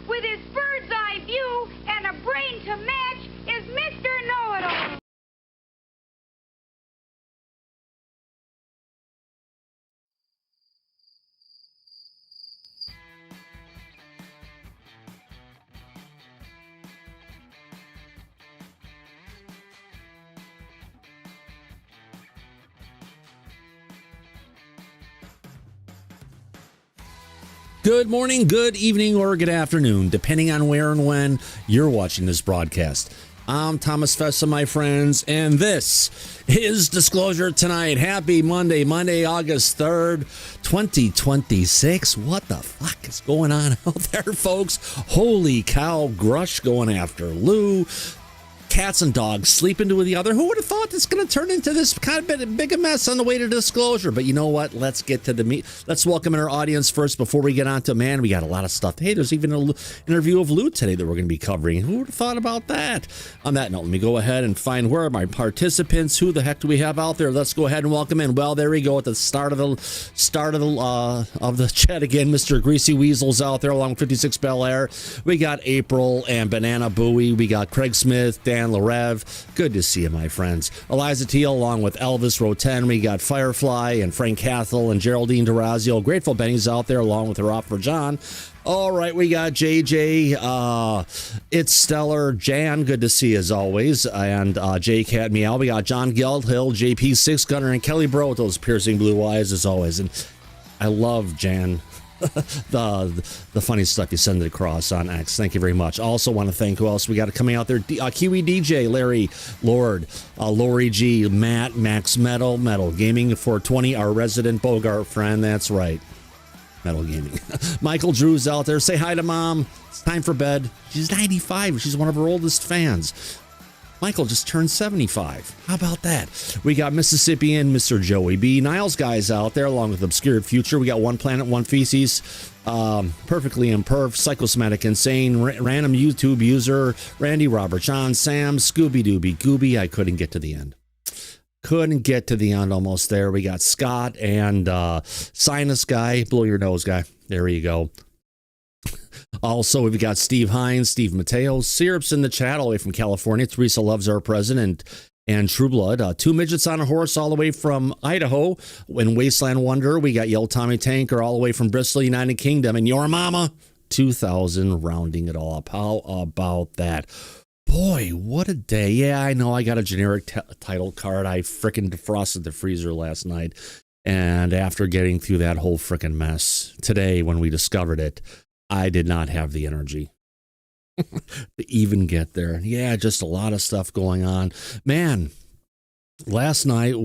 with his bird's eye view and a brain to match, is Mr. Know-It-All. Good morning, good evening, or good afternoon, depending on where and when you're watching this broadcast. I'm Thomas Fessa, my friends, and this is Disclosure Tonight. Happy Monday, August 3rd, 2026. What the fuck is going on out there, folks? Holy cow, Grusch going after Lue. Cats and dogs sleep into the other. Who would have thought it's going to turn into this kind of big a mess on the way to disclosure? But you know what? Let's get to the meat. Let's welcome in our audience first before we get on to, man, we got a lot of stuff. Hey, there's even an interview of Lou today that we're going to be covering. Who would have thought about that? On that note, let me go ahead and find where are my participants. Who the heck do we have out there? Let's go ahead and welcome in. Well, there we go at the start of the chat again. Mr. Greasy Weasel's out there along 56 Bel Air. We got April and Banana Bowie. We got Craig Smith, Dan Larev. Good to see you, my friends. Eliza Teal along with Elvis Roten. We got Firefly and Frank Cathell and Geraldine Durazio. Grateful Benny's out there along with her offer John. All right, we got JJ. It's Stellar. Jan, good to see you as always. And J Cat Meow. We got John Geldhill, JP Six Gunner, and Kelly Bro with those piercing blue eyes as always. And I love Jan. the funny stuff you send it across on X. Thank you very much. Also want to thank who else we got coming out there. Kiwi DJ, Larry Lord, Lori G, Matt, Max Metal Gaming 420, our resident Bogart friend. That's right. Metal Gaming. Michael Drew's out there. Say hi to Mom. It's time for bed. She's 95. She's one of our oldest fans. Michael just turned 75. How about that? We got Mississippian, Mr. Joey B. Niles guys out there along with Obscured Future. We got One Planet, One Feces, Perfectly Imperf, Psychosomatic Insane, Random YouTube User, Randy Robert, John, Sam, Scooby Dooby, Gooby. I couldn't get to the end. Almost there. We got Scott and Sinus Guy, Blow Your Nose Guy. There you go. Also, we've got Steve Hines, Steve Mateo, Syrups in the chat all the way from California. Teresa Loves Our President and True Blood. Two Midgets on a Horse all the way from Idaho. In Wasteland Wonder, we got Yell Tommy Tanker all the way from Bristol, United Kingdom. And Your Mama, 2000, rounding it all up. How about that? Boy, what a day. Yeah, I know I got a generic title card. I frickin' defrosted the freezer last night. And after getting through that whole frickin' mess today when we discovered it, I did not have the energy to even get there. Yeah, just a lot of stuff going on. Man, last night,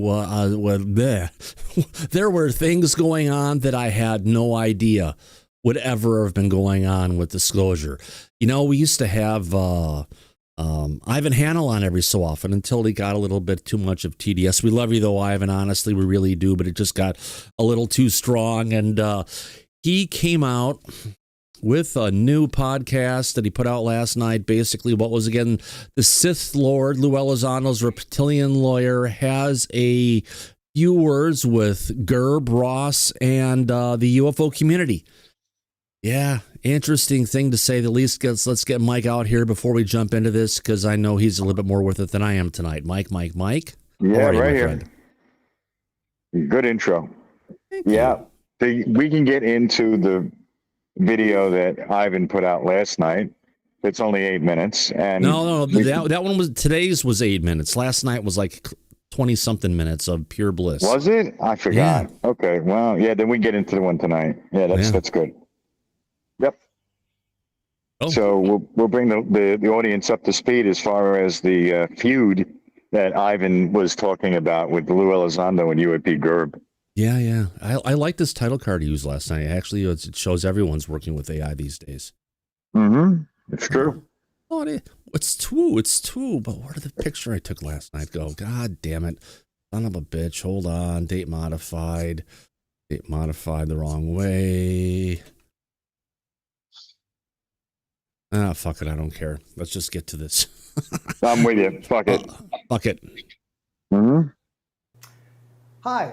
there were things going on that I had no idea would ever have been going on with Disclosure. You know, we used to have Ivan Hannel on every so often until he got a little bit too much of TDS. We love you, though, Ivan. Honestly, we really do, but it just got a little too strong. And he came out with a new podcast that he put out last night. Basically, what was, again, the Sith Lord, Lue Elizondo's Reptilian Lawyer, has a few words with Gerb, Ross, and the UFO community. Yeah, interesting thing to say the least. Let's get Mike out here before we jump into this, because I know he's a little bit more with it than I am tonight. Mike. Yeah, right here. Good intro. Yeah, we can get into the video that Ivan put out last night. It's only 8 minutes. And no, that one was, today's was 8 minutes. Last night was like 20 something minutes of pure bliss. Was it? I forgot. Yeah. Okay. Well, yeah, then we get into the one tonight. Yeah, that's good. Yep. Oh. So we'll bring the audience up to speed as far as the feud that Ivan was talking about with Lue Elizondo and UAP-Gerb. Yeah. I like this title card he used last night. Actually, it shows everyone's working with AI these days. Mm-hmm. It's true. Oh, it's true. But where did the picture I took last night go? God damn it. Son of a bitch. Hold on. Date modified the wrong way. Ah, fuck it. I don't care. Let's just get to this. I'm with you. Fuck it. Fuck it. Mm-hmm. Hi.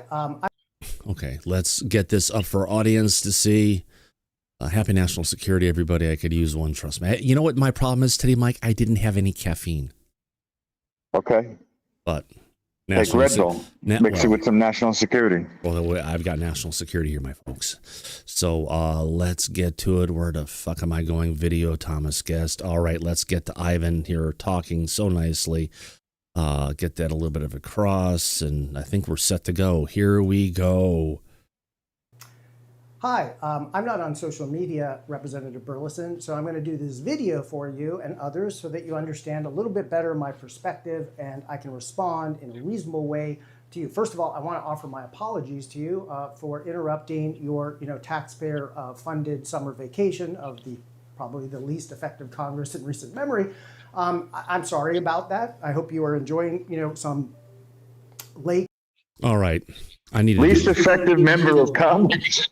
Okay, let's get this up for our audience to see. Happy National Security, everybody. I could use one, trust me. You know what my problem is today, Mike? I didn't have any caffeine. Okay. But take Red Bull, mix it with some national security. Well, I've got national security here, my folks. So let's get to it. Where the fuck am I going? Video, Thomas Guest. All right, let's get to Ivan here talking so nicely. Get that a little bit of across, and I think we're set to go. Here we go. Hi, I'm not on social media, Representative Burleson, so I'm going to do this video for you and others so that you understand a little bit better my perspective and I can respond in a reasonable way to you. First of all, I want to offer my apologies to you for interrupting your taxpayer-funded summer vacation of probably the least effective Congress in recent memory. I'm sorry about that. I hope you are enjoying some late. All right. I need least effective member of Congress.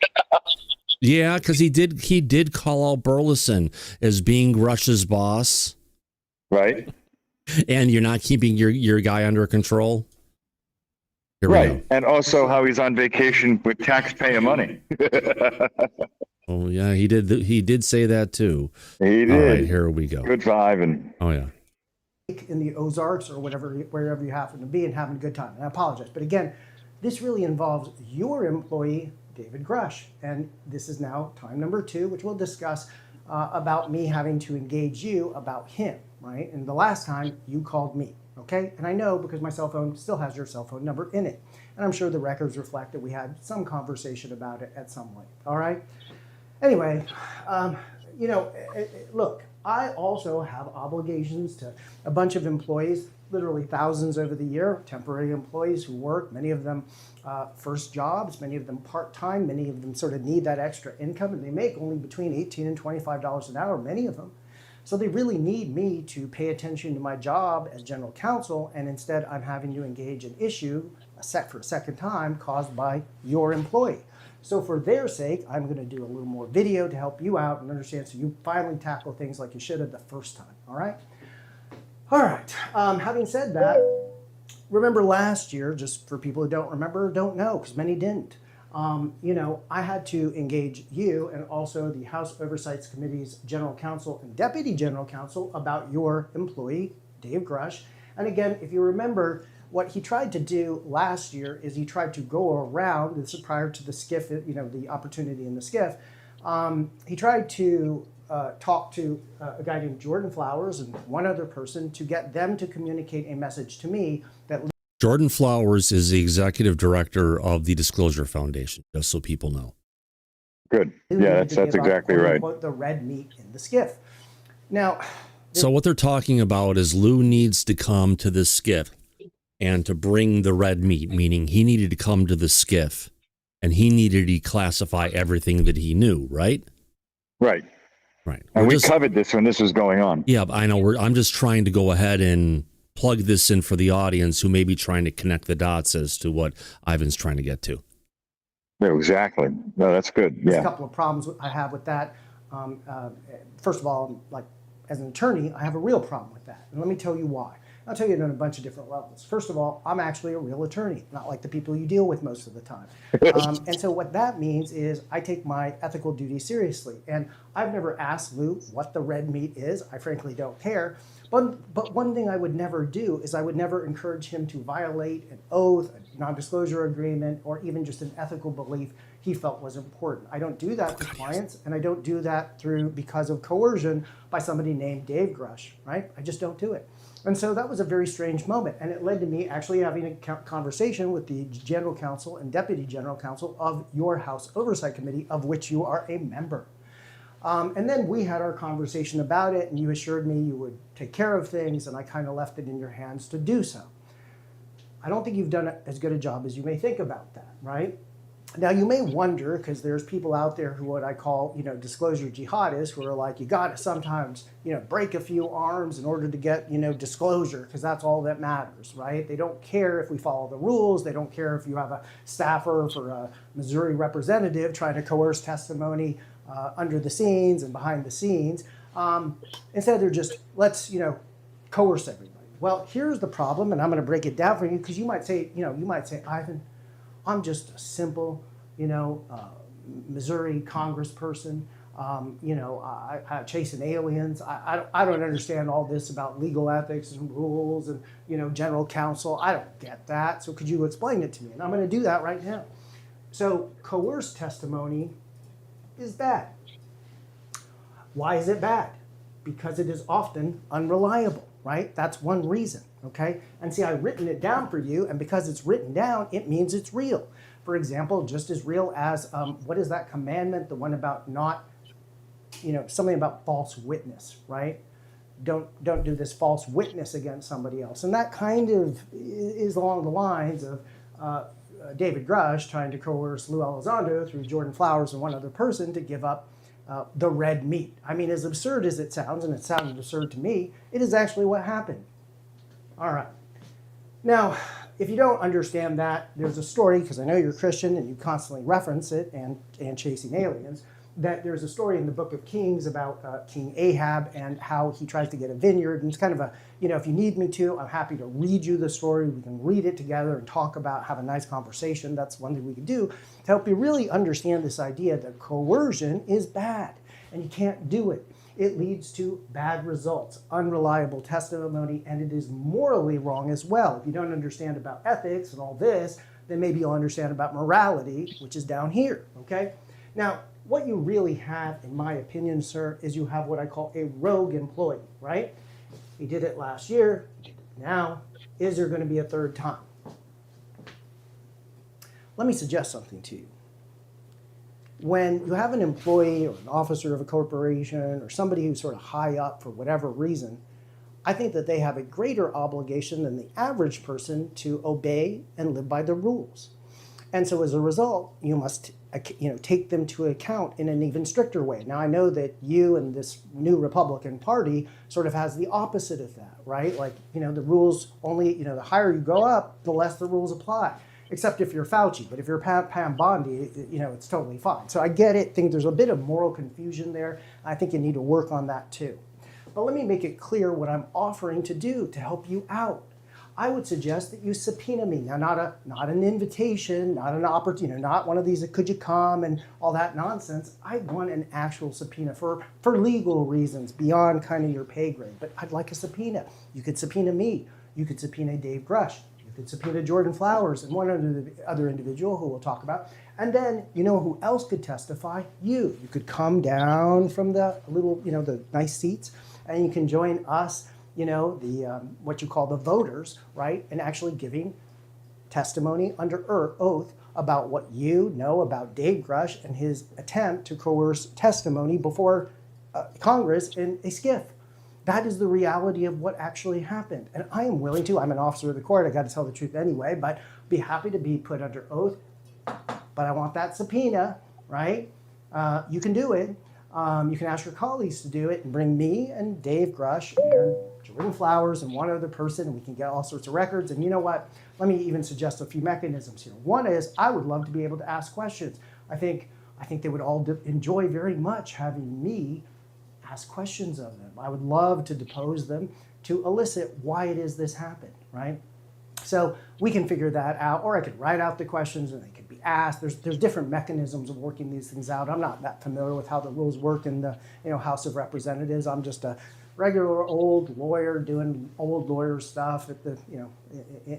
Yeah, because he did call out Burleson as being Grusch's boss. Right. And you're not keeping your guy under control. Right. And also how he's on vacation with taxpayer money. Oh yeah, he did say that too. He did. All right, here we go. Good for Ivan. Oh yeah. In the Ozarks or wherever you happen to be and having a good time. And I apologize. But again, this really involves your employee, David Grusch. And this is now time number 2, which we'll discuss about me having to engage you about him, right? And the last time you called me, okay? And I know because my cell phone still has your cell phone number in it. And I'm sure the records reflect that we had some conversation about it at some point, all right? Anyway, look, I also have obligations to a bunch of employees, literally thousands over the year, temporary employees who work, many of them first jobs, many of them part-time, many of them sort of need that extra income, and they make only between $18 and $25 an hour, many of them. So they really need me to pay attention to my job as general counsel, and instead I'm having to engage an issue for a second time caused by your employee. So for their sake, I'm going to do a little more video to help you out and understand so you finally tackle things like you should have the first time, all right? All right, having said that, remember last year, just for people who don't remember or don't know, because many didn't, I had to engage you and also the House Oversight Committee's General Counsel and Deputy General Counsel about your employee, Dave Grusch. And again, if you remember, what he tried to do last year is he tried to go around, this is prior to the skiff, the opportunity in the skiff, he tried to talk to a guy named Jordan Flowers and one other person to get them to communicate a message to me that... Jordan Flowers is the executive director of the Disclosure Foundation, just so people know. Good. Yeah, that's exactly right. The red meat in the skiff. Now... So what they're talking about is Lue needs to come to this skiff and to bring the red meat, meaning he needed to come to the skiff and he needed to declassify everything that he knew, right? Right. Right. And we covered this when this was going on. Yeah, I know. I'm just trying to go ahead and plug this in for the audience who may be trying to connect the dots as to what Ivan's trying to get to. Yeah, exactly. No, that's good. Yeah. There's a couple of problems I have with that. First of all, as an attorney, I have a real problem with that. And let me tell you why. I'll tell you it on a bunch of different levels. First of all, I'm actually a real attorney, not like the people you deal with most of the time. And so what that means is I take my ethical duty seriously. And I've never asked Lue what the red meat is. I frankly don't care. But one thing I would never do is I would never encourage him to violate an oath, a non-disclosure agreement, or even just an ethical belief he felt was important. I don't do that with clients, and I don't do that because of coercion by somebody named Dave Grusch, right? I just don't do it. And so that was a very strange moment, and it led to me actually having a conversation with the General Counsel and Deputy General Counsel of your House Oversight Committee, of which you are a member. And then we had our conversation about it, and you assured me you would take care of things, and I kind of left it in your hands to do so. I don't think you've done as good a job as you may think about that, right? Now, you may wonder, because there's people out there who what I call, disclosure jihadists, who are like, you got to sometimes, break a few arms in order to get, disclosure, because that's all that matters, right? They don't care if we follow the rules. They don't care if you have a staffer for a Missouri representative trying to coerce testimony under the scenes and behind the scenes. Instead, they're just, let's, coerce everybody. Well, here's the problem, and I'm going to break it down for you, because you might say, Ivan, I'm just a simple, Missouri congressperson. chasing aliens. I don't understand all this about legal ethics and rules and, general counsel. I don't get that. So could you explain it to me? And I'm going to do that right now. So coerced testimony is bad. Why is it bad? Because it is often unreliable, right? That's one reason, okay? And see, I've written it down for you, and because it's written down, it means it's real. For example, just as real as, what is that commandment? The one about not, something about false witness, right? Don't do this false witness against somebody else. And that kind of is along the lines of David Grusch trying to coerce Lue Elizondo through Jordan Flowers and one other person to give up the red meat. I mean, as absurd as it sounds, and it sounded absurd to me, it is actually what happened. All right. Now, if you don't understand that, there's a story, because I know you're Christian and you constantly reference it and chasing aliens, that there's a story in the book of Kings about King Ahab and how he tries to get a vineyard. And it's kind of a, if you need me to, I'm happy to read you the story. We can read it together and talk about, have a nice conversation. That's one thing we can do to help you really understand this idea that coercion is bad and you can't do it. It leads to bad results, unreliable testimony, and it is morally wrong as well. If you don't understand about ethics and all this, then maybe you'll understand about morality, which is down here, okay? Now, what you really have, in my opinion, sir, is you have what I call a rogue employee, right? He did it last year, he did it now. Is there going to be a third time? Let me suggest something to you. When you have an employee or an officer of a corporation or somebody who's sort of high up for whatever reason, I think that they have a greater obligation than the average person to obey and live by the rules. And so as a result, you must take them to account in an even stricter way. Now, I know that you and this new Republican Party sort of has the opposite of that, right? Like, the rules only, the higher you go up, the less the rules apply. Except if you're Fauci. But if you're Pam Bondi, it's totally fine. So I get it. I think there's a bit of moral confusion there. I think you need to work on that too. But let me make it clear what I'm offering to do to help you out. I would suggest that you subpoena me. Now, not an invitation, not an opportunity, not one of these, could you come and all that nonsense. I want an actual subpoena for legal reasons beyond kind of your pay grade. But I'd like a subpoena. You could subpoena me. You could subpoena Dave Grusch. You could subpoena Jordan Flowers and one other individual who we'll talk about. And then, who else could testify? You. You could come down from the little, the nice seats, and you can join us, what you call the voters, right? And actually giving testimony under oath about what you know about Dave Grusch and his attempt to coerce testimony before Congress in a skiff. That is the reality of what actually happened. And I am willing to, I'm an officer of the court, I got to tell the truth anyway, but be happy to be put under oath. But I want that subpoena, right? You can do it. You can ask your colleagues to do it and bring me and Dave Grusch and Jordan Flowers and one other person, and we can get all sorts of records. And you know what? Let me even suggest a few mechanisms here. One is I would love to be able to ask questions. I think they would all enjoy very much having me ask questions of them. I would love to depose them to elicit why it is this happened, right? So we can figure that out, or I could write out the questions and they could be asked. There's different mechanisms of working these things out. I'm not that familiar with how the rules work in the House of Representatives. I'm just a regular old lawyer doing old lawyer stuff at the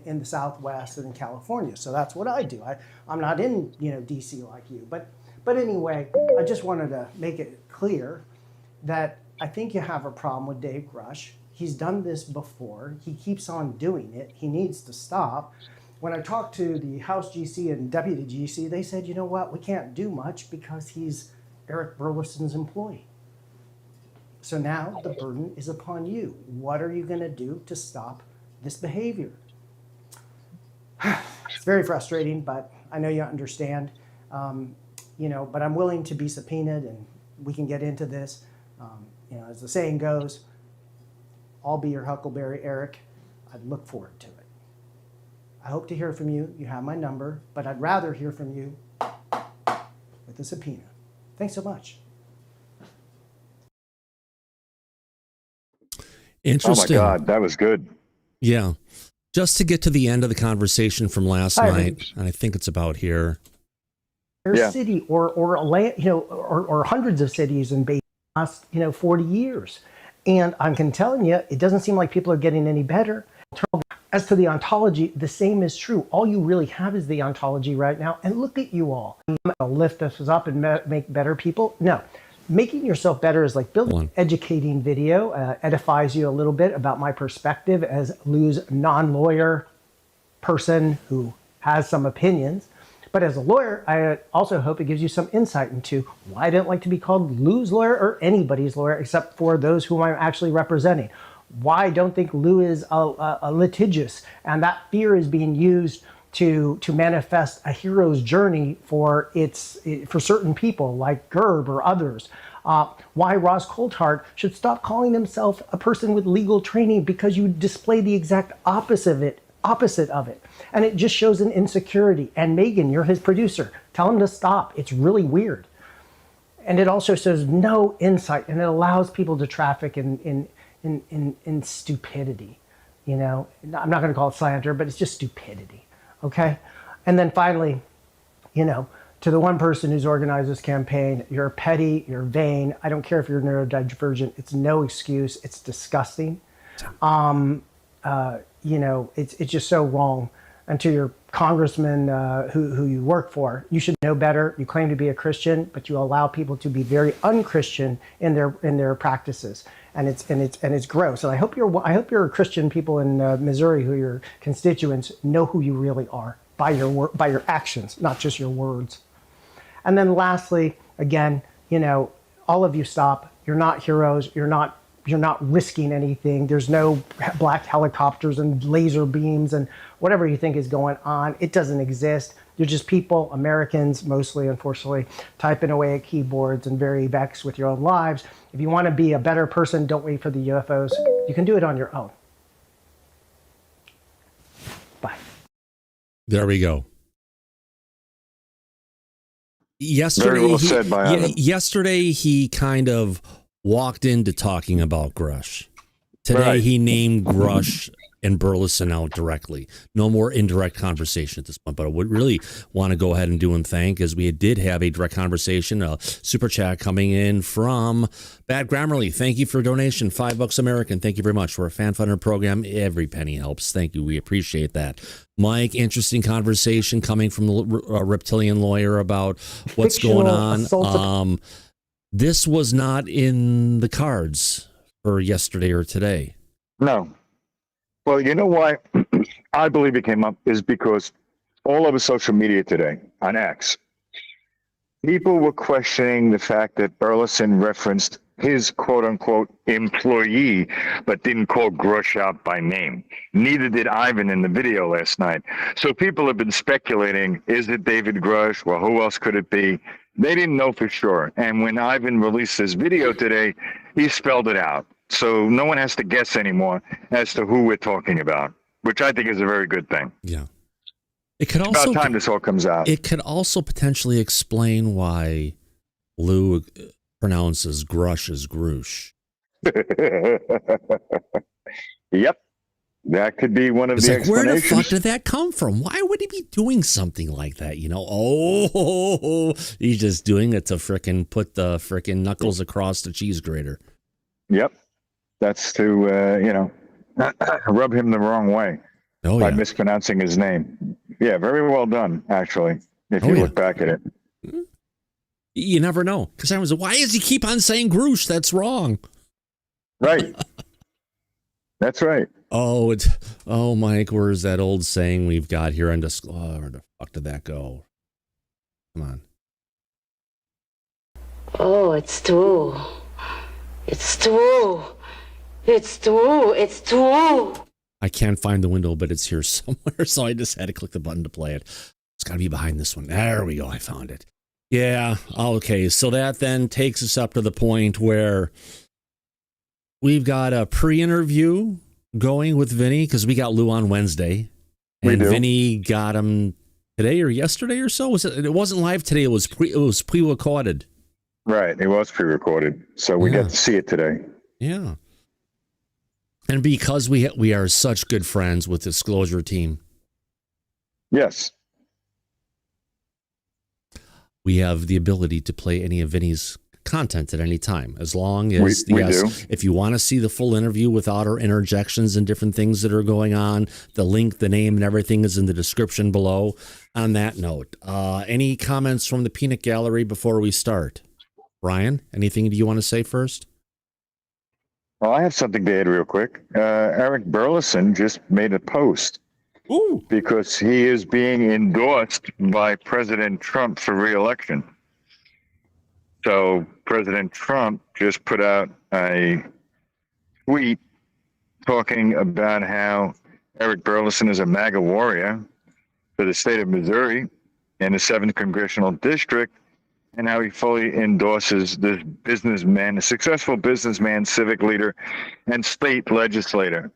in the Southwest and in California. So that's what I do. I'm not in DC like you, but anyway, I just wanted to make it clear that I think you have a problem with Dave Grusch. He's done this before. He keeps on doing it. He needs to stop. When I talked to the House GC and Deputy GC, they said, you know what, we can't do much because he's Eric Burleson's employee. So now the burden is upon you. What are you going to do to stop this behavior? It's very frustrating, but I know you understand. But I'm willing to be subpoenaed, and we can get into this. As the saying goes, I'll be your Huckleberry Eric. I'd look forward to it. I hope to hear from you. You have my number, but I'd rather hear from you with a subpoena. Thanks so much. Interesting. Oh my God, that was good. Yeah. Just to get to the end of the conversation from last night, and I think it's about here. city or a land, or hundreds of cities in the last 40 years. And I'm telling you, it doesn't seem like people are getting any better. As to the ontology, the same is true. All you really have is the ontology right now. And look at you all. Lift us up and make better people. No. Making yourself better is like building an educating video, edifies you a little bit about my perspective as Lue's non-lawyer person who has some opinions. But as a lawyer, I also hope it gives you some insight into why I didn't like to be called Lue's lawyer or anybody's lawyer except for those whom I'm actually representing. Why I don't think Lue is a litigious, and that fear is being used to manifest a hero's journey for certain people like Gerb or others. Why Ross Coulthard should stop calling himself a person with legal training because you display the exact opposite of it. And it just shows an insecurity. And Megan, you're his producer. Tell him to stop. It's really weird. And it also shows no insight, and it allows people to traffic in stupidity. I'm not going to call it slander, but it's just stupidity. Okay? And then finally, to the one person who's organized this campaign, you're petty, you're vain. I don't care if you're neurodivergent. It's no excuse. It's disgusting. It's just so wrong. And to your congressman who you work for, you should know better. You claim to be a Christian, but you allow people to be very unchristian in their practices, and it's gross. And I hope your Christian people in Missouri, who your constituents, know who you really are by your actions, not just your words. And then lastly, again, all of you stop. You're not heroes. You're not risking anything. There's no black helicopters and laser beams and whatever you think is going on. It doesn't exist. You're just people, Americans mostly, unfortunately, typing away at keyboards and very vexed with your own lives. If you want to be a better person, don't wait for the UFOs. You can do it on your own. Bye. There we go. Yesterday, Very well said by Adam. Yesterday he kind of walked into talking about Grusch. Today he named Grusch and Burleson out directly. No more indirect conversation at this point, but I would really want to go ahead and do and thank, as we did have a direct conversation, a super chat coming in from Bad Grammarly. Thank you for a donation, $5 American. Thank you very much. We're a fan-funded program. Every penny helps. Thank you. We appreciate that. Mike, interesting conversation coming from the Reptilian Lawyer about what's going on. This was not in the cards for yesterday or today. No. Well, you know why I believe it came up is because all over social media today on X, people were questioning the fact that Burleson referenced his quote-unquote employee, but didn't call Grusch out by name. Neither did Ivan in the video last night. So people have been speculating, is it David Grusch? Well, who else could it be? They didn't know for sure. And when Ivan released this video today, he spelled it out. So no one has to guess anymore as to who we're talking about, which I think is a very good thing. Yeah. It could also, about time this all comes out. It could also potentially explain why Lue pronounces Grusch as Grusch. Yep. That could be one of the explanations. Where the fuck did that come from? Why would he be doing something like that? He's just doing it to frickin' put the frickin' knuckles across the cheese grater. Yep. That's to, rub him the wrong way by mispronouncing his name. Yeah, very well done, actually, if you look back at it. You never know. Because I was why does he keep on saying Grusch? That's wrong. Right. That's right. Mike, where's that old saying we've got here on Disclosure? Where the fuck did that go? Come on. Oh, it's true. It's true. It's true. It's true. I can't find the window, but it's here somewhere, so I just had to click the button to play it. It's got to be behind this one. There we go. I found it. Yeah. Okay. So that then takes us up to the point where we've got a pre-interview going with Vinny, because we got Lue on Wednesday, and Vinny got him today or yesterday or so. It wasn't live today. It was pre-recorded. Right. It was pre-recorded. So we got to see it today. Yeah. And because we are such good friends with the Disclosure team. Yes. we have the ability to play any of Vinny's content at any time, as long as we do. If you want to see the full interview without our interjections and different things that are going on, the link, the name, and everything is in the description below. On that note, any comments from the peanut gallery before we start? Brian, anything you want to say first? Well, I have something to add real quick. Eric Burleson just made a post. Ooh. Because he is being endorsed by President Trump for re-election. So President Trump just put out a tweet talking about how Eric Burleson is a MAGA warrior for the state of Missouri in the 7th Congressional District, and how he fully endorses this businessman, a successful businessman, civic leader, and state legislator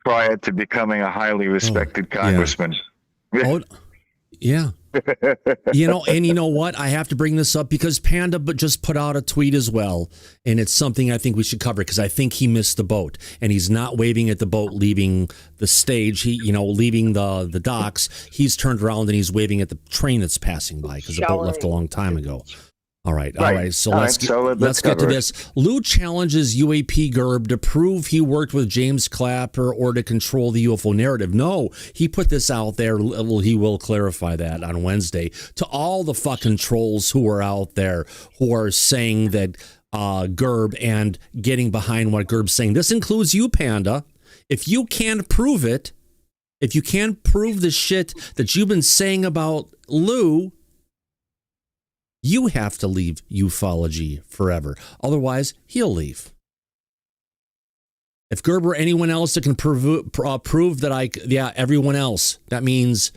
prior to becoming a highly respected congressman. Oh, yeah. You know what? I have to bring this up because Panda just put out a tweet as well, and it's something I think we should cover because I think he missed the boat, and he's not waving at the boat leaving the stage. He, leaving the docks. He's turned around and he's waving at the train that's passing by because the boat left a long time ago. All right. So let's get to this. Lue challenges UAP-Gerb to prove he worked with James Clapper or to control the UFO narrative. No, he put this out there. Well, he will clarify that on Wednesday to all the fucking trolls who are out there who are saying that Gerb and getting behind what Gerb's saying. This includes you, Panda. If you can't prove it, if you can't prove the shit that you've been saying about Lue, you have to leave ufology forever. Otherwise, he'll leave. If Gerb or anyone else that can prove that everyone else, that means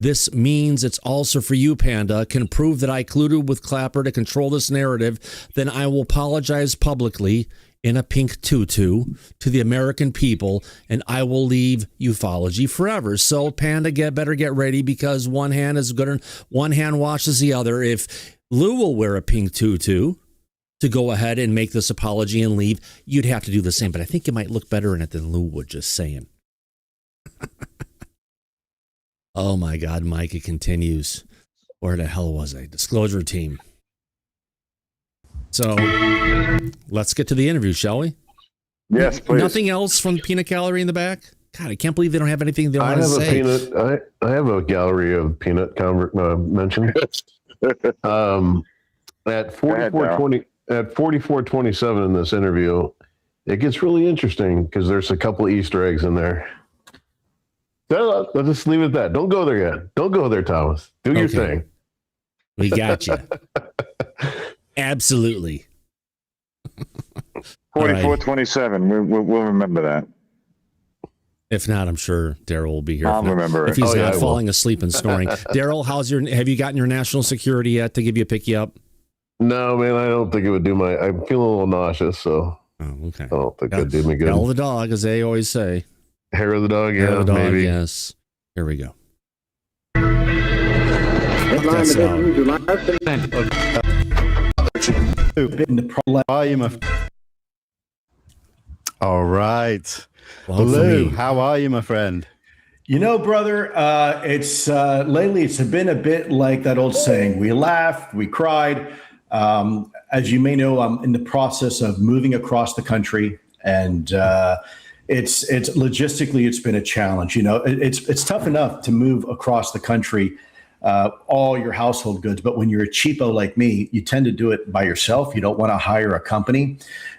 this means it's also for you, Panda, can prove that I colluded with Clapper to control this narrative, then I will apologize publicly in a pink tutu to the American people, and I will leave ufology forever. So, Panda, better get ready because one hand is good and one hand washes the other. If Lue will wear a pink tutu to go ahead and make this apology and leave, you'd have to do the same. But I think you might look better in it than Lue would, just saying. Oh, my God, Mike, it continues. Where the hell was I? Disclosure team. So let's get to the interview, shall we? Yes, please. Nothing else from the peanut gallery in the back? God, I can't believe they don't have anything they want to say. I have a gallery of peanut mentioned. At 44:27 in this interview, it gets really interesting because there's a couple of Easter eggs in there. Let's just leave it at that. Don't go there yet. Don't go there, Thomas. Do your thing. We got you. Absolutely. 44:27. We'll remember that. If not, I'm sure Daryl will be here. I'll remember it. If he's not falling asleep and snoring. Daryl, have you gotten your national security yet to pick you up? No, man, I don't think it would do I'm feeling a little nauseous, so. Oh, okay. I don't think that'd do me good. Hell of the dog, as they always say. Hair of the dog, yeah, Hair of the dog, maybe. Yes. Here we go. All right. Well, Lou, how are you, my friend? You know, brother, it's lately it's been a bit like that old saying, we laughed, we cried. As you may know, I'm in the process of moving across the country, and it's logistically, it's been a challenge. You know, it's tough enough to move across the country, all your household goods, but when you're a cheapo like me, you tend to do it by yourself. You don't want to hire a company.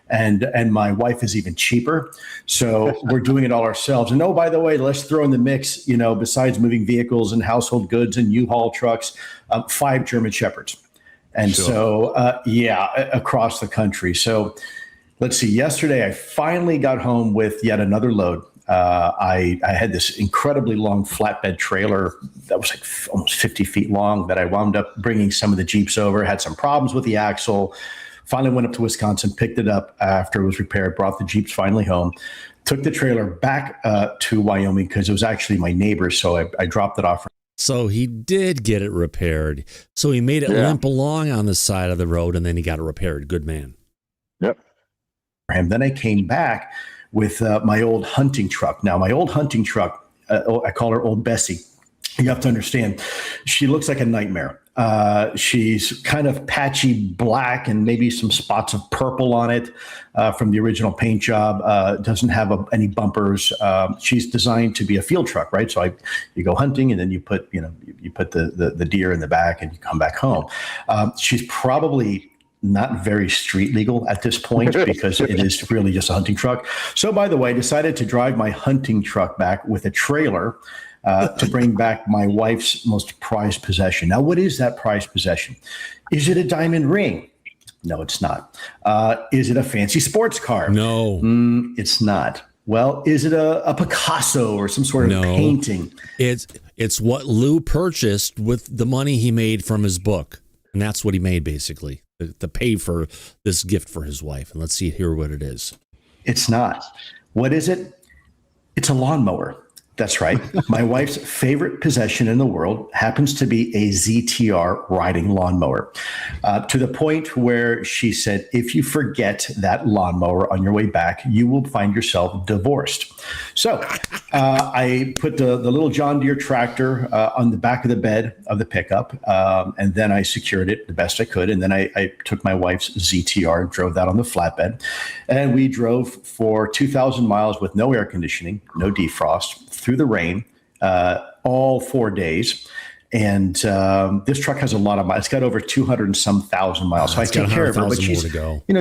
And my wife is even cheaper. So we're doing it all ourselves. And oh, by the way, let's throw in the mix, you know, besides moving vehicles and household goods and U-Haul trucks, 5 German Shepherds. And so, across the country. So let's see, yesterday I finally got home with yet another load. I had this incredibly long flatbed trailer that was like almost 50 feet long that I wound up bringing some of the Jeeps over, had some problems with the axle. Finally went up to Wisconsin, picked it up after it was repaired, brought the Jeeps finally home, took the trailer back to Wyoming because it was actually my neighbor's. So I dropped it off. So he did get it repaired. So he made it limp along on the side of the road, and then he got it repaired. Good man. Yep. And then I came back with my old hunting truck. Now, my old hunting truck, I call her Old Bessie. You have to understand, she looks like a nightmare. She's kind of patchy black and maybe some spots of purple on it from the original paint job. Doesn't have any bumpers. She's designed to be a field truck, right? So you go hunting and then you put the deer in the back and you come back home. She's probably not very street legal at this point because it is really just a hunting truck. So, by the way, I decided to drive my hunting truck back with a trailer to bring back my wife's most prized possession. Now, what is that prized possession? Is it a diamond ring? No, it's not. Is it a fancy sports car? No. It's not. Well, is it a Picasso or some sort of painting? It's what Lue purchased with the money he made from his book. And that's what he made, basically, to pay for this gift for his wife. And let's hear what it is. It's not. What is it? It's a lawnmower. That's right. My wife's favorite possession in the world happens to be a ZTR riding lawnmower, to the point where she said, if you forget that lawnmower on your way back, you will find yourself divorced. So I put the little John Deere tractor on the back of the bed of the pickup, and then I secured it the best I could. And then I took my wife's ZTR, drove that on the flatbed, and we drove for 2,000 miles with no air conditioning, no defrost, through the rain, all 4 days. And this truck has a lot of miles. It's got over 200 and some thousand miles. So I take care of her, but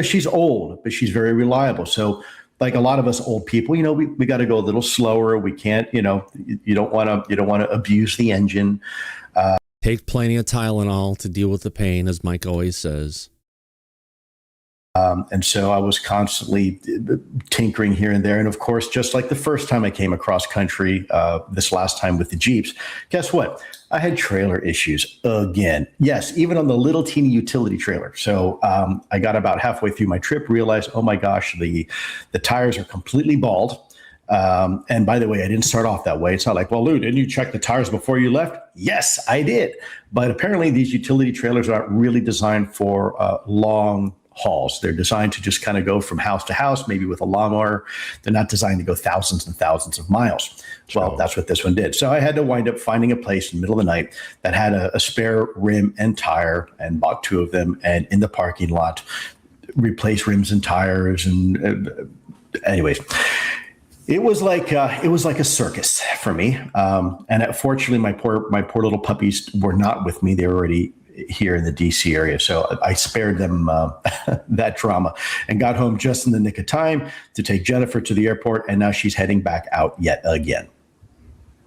she's old, but she's very reliable. So like a lot of us old people, we got to go a little slower. We can't, you don't want to abuse the engine. Take plenty of Tylenol to deal with the pain, as Mike always says. And so I was constantly tinkering here and there. And of course, just like the first time I came across country, this last time with the Jeeps, guess what? I had trailer issues again. Yes, even on the little teeny utility trailer. So I got about halfway through my trip, realized, oh my gosh, the tires are completely bald. And by the way, I didn't start off that way. It's not like, well, Lou, didn't you check the tires before you left? Yes, I did. But apparently these utility trailers aren't really designed for long hauls. They're designed to just kind of go from house to house, maybe with a lawnmower. They're not designed to go thousands and thousands of miles. Well, that's what this one did. So I had to wind up finding a place in the middle of the night that had a spare rim and tire, and bought 2 of them, and in the parking lot, replace rims and tires. And anyways, it was like a circus for me. And fortunately, my poor little puppies were not with me. They were already here in the DC area. So I spared them that drama and got home just in the nick of time to take Jennifer to the airport. And now she's heading back out yet again.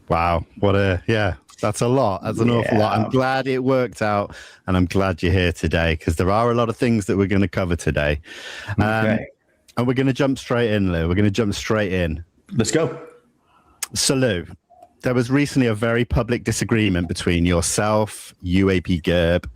Wow. That's a lot. That's an awful lot. I'm glad it worked out, and I'm glad you're here today, because there are a lot of things that we're going to cover today. Okay. And we're going to jump straight in, Lou. We're going to jump straight in. Let's go. So, Lou, there was recently a very public disagreement between yourself, UAP-Gerb,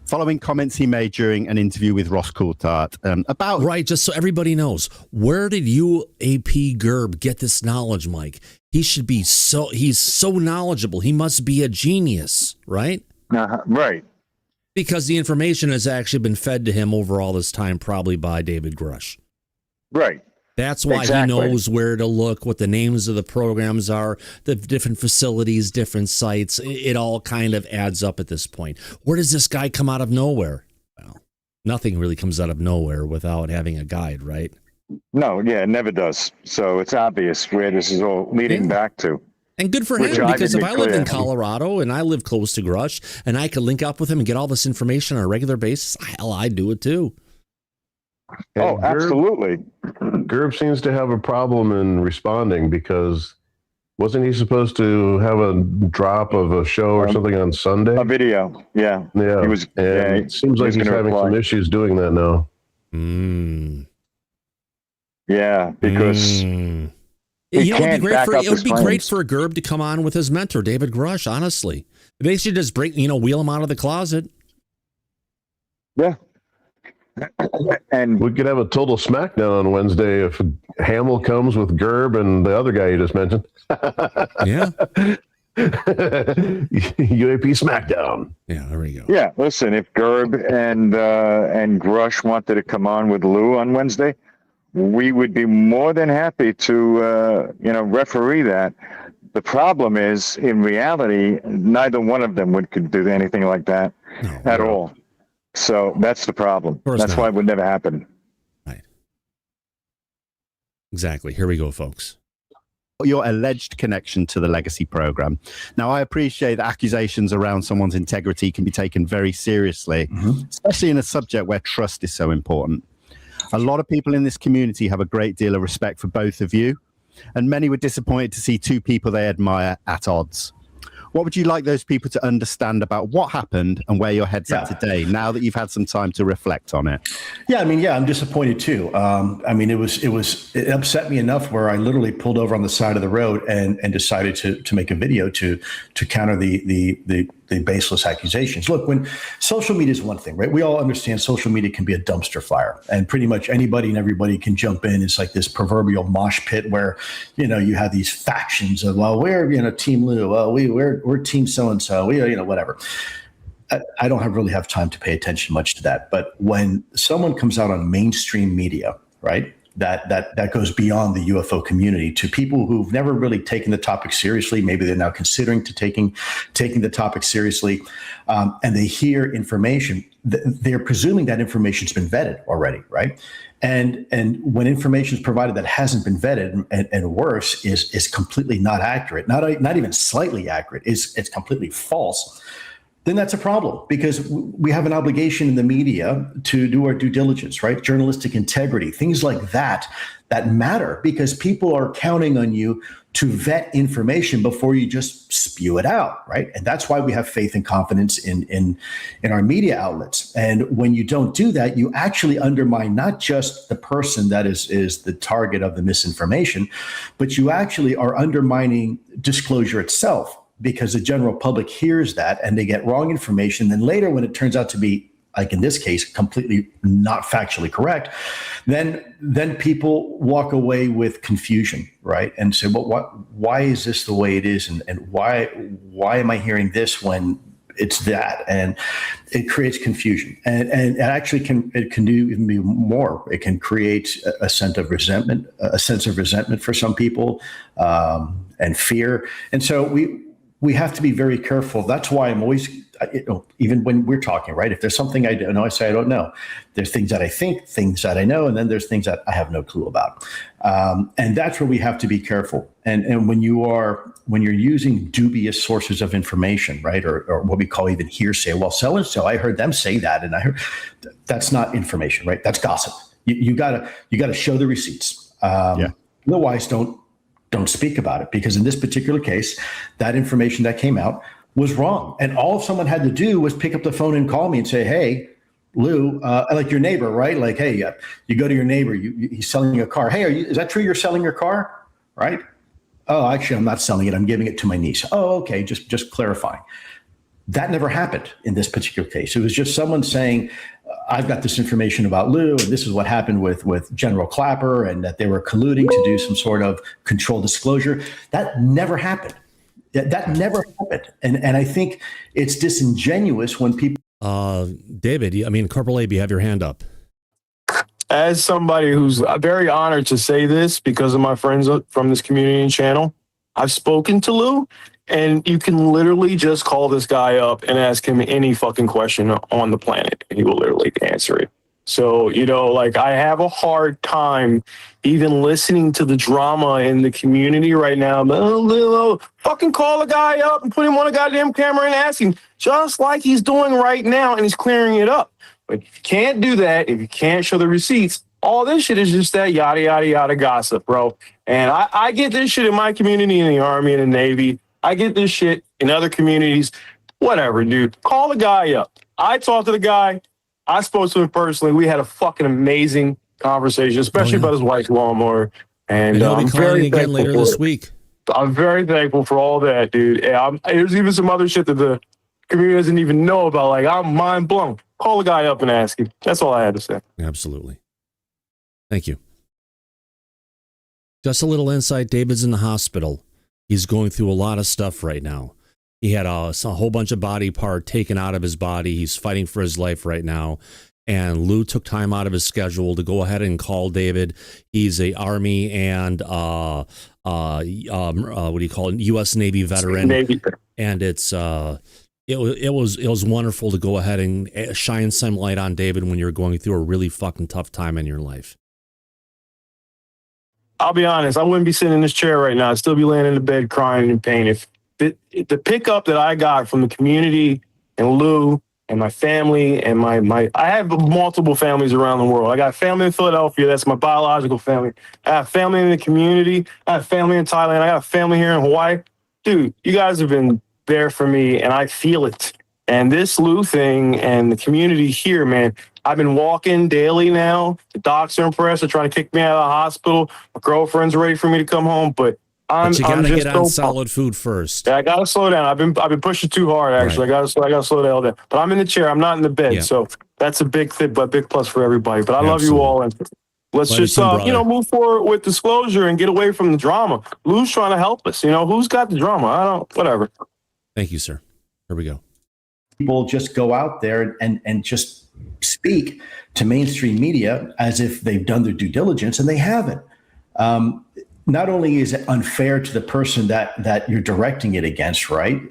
following comments he made during an interview with Ross Coulthard about... Right, just so everybody knows, where did UAP-Gerb get this knowledge, Mike? He's so knowledgeable. He must be a genius, right? Right. Because the information has actually been fed to him over all this time, probably by David Grusch. Right. That's why he knows where to look, what the names of the programs are, the different facilities, different sites. It all kind of adds up at this point. Where does this guy come out of nowhere? Well, nothing really comes out of nowhere without having a guide, right? No, yeah, it never does. So it's obvious where this is all leading back to. And good for him, because if I lived in Colorado and I live close to Grusch and I could link up with him and get all this information on a regular basis, hell, I'd do it too. Oh, absolutely. Gerb seems to have a problem in responding, because wasn't he supposed to have a drop of a show or something on Sunday? A video, yeah. Yeah. He was, it seems like he's having some issues doing that now. Yeah, because it would be great for Gerb to come on with his mentor, David Grusch, honestly. They should just wheel him out of the closet. Yeah. And we could have a total smackdown on Wednesday if Hannel comes with Gerb and the other guy you just mentioned. Yeah. UAP Smackdown. Yeah, there we go. Yeah, listen, if Gerb and Grusch wanted to come on with Lou on Wednesday, we would be more than happy to referee that. The problem is, in reality, neither one of them could do anything like that at all. So that's the problem. That's why it would never happen. Right. Exactly. Here we go, folks. Your alleged connection to the legacy program. Now, I appreciate that accusations around someone's integrity can be taken very seriously, especially in a subject where trust is so important. A lot of people in this community have a great deal of respect for both of you, and many were disappointed to see two people they admire at odds. What would you like those people to understand about what happened and where your head's at today, now that you've had some time to reflect on it? Yeah, I mean, I'm disappointed too. I mean, it upset me enough where I literally pulled over on the side of the road and decided to make a video to counter the baseless accusations. Look, when social media is one thing, right? We all understand social media can be a dumpster fire, and pretty much anybody and everybody can jump in. It's like this proverbial mosh pit where, you have these factions of, well, we're, Team Lue, well, we're Team so-and-so, whatever. I don't really have time to pay attention much to that. But when someone comes out on mainstream media, right, that goes beyond the UFO community to people who've never really taken the topic seriously, maybe they're now considering taking the topic seriously, and they hear information, they're presuming that information's been vetted already, right? And when information is provided that hasn't been vetted, and worse, is completely not accurate, not even slightly accurate, it's completely false, then that's a problem, because we have an obligation in the media to do our due diligence, right? Journalistic integrity, things like that matter, because people are counting on you to vet information before you just spew it out, right? And that's why we have faith and confidence in our media outlets. And when you don't do that, you actually undermine not just the person that is the target of the misinformation, but you actually are undermining disclosure itself, because the general public hears that and they get wrong information. Then later, when it turns out to be, like in this case, completely not factually correct, then people walk away with confusion, right? And say, well, why is this the way it is? And why am I hearing this when it's that? And it creates confusion. And it actually can do even be more. It can create a sense of resentment for some people, and fear. And so we have to be very careful. That's why I'm always, even when we're talking, right? If there's something I don't know, I say I don't know. There's things that I think, things that I know, and then there's things that I have no clue about. And that's where we have to be careful. And when you're using dubious sources of information, right, or what we call even hearsay, well, so and so, I heard them say that, and I heard that's not information, right? That's gossip. You gotta show the receipts. Otherwise, don't speak about it, because in this particular case, that information that came out was wrong. And all someone had to do was pick up the phone and call me and say, hey, Lou, like your neighbor, right? Like, hey, you go to your neighbor, he's selling a car. Hey, is that true you're selling your car? Right? Oh, actually, I'm not selling it. I'm giving it to my niece. Oh, okay, just clarifying. That never happened in this particular case. It was just someone saying, I've got this information about Lou, and this is what happened with General Clapper, and that they were colluding to do some sort of controlled disclosure. That never happened. That never happened. And I think it's disingenuous when people... David, Corporal Abe, you have your hand up. As somebody who's very honored to say this because of my friends from this community and channel, I've spoken to Lou, and you can literally just call this guy up and ask him any fucking question on the planet, and he will literally answer it. So, I have a hard time even listening to the drama in the community right now. Fucking call a guy up and put him on a goddamn camera and ask him, just like he's doing right now, and he's clearing it up. But if you can't do that, if you can't show the receipts, all this shit is just that yada, yada, yada gossip, bro. And I get this shit in my community, in the Army and the Navy. I get this shit in other communities. Whatever, dude. Call the guy up. I talked to the guy. I spoke to him personally. We had a fucking amazing conversation, especially about his wife's lawnmower. And he'll be calling again later this week. I'm very thankful for all that, dude. There's even some other shit that the community doesn't even know about. Like, I'm mind blown. Call the guy up and ask him. That's all I had to say. Absolutely. Thank you. Just a little insight. David's in the hospital. He's going through a lot of stuff right now. He had a whole bunch of body part taken out of his body. He's fighting for his life right now. And Lue took time out of his schedule to go ahead and call David. He's a Army and what do you call it? U.S. Navy veteran. And it's it was wonderful to go ahead and shine some light on David when you're going through a really fucking tough time in your life. I'll be honest, I wouldn't be sitting in this chair right now. I'd still be laying in the bed crying in pain. If the pickup that I got from the community and Lue and my family and I have multiple families around the world. I got family in Philadelphia. That's my biological family. I have family in the community. I have family in Thailand. I got family here in Hawaii. Dude, you guys have been there for me, and I feel it. And this Lue thing and the community here, man, I've been walking daily now. The docs are impressed. They're trying to kick me out of the hospital. My girlfriend's ready for me to come home, but you gotta get on solid food first. Yeah, I gotta slow down. I've been pushing too hard. Actually, right. I gotta slow the hell down. But I'm in the chair. I'm not in the bed. So that's a big thing, but big plus for everybody. But I love you all, and let's just move forward with disclosure and get away from the drama. Lue's trying to help us. Who's got the drama? Whatever. Thank you, sir. Here we go. People just go out there and just speak to mainstream media as if they've done their due diligence, and they haven't. Not only is it unfair to the person that you're directing it against, right?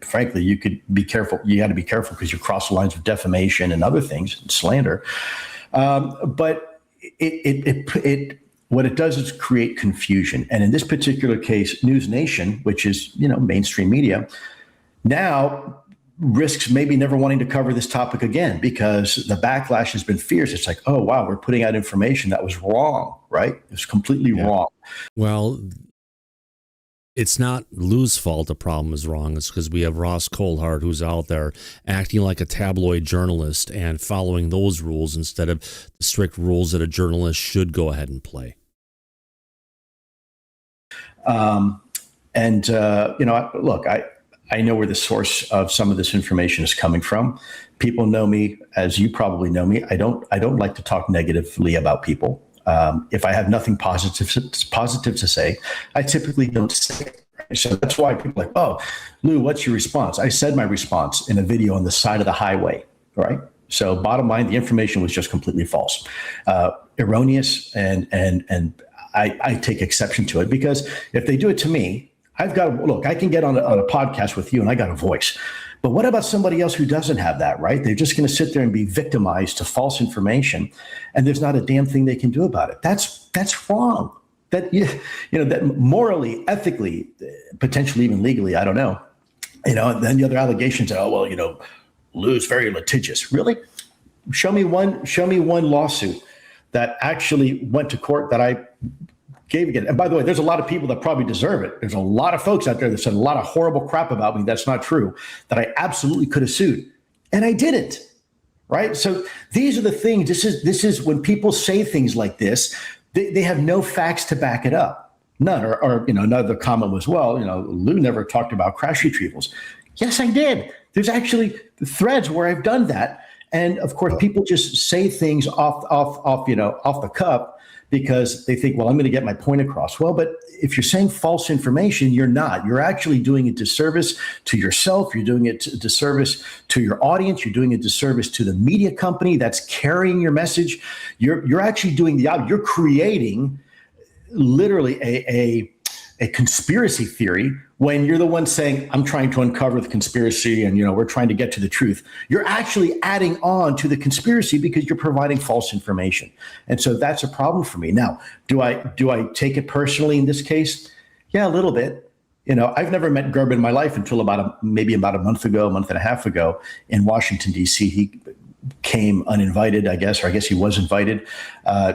Frankly, you could be careful. You got to be careful because you cross the lines of defamation and other things, slander. But what it does is create confusion. And in this particular case, News Nation, which is mainstream media, now risks maybe never wanting to cover this topic again because the backlash has been fierce. It's like, oh, wow, we're putting out information that was wrong, right? It was completely wrong. Well, it's not Lue's fault the problem is wrong. It's because we have Ross Coulthart, who's out there acting like a tabloid journalist and following those rules instead of the strict rules that a journalist should go ahead and play. Look, I know where the source of some of this information is coming from. People know me, as you probably know me. I don't like to talk negatively about people. If I have nothing positive to say, I typically don't say it. So that's why people are like, oh, Lue, what's your response? I said my response in a video on the side of the highway, right? So bottom line, the information was just completely false, erroneous, and I take exception to it because if they do it to me, I can get on a podcast with you and I got a voice. But what about somebody else who doesn't have that, right? They're just going to sit there and be victimized to false information and there's not a damn thing they can do about it. That's wrong. That morally, ethically, potentially even legally, I don't know. And then the other allegations are, Lue's very litigious. Really? Show me one lawsuit that actually went to court that I gave again. And by the way, there's a lot of people that probably deserve it. There's a lot of folks out there that said a lot of horrible crap about me that's not true, that I absolutely could have sued. And I didn't. Right? So these are the things. This is when people say things like this, they have no facts to back it up. None. Or another comment was, well, Lue never talked about crash retrievals. Yes, I did. There's actually threads where I've done that. And of course, people just say things off the cuff because they think, well, I'm going to get my point across. Well, but if you're saying false information, you're not. You're actually doing a disservice to yourself. You're doing a disservice to your audience. You're doing a disservice to the media company that's carrying your message. You're actually doing you're creating literally a conspiracy theory when you're the one saying, I'm trying to uncover the conspiracy and, we're trying to get to the truth. You're actually adding on to the conspiracy because you're providing false information. And so that's a problem for me. Now, do I take it personally in this case? Yeah, a little bit. I've never met Gerb in my life until maybe about a month and a half ago in Washington, D.C. He came uninvited, I guess he was invited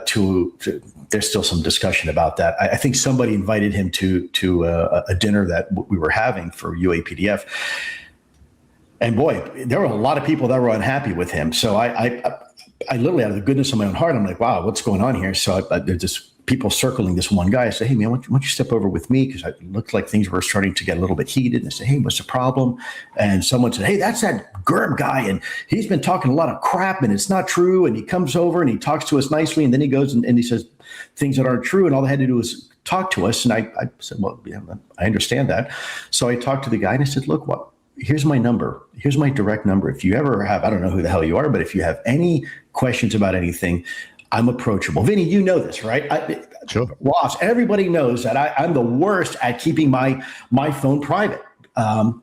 to there's still some discussion about that. I think somebody invited him to a dinner that we were having for UAPDF. And boy, there were a lot of people that were unhappy with him. So I literally, out of the goodness of my own heart, I'm like, wow, what's going on here? So there's just people circling this one guy. I say, hey, man, why don't you step over with me? Because it looked like things were starting to get a little bit heated. And I said, hey, what's the problem? And someone said, hey, that's that Gerb guy. And he's been talking a lot of crap and it's not true. And he comes over and he talks to us nicely. And then he goes and he says things that aren't true. And all they had to do was talk to us. And I said, well, yeah, I understand that. So I talked to the guy and I said, look, what? here's my number. Here's my direct number. If you ever have, I don't know who the hell you are, but if you have any questions about anything, I'm approachable. Vinny, you know this, right? Sure. Ross, everybody knows that I'm the worst at keeping my phone private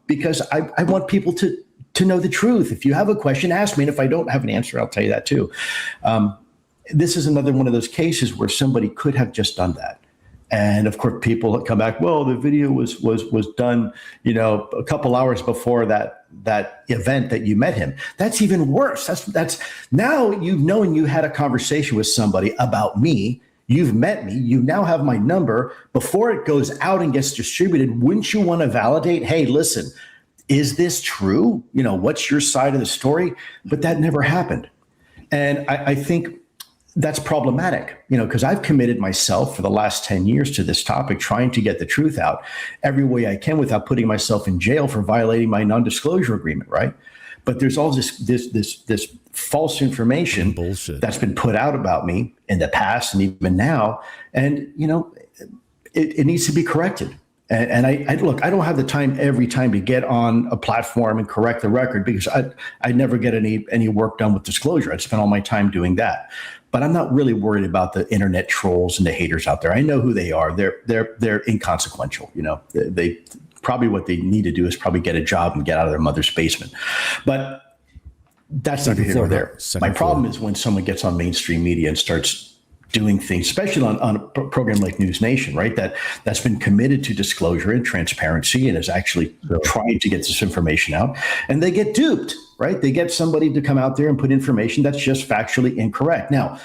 because I want people to know the truth. If you have a question, ask me. And if I don't have an answer, I'll tell you that too. This is another one of those cases where somebody could have just done that. And of course, people come back, well, the video was done, a couple hours before that event that you met him. That's even worse. That's now you've known you had a conversation with somebody about me. You've met me. You now have my number. Before it goes out and gets distributed, wouldn't you want to validate, hey, listen, is this true? What's your side of the story? But that never happened. And I think that's problematic, because I've committed myself for the last 10 years to this topic, trying to get the truth out every way I can without putting myself in jail for violating my non-disclosure agreement, right? But there's all this false information bullshit that's been put out about me in the past and even now, and it needs to be corrected. And I look, I don't have the time every time to get on a platform and correct the record because I never get any work done with disclosure. I spend all my time doing that. But I'm not really worried about the internet trolls and the haters out there. I know who they are. They're inconsequential. They probably what they need to do is probably get a job and get out of their mother's basement. But that's neither here nor there. My problem is when someone gets on mainstream media and starts doing things, especially on a program like News Nation, right? That's been committed to disclosure and transparency and is actually trying to get this information out, and they get duped, right? They get somebody to come out there and put information that's just factually incorrect. Now,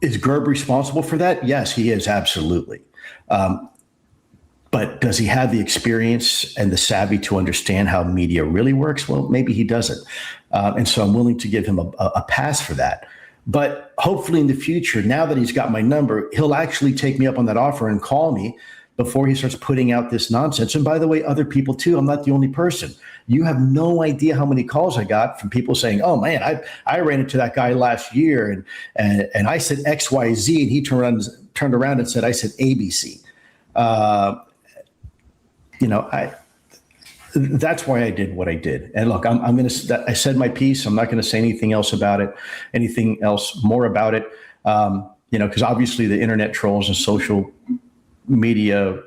is Gerb responsible for that? Yes, he is, absolutely. But does he have the experience and the savvy to understand how media really works? Well, maybe he doesn't. And so I'm willing to give him a pass for that. But hopefully in the future, now that he's got my number, he'll actually take me up on that offer and call me before he starts putting out this nonsense. And by the way, other people too. I'm not the only person. You have no idea how many calls I got from people saying, oh man, I ran into that guy last year and I said XYZ and he turned around and said, I said ABC. That's why I did what I did. And look, I said my piece. I'm not going to say anything else more about it. Because obviously the internet trolls and social media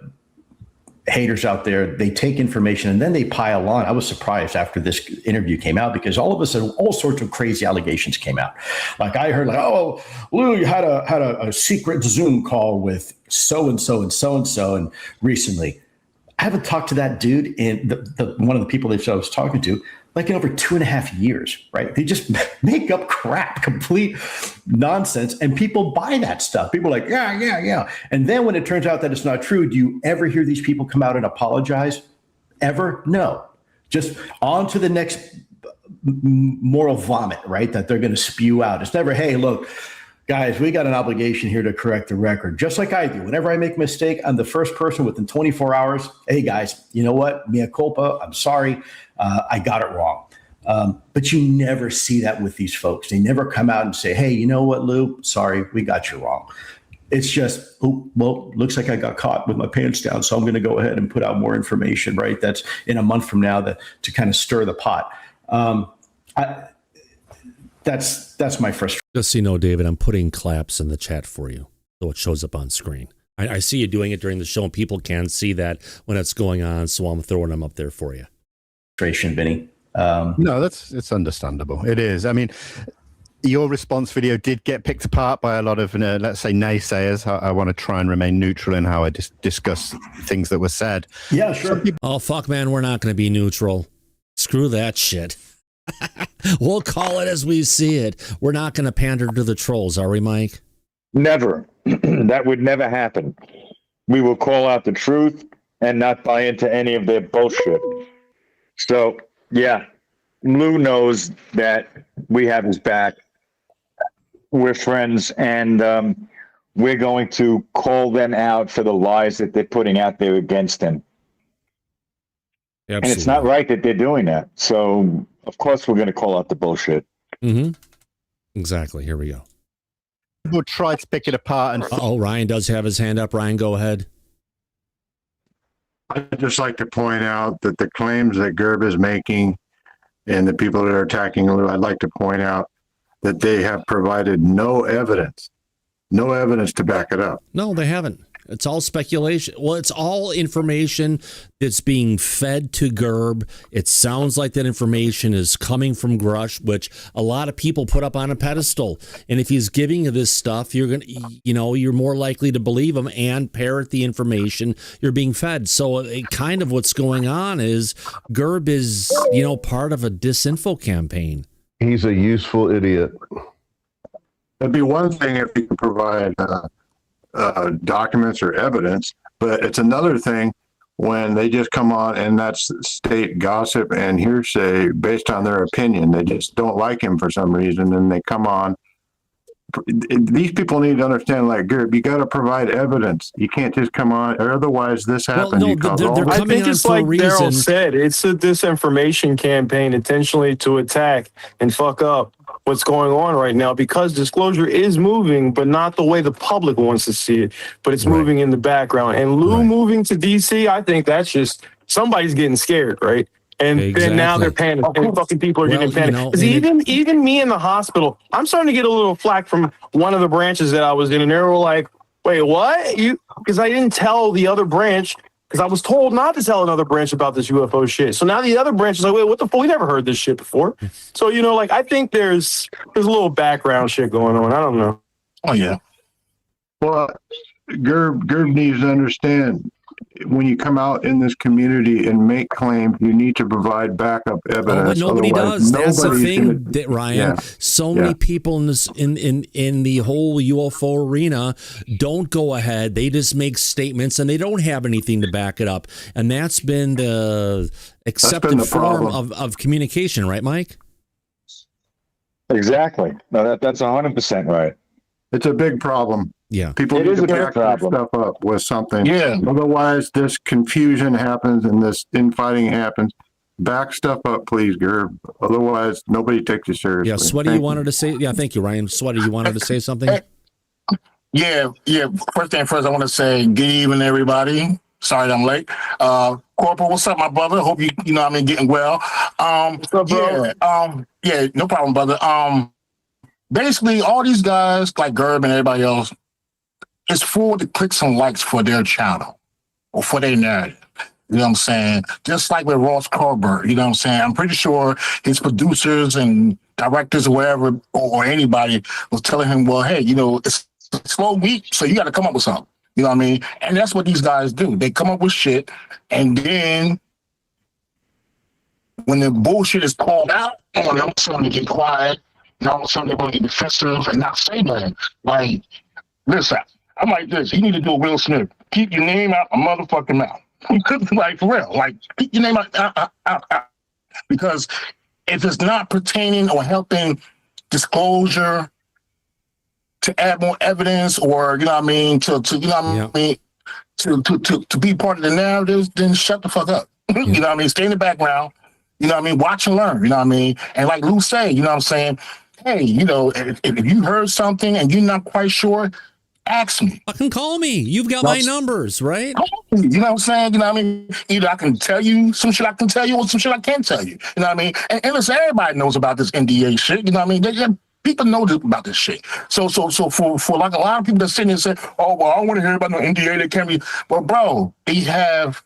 haters out there, they take information and then they pile on. I was surprised after this interview came out because all of a sudden all sorts of crazy allegations came out. Like I heard oh, Lou, you had a secret Zoom call with so-and-so and so-and-so and recently. I haven't talked to that dude in one of the people that I was talking to like in over 2.5 years, right? They just make up crap, complete nonsense, and people buy that stuff. People are like, yeah. And then when it turns out that it's not true, do you ever hear these people come out and apologize? Ever? No. Just on to the next moral vomit, right? That they're going to spew out. It's never, hey, look, guys, we got an obligation here to correct the record, just like I do. Whenever I make a mistake, I'm the first person within 24 hours. Hey, guys, you know what? Mea culpa. I'm sorry. I got it wrong. But you never see that with these folks. They never come out and say, hey, you know what, Lou? Sorry, we got you wrong. It's just, oh, well, looks like I got caught with my pants down, so I'm going to go ahead and put out more information, right? That's in a month from now to kind of stir the pot. That's my frustration. Just so you know, David, I'm putting claps in the chat for you, so it shows up on screen. I see you doing it during the show, and people can see that when it's going on, so I'm throwing them up there for you. Frustration, Vinny. No, it's understandable. It is. I mean, your response video did get picked apart by a lot of, let's say, naysayers. I want to try and remain neutral in how I discuss things that were said. Yeah, sure. Oh, fuck, man, we're not going to be neutral. Screw that shit. We'll call it as we see it. We're not going to pander to the trolls, are we, Mike? Never. That would never happen. We will call out the truth and not buy into any of their bullshit. So, yeah, Lou knows that we have his back. We're friends, and we're going to call them out for the lies that they're putting out there against him. Absolutely. And it's not right that they're doing that. So, of course, we're going to call out the bullshit. Mm-hmm. Exactly. Here we go. We'll try to pick it apart. And Ryan does have his hand up. Ryan, go ahead. I'd just like to point out that the claims that Gerb is making and the people that are attacking Lue, I'd like to point out that they have provided no evidence to back it up. No, they haven't. It's all speculation. Well, it's all information that's being fed to Gerb. It sounds like that information is coming from Grusch, which a lot of people put up on a pedestal. And if he's giving you this stuff, you're you're more likely to believe him and parrot the information you're being fed. So kind of what's going on is Gerb is, part of a disinfo campaign. He's a useful idiot. It'd be one thing if you could provide documents or evidence, but it's another thing when they just come on and that's state gossip and hearsay based on their opinion. They just don't like him for some reason, and they come on. These people need to understand, like Gerb, you got to provide evidence. You can't just come on, or otherwise this happens. Well, no, I think it's like Daryl said, it's a disinformation campaign intentionally to attack and fuck up what's going on right now, because disclosure is moving, but not the way the public wants to see it, but it's moving in the background. And Lue moving to DC, I think that's just somebody's getting scared, right? And then now they're panicking. And fucking people are getting panicked. Because even me in the hospital, I'm starting to get a little flack from one of the branches that I was in, and they were like, "Wait, what?" Because I didn't tell the other branch. Because I was told not to tell another branch about this UFO shit. So now the other branch is like, wait, what the fuck? We never heard this shit before. So, I think there's a little background shit going on. I don't know. Oh, yeah. Well, Gerb needs to understand, when you come out in this community and make claims, you need to provide backup evidence. But nobody does. That's the thing, Ryan. Yeah. So many people in this in the whole UFO arena don't go ahead. They just make statements and they don't have anything to back it up. And that's been the accepted form of communication, right, Mike? Exactly. No, that's 100% right. It's a big problem. Yeah, people need to back their stuff up with something. Yeah. Otherwise, this confusion happens and this infighting happens. Back stuff up, please, Gerb. Otherwise, nobody takes you seriously. Yeah, Sweaty, you wanted to say? Yeah, thank you, Ryan. Sweaty, you wanted to say something? Yeah. First thing first, I want to say good evening, everybody. Sorry I'm late. Corporal, what's up, my brother? Hope you getting well. What's up, bro? Yeah, no problem, brother. Basically, all these guys like Gerb and everybody else, it's for the clicks and likes for their channel or for their narrative. You know what I'm saying? Just like with Ross Colbert, you know what I'm saying? I'm pretty sure his producers and directors or wherever or anybody was telling him, well, hey, it's a slow week, so you got to come up with something. You know what I mean? And that's what these guys do. They come up with shit, and then when the bullshit is called out, all of a sudden they get quiet, and all of a sudden they're going to get defensive and not say nothing. Like, listen, I'm like this. You need to do a Will Smith. Keep your name out my motherfucking mouth. Like, for real. Like, keep your name out. Because if it's not pertaining or helping disclosure to add more evidence or, to be part of the narratives, then shut the fuck up. You know what I mean? Stay in the background. You know what I mean? Watch and learn. You know what I mean? And like Lou said, you know what I'm saying? Hey, if you heard something and you're not quite sure, ask me. Fucking call me. You've got my numbers, right? You know what I'm saying? You know what I mean? Either I can tell you some shit I can tell you or some shit I can't tell you. You know what I mean? And listen, everybody knows about this NDA shit. You know what I mean? People know about this shit. So for like a lot of people that sit there and say, oh, well, I don't want to hear about no NDA that can't be. Well, bro, they have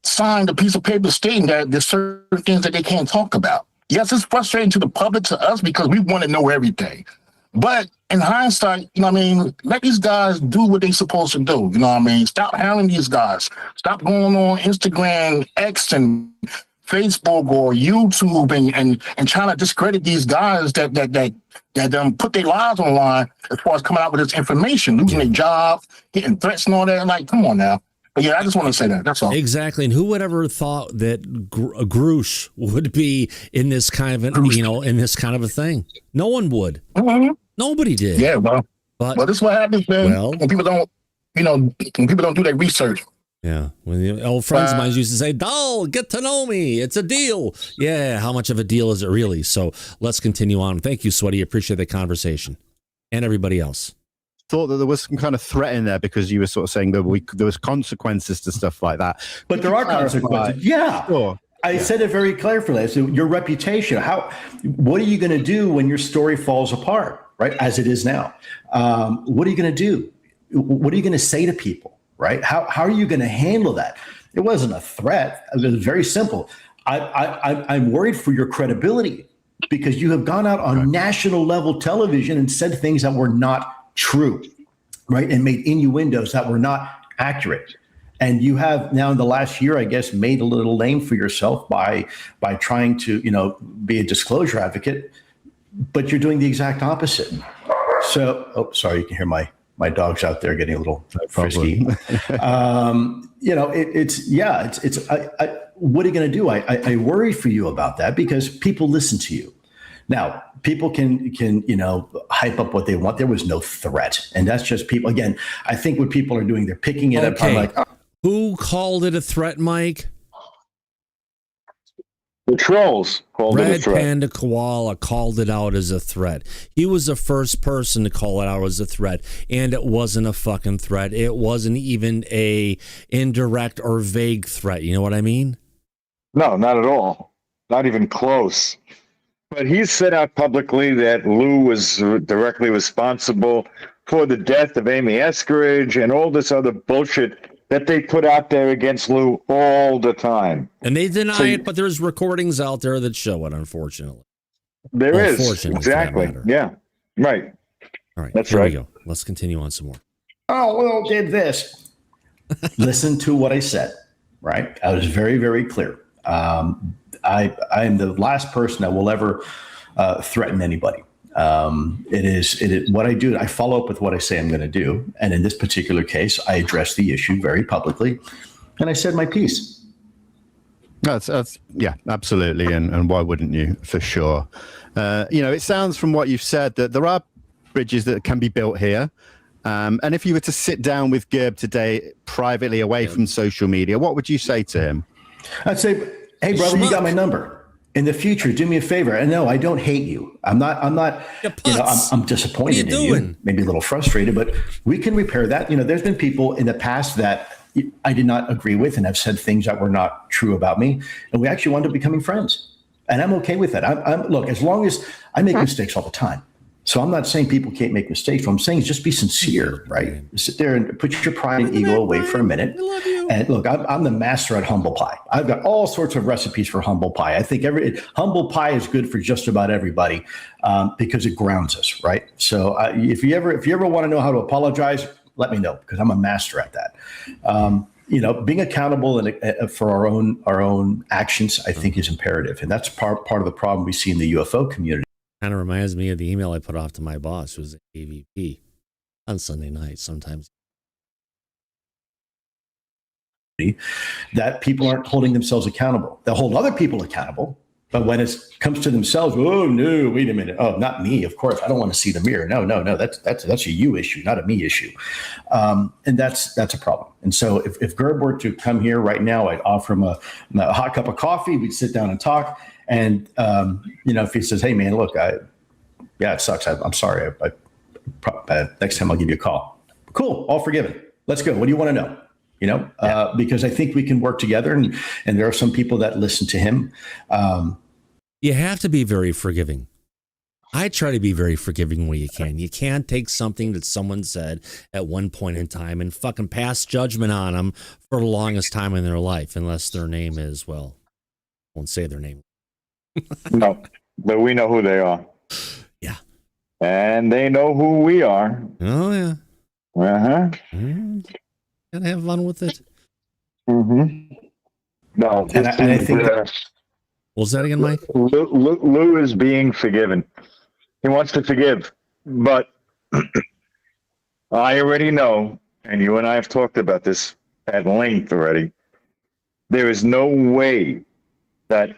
signed a piece of paper stating that there's certain things that they can't talk about. Yes, it's frustrating to the public, to us, because we want to know everything. But in hindsight, you know what I mean, let these guys do what they're supposed to do. You know what I mean? Stop hounding these guys. Stop going on Instagram, X, and Facebook or YouTube and trying to discredit these guys that put their lives on the line as far as coming out with this information, losing their job, getting threats and all that. Like, come on now. But yeah, I just want to say that. That's all. Exactly. And who would ever thought that Grusch would be in this kind of in this kind of a thing? No one would. Mm-hmm. Nobody did. Yeah, well, this is what happens, man. Well, when people don't, when people don't do their research. Yeah, when the old friends of mine used to say, "Doll, get to know me. It's a deal." Yeah, how much of a deal is it really? So let's continue on. Thank you, Sweaty. Appreciate the conversation, and everybody else. thought that there was some kind of threat in there because you were sort of saying that there was consequences to stuff like that. But there are consequences. Yeah. Sure. I said it very clearly. So your reputation, what are you going to do when your story falls apart, right? As it is now. What are you going to do? What are you going to say to people, right? How are you going to handle that? It wasn't a threat. It was very simple. I'm worried for your credibility because you have gone out on national level television and said things that were not true, right? And made innuendos that were not accurate. And you have now in the last year, I guess, made a little name for yourself by trying to, be a disclosure advocate, but you're doing the exact opposite. So, sorry, you can hear my dog's out there getting a little frisky. What are you going to do? I worry for you about that because people listen to you. Now, people can hype up what they want. There was no threat. And that's just people. Again, I think what people are doing, they're picking it up. I'm like, who called it a threat, Mike? The trolls called it a threat. Red Panda Koala called it out as a threat. He was the first person to call it out as a threat, and it wasn't a fucking threat. It wasn't even a indirect or vague threat. You know what I mean? No, not at all. Not even close. But he said out publicly that Lue was directly responsible for the death of Amy Eskridge and all this other bullshit that they put out there against Lue all the time. And they deny it, but there's recordings out there that show it, unfortunately. There is. Exactly. Yeah. Right. All right. That's here right. we go. Let's continue on some more. Oh, well, did this. Listen to what I said, right? I was very, very clear. I am the last person that will ever threaten anybody. It is what I do. I follow up with what I say I'm going to do. And in this particular case, I addressed the issue very publicly and I said my piece. That's yeah, absolutely. And why wouldn't you? For sure. It sounds from what you've said that there are bridges that can be built here. And if you were to sit down with Gerb today privately away from social media, what would you say to him? I'd say, hey, brother, you got my number. In the future, do me a favor. And no, I don't hate you. I'm disappointed in you, maybe a little frustrated, but we can repair that. There's been people in the past that I did not agree with and have said things that were not true about me. And we actually wound up becoming friends. And I'm okay with that. Look, as long as I make mistakes all the time. So I'm not saying people can't make mistakes. What I'm saying is just be sincere, right? Sit there and put your pride and ego away for a minute. And look, I'm the master at humble pie. I've got all sorts of recipes for humble pie. I think humble pie is good for just about everybody because it grounds us, right? So if you ever want to know how to apologize, let me know because I'm a master at that. Being accountable for our own actions, I think, is imperative, and that's part of the problem we see in the UFO community. Kind of reminds me of the email I put off to my boss, who was at AVP on Sunday night sometimes. That people aren't holding themselves accountable. They'll hold other people accountable, but when it comes to themselves, oh no, wait a minute. Oh, not me. Of course, I don't want to see the mirror. No. That's a you issue, not a me issue. And that's a problem. And so if Gerb were to come here right now, I'd offer him a hot cup of coffee. We'd sit down and talk. And, if he says, hey, man, look, it sucks. I'm sorry. Next time I'll give you a call. Cool. All forgiven. Let's go. What do you want to know? Because I think we can work together. And there are some people that listen to him. You have to be very forgiving. I try to be very forgiving where you can. You can't take something that someone said at one point in time and fucking pass judgment on them for the longest time in their life, unless their name is, I won't say their name. No, but we know who they are. Yeah. And they know who we are. Oh, yeah. Uh-huh. Gotta have fun with it. Mm-hmm. No, and I think what was that again, Mike? Lue is being forgiven. He wants to forgive, but I already know, and you and I have talked about this at length already, there is no way that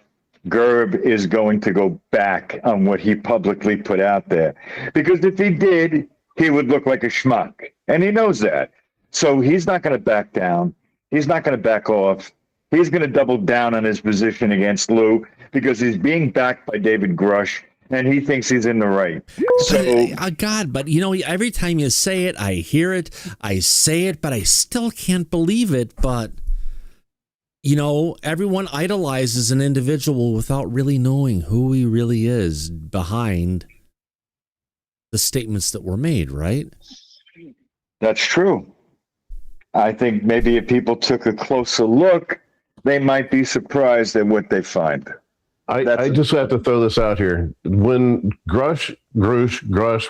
Gerb is going to go back on what he publicly put out there. Because if he did, he would look like a schmuck. And he knows that. So he's not going to back down. He's not going to back off. He's going to double down on his position against Lue because he's being backed by David Grusch. and he thinks he's in the right. So, God, but you know, every time you say it, I hear it, I say it, but I still can't believe it. But, you know, everyone idolizes an individual without really knowing who he really is behind the statements that were made, right? that's true. I think maybe if people took a closer look, they might be surprised at what they find. I just have to throw this out here. When Grusch,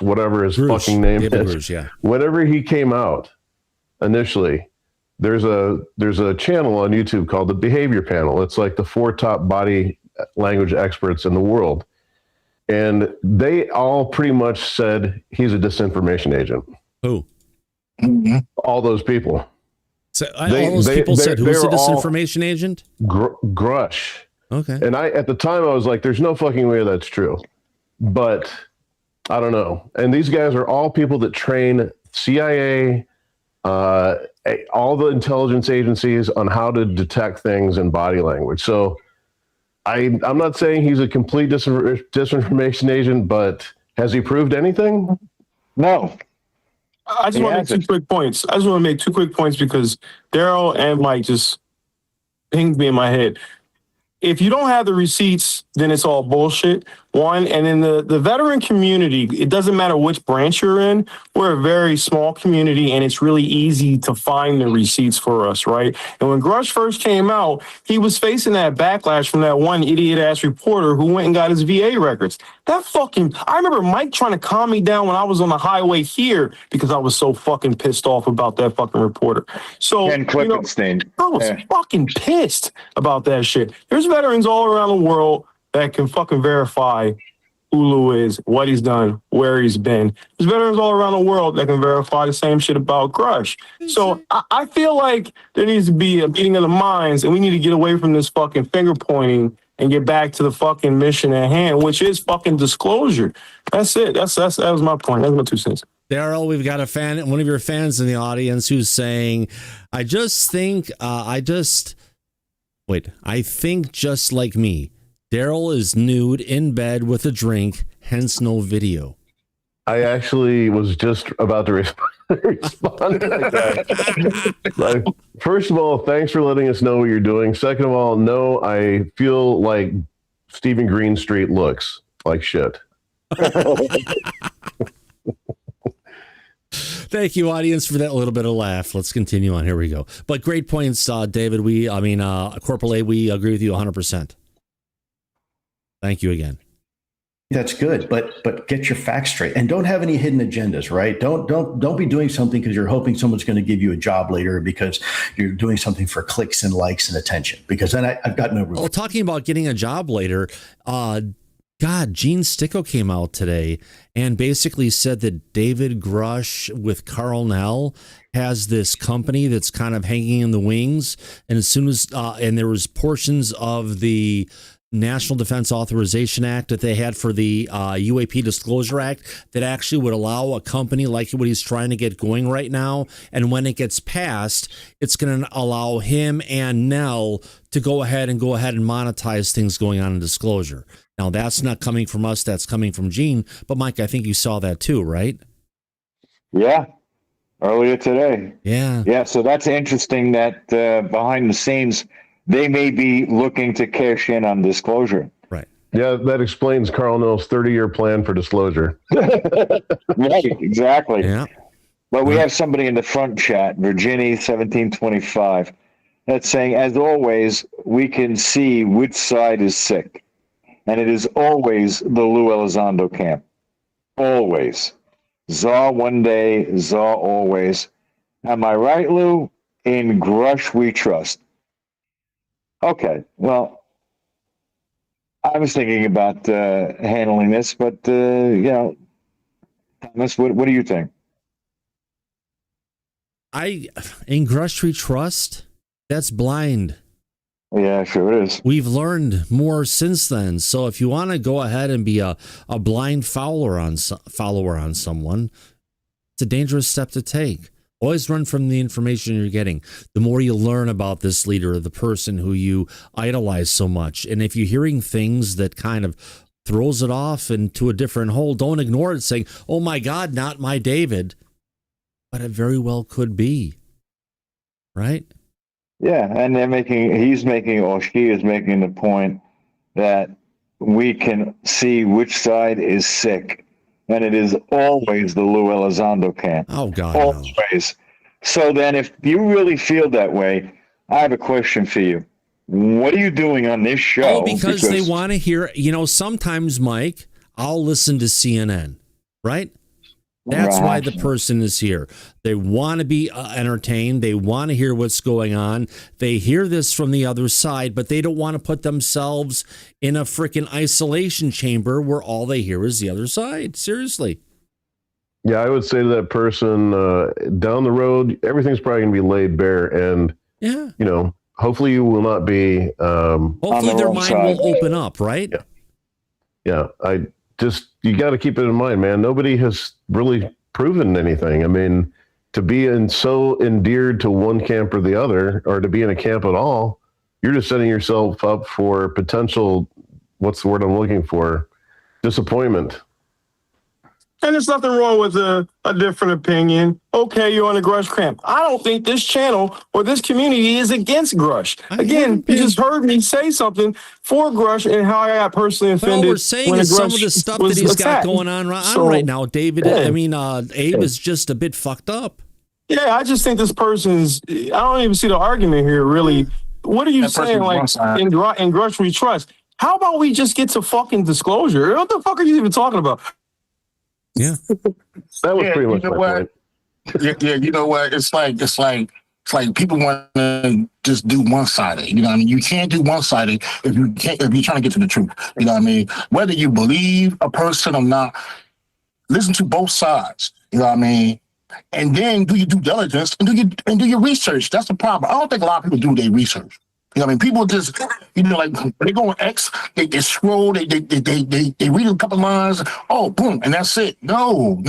whatever his fucking name David is, Grusch, yeah. whenever he came out initially, there's a channel on YouTube called the Behavior Panel. It's like the 4 top body language experts in the world. And they all pretty much said he's a disinformation agent. Who? All those people. So all those people said, who's a disinformation agent? Grusch. Okay. And at the time I was like, there's no fucking way that's true. But I don't know. And these guys are all people that train CIA, all the intelligence agencies on how to detect things in body language. So I'm not saying he's a complete disinformation agent, but has he proved anything? No. I just want to make 2 quick points. I just want to make 2 quick points because Daryl and Mike just pinged me in my head. If you don't have the receipts, then it's all bullshit. One, and in the veteran community, it doesn't matter which branch you're in. We're a very small community, and it's really easy to find the receipts for us, right? And when Grusch first came out, he was facing that backlash from that one idiot-ass reporter who went and got his VA records. I remember Mike trying to calm me down when I was on the highway here because I was so fucking pissed off about that fucking reporter. So, Ken Klippenstein. I was fucking pissed about that shit. There's veterans all around the world that can fucking verify who Lue is, what he's done, where he's been. There's veterans all around the world that can verify the same shit about Grusch. So I feel like there needs to be a meeting of the minds, and we need to get away from this fucking finger pointing and get back to the fucking mission at hand, which is fucking disclosure. That's it. That was my point. That's my 2 cents. Daryl, we've got one of your fans in the audience who's saying, I think just like me, Daryl is nude in bed with a drink, hence no video. I actually was just about to respond like that. First of all, thanks for letting us know what you're doing. Second of all, no, I feel like Stephen Greenstreet looks like shit. Thank you, audience, for that little bit of laugh. Let's continue on. Here we go. But great points, David. Corporal A, we agree with you 100%. Thank you again. That's good, but get your facts straight and don't have any hidden agendas, right? Don't be doing something because you're hoping someone's going to give you a job later because you're doing something for clicks and likes and attention. Because then I've got no room. Well, talking about getting a job later, Gene Sticko came out today and basically said that David Grusch with Hannel has this company that's kind of hanging in the wings, and as soon as and there was portions of the National Defense Authorization Act that they had for the UAP Disclosure Act that actually would allow a company like what he's trying to get going right now. And when it gets passed, it's going to allow him and Nell to go ahead and monetize things going on in disclosure. Now, that's not coming from us. That's coming from Gene. But Mike, I think you saw that too, right? Yeah. Earlier today. Yeah. Yeah. So that's interesting that behind the scenes, they may be looking to cash in on disclosure. Right. Yeah, that explains Carl Nell's 30-year plan for disclosure. Right, exactly. Yeah. But we have somebody in the front chat, Virginia 1725, that's saying, as always, we can see which side is sick. And it is always the Lue Elizondo camp. Always. Czar one day, Czar always. Am I right, Lou? In Grusch we trust. Okay, well, I was thinking about handling this, but, Thomas, what do you think? In Grusch we trust? That's blind. Yeah, sure it is. We've learned more since then. So if you want to go ahead and be a blind follower on someone, it's a dangerous step to take. Always run from the information you're getting. The more you learn about this leader, the person who you idolize so much. And if you're hearing things that kind of throws it off into a different hole. Don't ignore it saying, oh my God, not my David. But it very well could be. Right? Yeah, and he's making, or she is making the point that we can see which side is sick. And it is always the Lue Elizondo camp. Oh, God. Always. No. So then if you really feel that way, I have a question for you. What are you doing on this show? Oh, because they want to hear, sometimes, Mike, I'll listen to CNN, right? That's why the person is here. They want to be entertained. They want to hear what's going on. They hear this from the other side, but they don't want to put themselves in a freaking isolation chamber where all they hear is the other side. Seriously. Yeah, I would say to that person, down the road, everything's probably going to be laid bare. And, hopefully you will not be. Hopefully their mind will open up, right? Yeah. You got to keep it in mind, man. Nobody has really proven anything. I mean, to be so endeared to one camp or the other, or to be in a camp at all, you're just setting yourself up for potential, what's the word I'm looking for? Disappointment. And there's nothing wrong with a different opinion. Okay, you're on the Grusch camp. I don't think this channel or this community is against Grusch. Again, you just heard me say something for Grusch and how I got personally offended. Well, we're saying some of the stuff that he's got going on right now, David. Yeah. I mean, Abe is just a bit fucked up. Yeah, I just think this person's, I don't even see the argument here, really. What are you saying, like, in Grusch we trust? How about we just get to fucking disclosure? What the fuck are you even talking about? Yeah, that was pretty much my point. Yeah, you know what? It's like people want to just do one-sided. You know what I mean? You can't do one-sided if you're trying to get to the truth. You know what I mean? Whether you believe a person or not, listen to both sides. You know what I mean? And then do your due diligence and do your research. That's the problem. I don't think a lot of people do their research. You know what I mean? People just, like they go on X, they scroll, they read a couple lines, oh, boom, and that's it. No.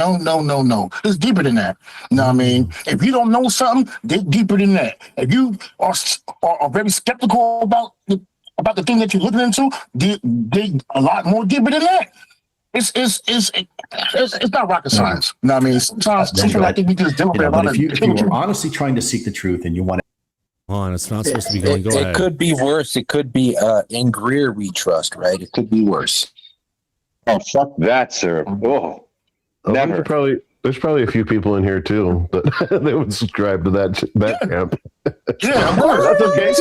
It's deeper than that. You know what I mean? If you don't know something, dig deeper than that. If you are very skeptical about the thing that you're looking into, dig a lot more deeper than that. It's not rocket science. You know what I mean? Sometimes I think we just deal with but if you are honestly trying to seek the truth and you want to, it's not supposed to be going. Go ahead. It could be worse. It could be in Greer we trust, right? It could be worse. Oh, fuck that, sir. Oh, never. There's probably a few people in here too that they would subscribe to that camp. Yeah, of course. That's okay.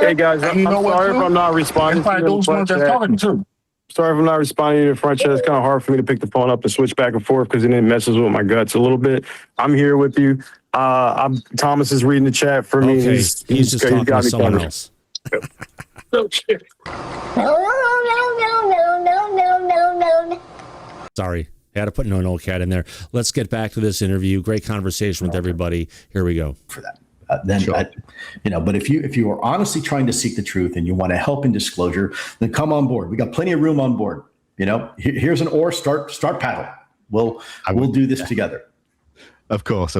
Hey guys, I'm sorry if I'm not responding. Those ones that's talking too. Sorry if I'm not responding to the front chat. It's kind of hard for me to pick the phone up and switch back and forth because it messes with my guts a little bit. I'm here with you. Thomas is reading the chat for me. Okay. He's just talking to someone else. Sorry, I had to put no cat in there. Let's get back to this interview. Great conversation with everybody. Here we go. For that. But if you are honestly trying to seek the truth and you want to help in disclosure, then come on board. We got plenty of room on board. Here's an oar. Start paddle. We'll do this together. Of course.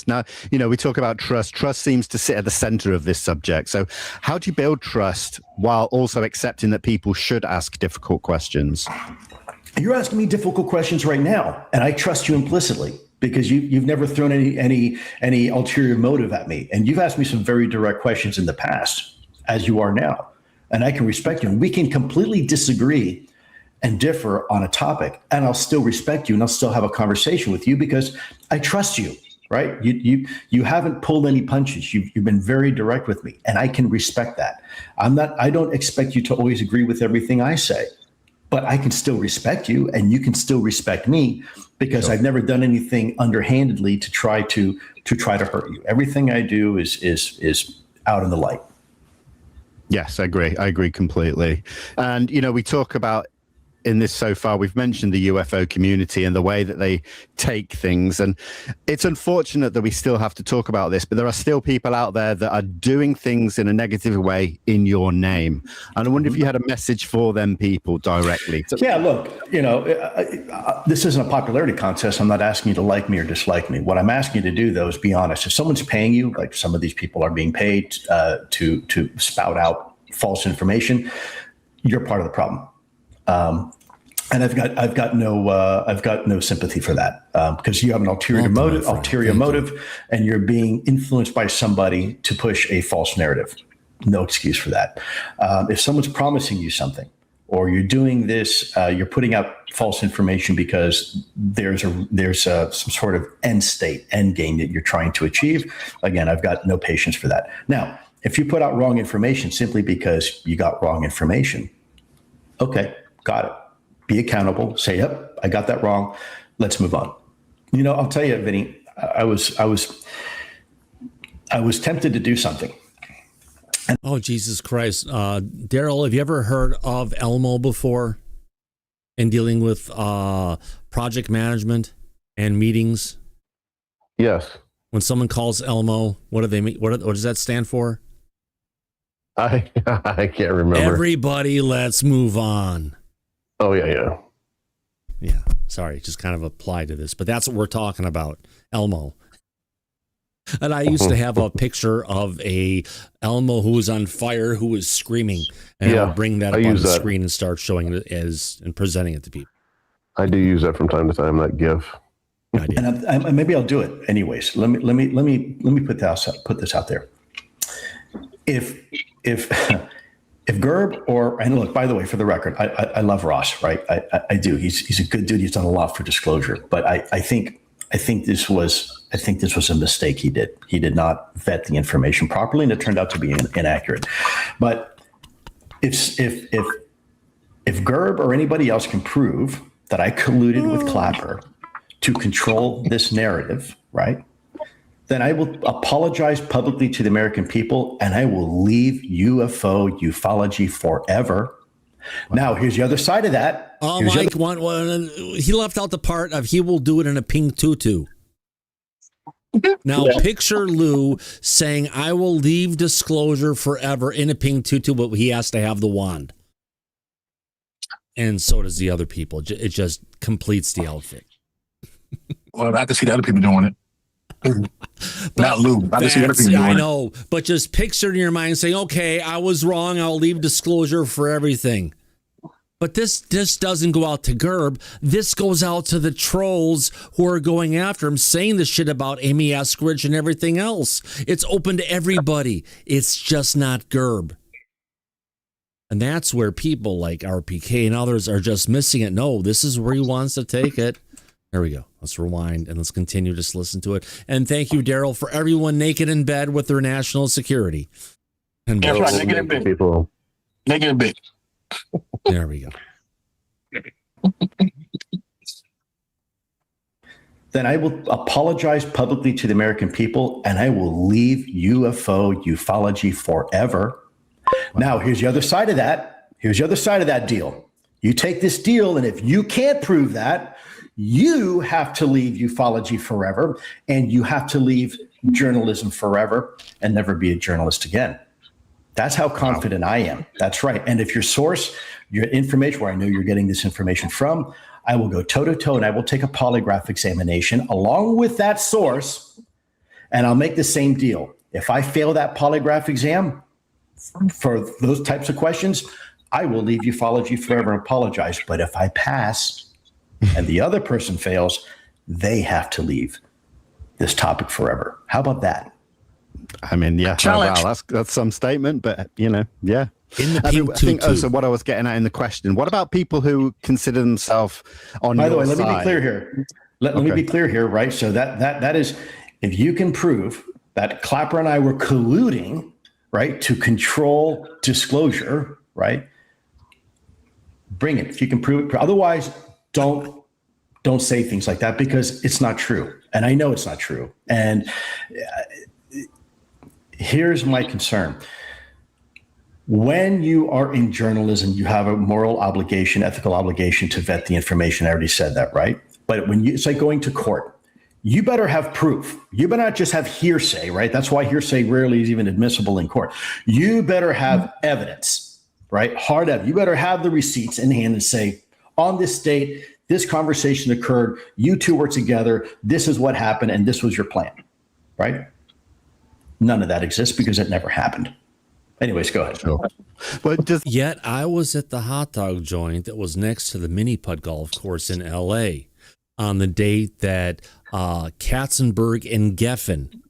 Now, we talk about trust. Trust seems to sit at the center of this subject. So how do you build trust while also accepting that people should ask difficult questions? You're asking me difficult questions right now, and I trust you implicitly because you've never thrown any ulterior motive at me. And you've asked me some very direct questions in the past, as you are now. And I can respect you. And we can completely disagree and differ on a topic, and I'll still respect you and I'll still have a conversation with you because I trust you, right? You haven't pulled any punches. You've been very direct with me, and I can respect that. I don't expect you to always agree with everything I say, but I can still respect you and you can still respect me because I've never done anything underhandedly to try to hurt you. Everything I do is out in the light. Yes, I agree completely. And, we talk about in this so far, we've mentioned the UFO community and the way that they take things. And it's unfortunate that we still have to talk about this, but there are still people out there that are doing things in a negative way in your name. And I wonder if you had a message for them people directly. Yeah, look, this isn't a popularity contest. I'm not asking you to like me or dislike me. What I'm asking you to do, though, is be honest. If someone's paying you, like some of these people are being paid to spout out false information, you're part of the problem. And I've got no sympathy for that because you have an ulterior motive, and you're being influenced by somebody to push a false narrative. No excuse for that. If someone's promising you something, or you're doing this, you're putting out false information because there's some sort of end game that you're trying to achieve. Again, I've got no patience for that. Now, if you put out wrong information simply because you got wrong information, okay, got it. Be accountable. Say, yep, I got that wrong. Let's move on. You know, I'll tell you, Vinny, I was tempted to do something. Oh, Jesus Christ. Daryl, have you ever heard of Elmo before in dealing with project management and meetings? Yes. When someone calls Elmo, what do they mean? What does that stand for? I can't remember. Everybody, let's move on. Oh, yeah. Yeah. Sorry, just kind of apply to this, but that's what we're talking about. Elmo. And I used to have a picture of a Elmo who was on fire, who was screaming, and I'll bring that up on the screen and start showing it and presenting it to people. I do use that from time to time. That GIF. And maybe I'll do it anyways. Let me put this out there. If Gerb and look, by the way, for the record, I love Ross, right? I do. He's a good dude. He's done a lot for disclosure, but I think this was a mistake he did. He did not vet the information properly, and it turned out to be inaccurate. But if Gerb or anybody else can prove that I colluded with Clapper to control this narrative, right, then I will apologize publicly to the American people, and I will leave UFO ufology forever. Now, here's the other side of that. Oh, Mike, he left out the part of he will do it in a pink tutu. Now, picture Lou saying, I will leave disclosure forever in a pink tutu, but he has to have the wand. And so does the other people. It just completes the outfit. Well, I can see the other people doing it. Not Lou. I can see other people doing it. I know, but just picture in your mind saying, okay, I was wrong. I'll leave disclosure for everything. But this doesn't go out to Gerb. This goes out to the trolls who are going after him, saying the shit about Amy Eskridge and everything else. It's open to everybody. It's just not Gerb. And that's where people like RPK and others are just missing it. No, this is where he wants to take it. There we go. Let's rewind and let's continue to listen to it. And thank you, Daryl, for everyone naked in bed with their national security. And that's right, naked in bed. People. Naked in bed. There we go. Then I will apologize publicly to the American people, and I will leave UFO ufology forever. Now, here's the other side of that. Here's the other side of that deal. You take this deal, and if you can't prove that, you have to leave ufology forever, and you have to leave journalism forever and never be a journalist again. That's how confident I am. That's right. And if your source, your information, where I know you're getting this information from, I will go toe-to-toe and I will take a polygraph examination along with that source, and I'll make the same deal. If I fail that polygraph exam for those types of questions, I will leave ufology forever and apologize. But if I pass and the other person fails, they have to leave this topic forever. How about that? I mean, yeah, wow, that's some statement, but yeah. I think also what I was getting at in the question, what about people who consider themselves on By the way, your let me side? be clear here. Let me be clear here, right? So that is, if you can prove that Clapper and I were colluding, right, to control disclosure, right, bring it. If you can prove it. Otherwise, don't say things like that, because it's not true. And I know it's not true. And here's my concern. When you are in journalism, you have a moral obligation, ethical obligation to vet the information. I already said that, right? But it's like going to court. You better have proof. You better not just have hearsay, right? That's why hearsay rarely is even admissible in court. You better have evidence, right? Hard evidence. You better have the receipts in hand and say, on this date, this conversation occurred, you two were together, this is what happened, and this was your plan, right? None of that exists because it never happened. Anyways, go ahead. Sure. But Yet I was at the hot dog joint that was next to the mini putt golf course in L.A. on the date that Katzenberg and Geffen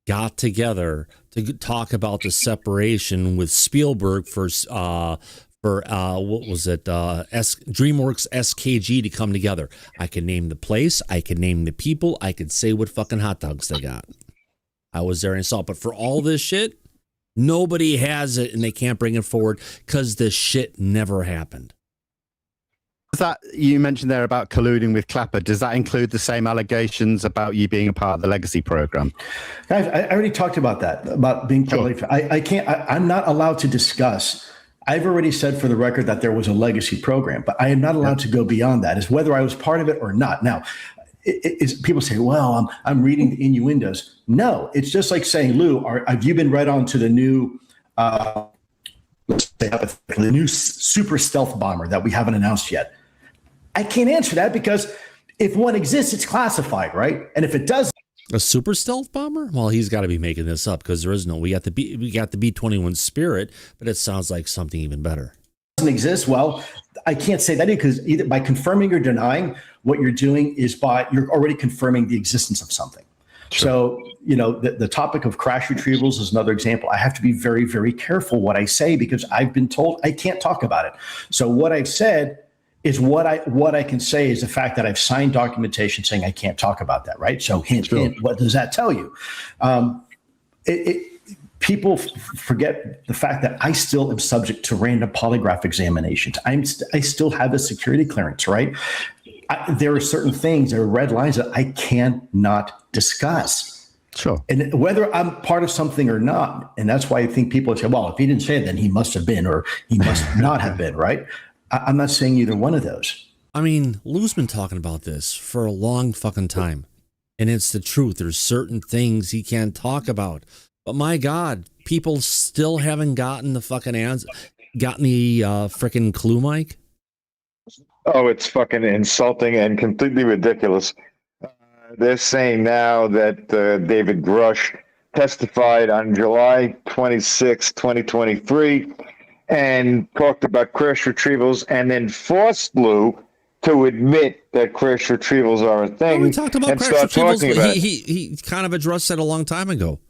got together to talk about the separation with Spielberg for what was it? DreamWorks SKG to come together. I could name the place. I could name the people. I could say what fucking hot dogs they got. I was there and saw it. But for all this shit, nobody has it and they can't bring it forward because this shit never happened. That you mentioned there about colluding with Clapper, does that include the same allegations about you being a part of the legacy program? Guys, I already talked about that, about being part of I can't, I'm not allowed to discuss. I've already said for the record that there was a legacy program, but I am not allowed to go beyond that, is whether I was part of it or not. Now, people say, well, I'm reading the innuendos. No, it's just like saying, Lou, have you been read on to the new, the new super stealth bomber that we haven't announced yet? I can't answer that because if one exists, it's classified, right? And if it doesn't, a super stealth bomber? Well, he's got to be making this up because there is no. We got the B-21 Spirit, but it sounds like something even better. Doesn't exist. Well, I can't say that because either by confirming or denying, what you're doing is you're already confirming the existence of something. Sure. So, the topic of crash retrievals is another example. I have to be very, very careful what I say because I've been told I can't talk about it. So what I've said is what I can say is the fact that I've signed documentation saying I can't talk about that, right? So hint, what does that tell you? People forget the fact that I still am subject to random polygraph examinations. I still have a security clearance, right? There are certain things, there are red lines that I cannot discuss. Sure. And whether I'm part of something or not, and that's why I think people say, well, if he didn't say it, then he must have been, or he must not have been, right? I'm not saying either one of those. I mean, Lou's been talking about this for a long fucking time. And it's the truth. There's certain things he can't talk about. But my God, people still haven't gotten the fucking answer, gotten the freaking clue, Mike. Oh, it's fucking insulting and completely ridiculous. They're saying now that David Grusch testified on July 26, 2023, and talked about crash retrievals and then forced Lou to admit that crash retrievals are a thing. We talked about and crash retrievals. He kind of addressed that a long time ago.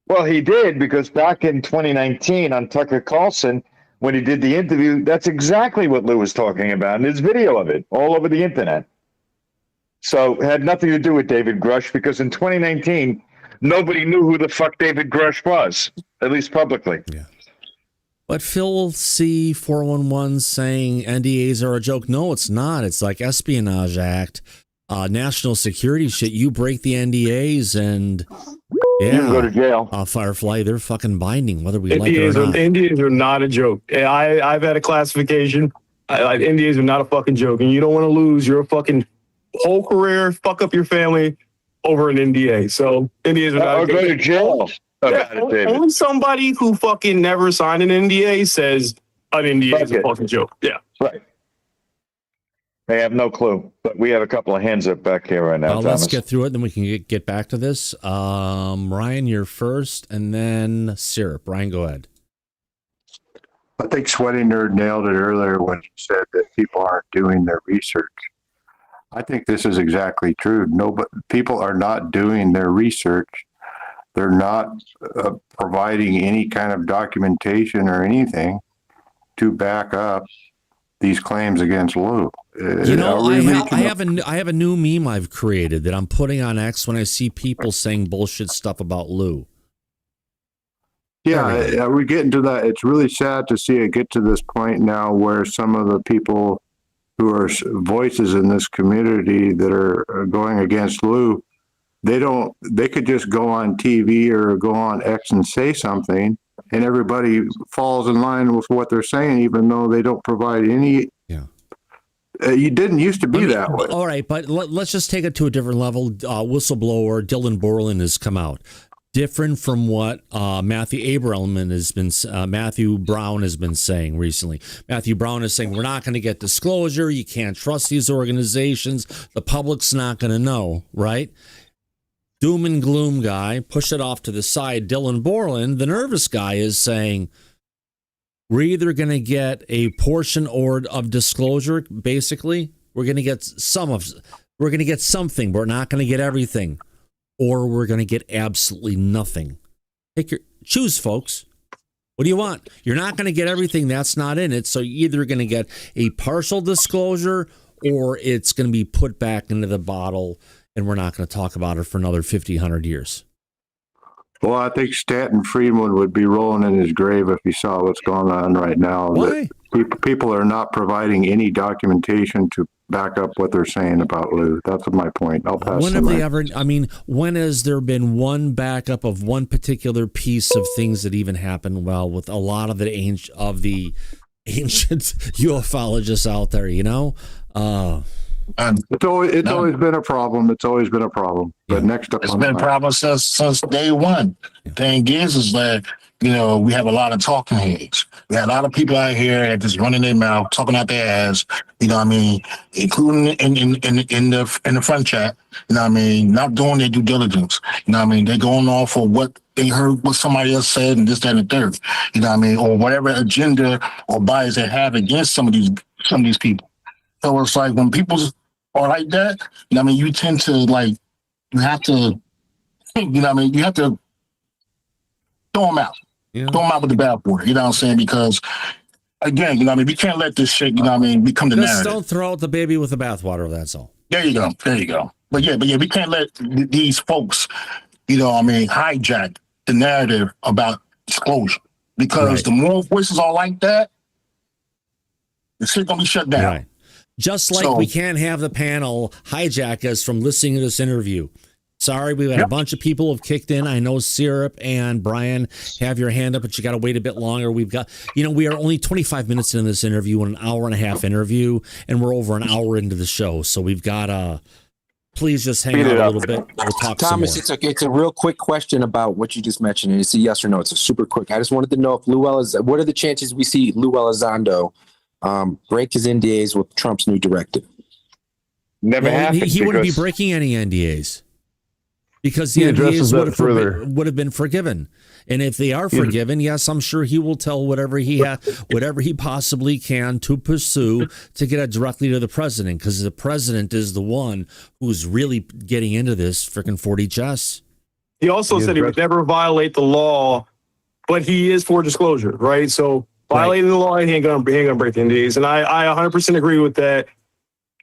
Well, he did, because back in 2019 on Tucker Carlson, when he did the interview, that's exactly what Lou was talking about. And there's video of it all over the internet. So it had nothing to do with David Grusch, because in 2019, nobody knew who the fuck David Grusch was, at least publicly. Yeah. But Phil C. 411 saying NDAs are a joke. No, it's not. It's like Espionage Act, national security shit. You break the NDAs and you go to jail. Firefly, they're fucking binding, whether we like it or not. NDAs are not a joke. I've had a classification. NDAs are not a fucking joke. And you don't want to lose your fucking whole career, fuck up your family over an NDA. So NDAs are not a joke. Go to jail. Only somebody who fucking never signed an NDA says an NDA is a fucking joke. Yeah. Right. They have no clue, but we have a couple of hands up back here right now. Let's get through it, then we can get back to this. Ryan, you're first, and then Syrup. Ryan, go ahead. I think Sweaty Nerd nailed it earlier when he said that people aren't doing their research. I think this is exactly true. People are not doing their research. They're not providing any kind of documentation or anything to back up these claims against Lou. I have a new meme I've created that I'm putting on X when I see people saying bullshit stuff about Lou. Yeah, we're getting to that. It's really sad to see it get to this point now where some of the people who are voices in this community that are going against Lou, they could just go on TV or go on X and say something, and everybody falls in line with what they're saying, even though they don't provide any. Yeah. You didn't used to be that way. All right, but let's just take it to a different level. Whistleblower Dylan Borland has come out. Different from what Matthew Brown has been saying recently. Matthew Brown is saying we're not going to get disclosure. You can't trust these organizations. The public's not going to know, right? doom and gloom guy, push it off to the side. Dylan Borland, the nervous guy, is saying we're either going to get a portion or of disclosure. Basically, we're going to get we're going to get something. We're not going to get everything, or we're going to get absolutely nothing. Choose, folks. What do you want? You're not going to get everything that's not in it. So you're either going to get a partial disclosure or it's going to be put back into the bottle and we're not going to talk about it for another 50, 100 years. Well, I think Stanton Friedman would be rolling in his grave if he saw what's going on right now. Why? People are not providing any documentation to back up what they're saying about Lue. That's my point. I'll pass. When have they ever? I mean, when has there been one backup of one particular piece of things that even happened? Well, with a lot of the ancient ufologists out there, you know. It's always been a problem. It's always been a problem. But next up, it's been a problem since day one. The thing is that, you know, we have a lot of talking heads. We have a lot of people out here that just running their mouth, talking out their ass. You know what I mean? Including in the front chat. You know what I mean? Not doing their due diligence. You know what I mean? They're going off of what they heard, what somebody else said, and this, that, and the third. You know what I mean? Or whatever agenda or bias they have against some of these people. So it's like when people are like that, you know what I mean? You tend to you have to, you know what I mean? You have to throw them out. Yeah. Throw them out with the bathwater, you know what I'm saying? Because, again, you know what I mean? We can't let this shit, you know what I mean, become the narrative. Don't throw out the baby with the bathwater, that's all. There you go. But yeah, we can't let these folks, you know what I mean, hijack the narrative about disclosure. Because the more voices are like that, the shit gonna be shut down. Right. Just like we can't have the panel hijack us from listening to this interview. Sorry, we've had a bunch of people have kicked in. I know Syrup and Brian have your hand up, but you got to wait a bit longer. We've got, we are only 25 minutes into this interview, an hour and a half interview, and we're over an hour into the show. So we've got please just hang out a little bit. We'll talk Thomas, some more. It's a real quick question about what you just mentioned, and it's a yes or no. It's a super quick. I just wanted to know if what are the chances we see Lue Elizondo break his NDAs with Trump's new directive? Never happened. He wouldn't be breaking any NDAs because the NDAs would have been forgiven. And if they are forgiven, yes, I'm sure he will tell whatever he possibly can to pursue to get it directly to the president, because the president is the one who's really getting into this freaking 40 chess. He also said he would never violate the law, but he is for disclosure, right? So violating the law, he ain't gonna break the NDAs, and I 100% agree with that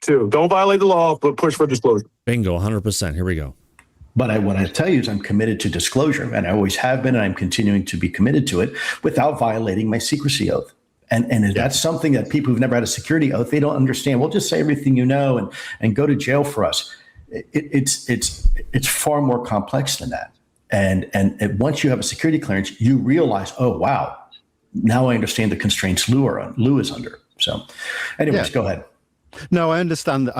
too. Don't violate the law, but push for disclosure. Bingo, 100%. Here we go. But what I tell you is I'm committed to disclosure, and I always have been, and I'm continuing to be committed to it without violating my secrecy oath. And that's something that people who've never had a security oath, they don't understand. Well, just say everything you know and go to jail for us. It's far more complex than that. And once you have a security clearance, you realize, oh, wow, now I understand the constraints Lue is under. So anyways, go ahead. No, I understand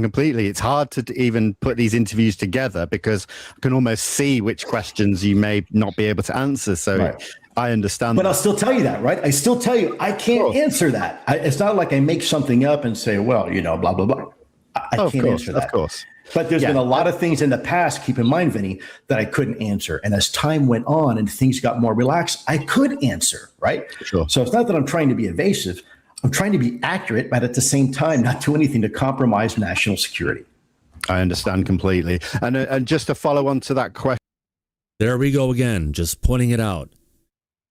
completely. It's hard to even put these interviews together because I can almost see which questions you may not be able to answer. So I understand. But I'll still tell you that, right? I still tell you, I can't answer that. It's not like I make something up and say, well, blah, blah, blah. I can't answer that. Of course. But there's been a lot of things in the past, keep in mind, Vinny, that I couldn't answer. And as time went on and things got more relaxed, I could answer, right? Sure. So it's not that I'm trying to be evasive. I'm trying to be accurate, but at the same time, not do anything to compromise national security. I understand completely. And just to follow on to that question. There we go again, just pointing it out.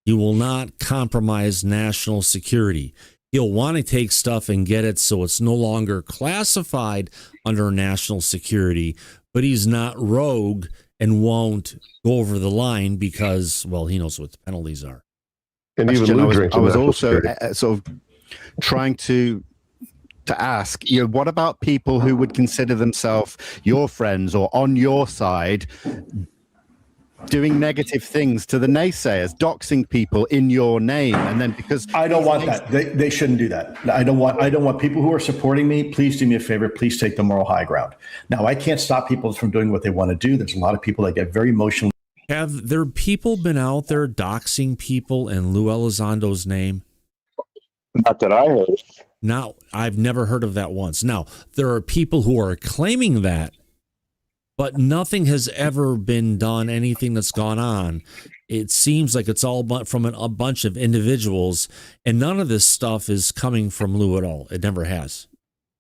You will not compromise national security. He'll want to take stuff and get it so it's no longer classified under national security, but he's not rogue and won't go over the line because, well, he knows what the penalties are. And even I was also sort of trying to ask, what about people who would consider themselves your friends or on your side doing negative things to the naysayers, doxing people in your name, and then because I don't want that. They shouldn't do that. I don't want people who are supporting me. Please do me a favor. Please take the moral high ground. Now, I can't stop people from doing what they want to do. There's a lot of people that get very emotional. Have there people been out there doxing people in Lue Elizondo's name? Not that I heard. Now, I've never heard of that once. Now, there are people who are claiming that, but nothing has ever been done. Anything that's gone on, it seems like it's all from a bunch of individuals, and none of this stuff is coming from Lue at all. It never has.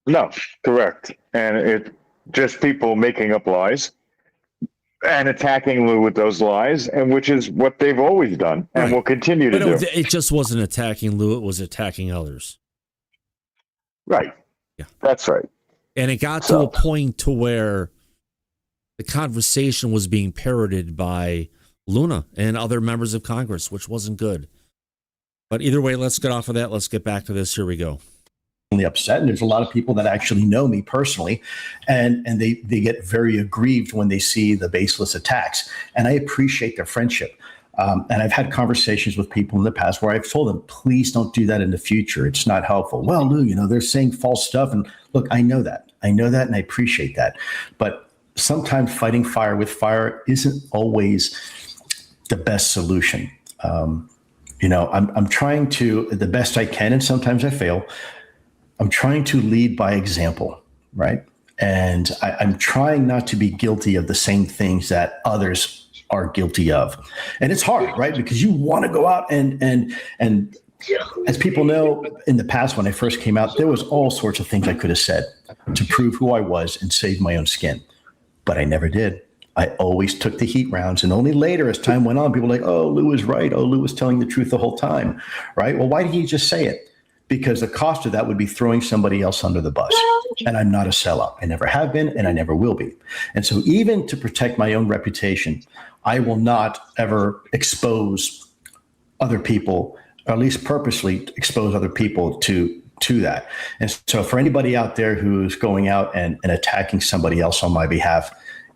No, correct. And it just people making up lies and attacking Lue with those lies, and which is what they've always done and will continue to do. It just wasn't attacking Lue; it was attacking others. Right. Yeah, that's right. And it got to a point to where the conversation was being parroted by Luna and other members of Congress, which wasn't good. But either way, let's get off of that. Let's get back to this. Here we go. Upset, and there's a lot of people that actually know me personally, and they get very aggrieved when they see the baseless attacks, and I appreciate their friendship. And I've had conversations with people in the past where I've told them, please don't do that in the future. It's not helpful. Well, Lou, they're saying false stuff, and look, I know that, and I appreciate that, but sometimes fighting fire with fire isn't always the best solution. I'm trying to the best I can, and sometimes I fail. I'm trying to lead by example, right? And I'm trying not to be guilty of the same things that others are guilty of. And it's hard, right? Because you want to go out and as people know, in the past when I first came out, there was all sorts of things I could have said to prove who I was and save my own skin. But I never did. I always took the heat rounds, and only later as time went on, people were like, oh, Lou was right. Oh, Lou was telling the truth the whole time, right? Well, why did he just say it? Because the cost of that would be throwing somebody else under the bus. And I'm not a sellout. I never have been, and I never will be. And so even to protect my own reputation, I will not ever expose other people, or at least purposely expose other people to that. And so for anybody out there who's going out and attacking somebody else on my behalf,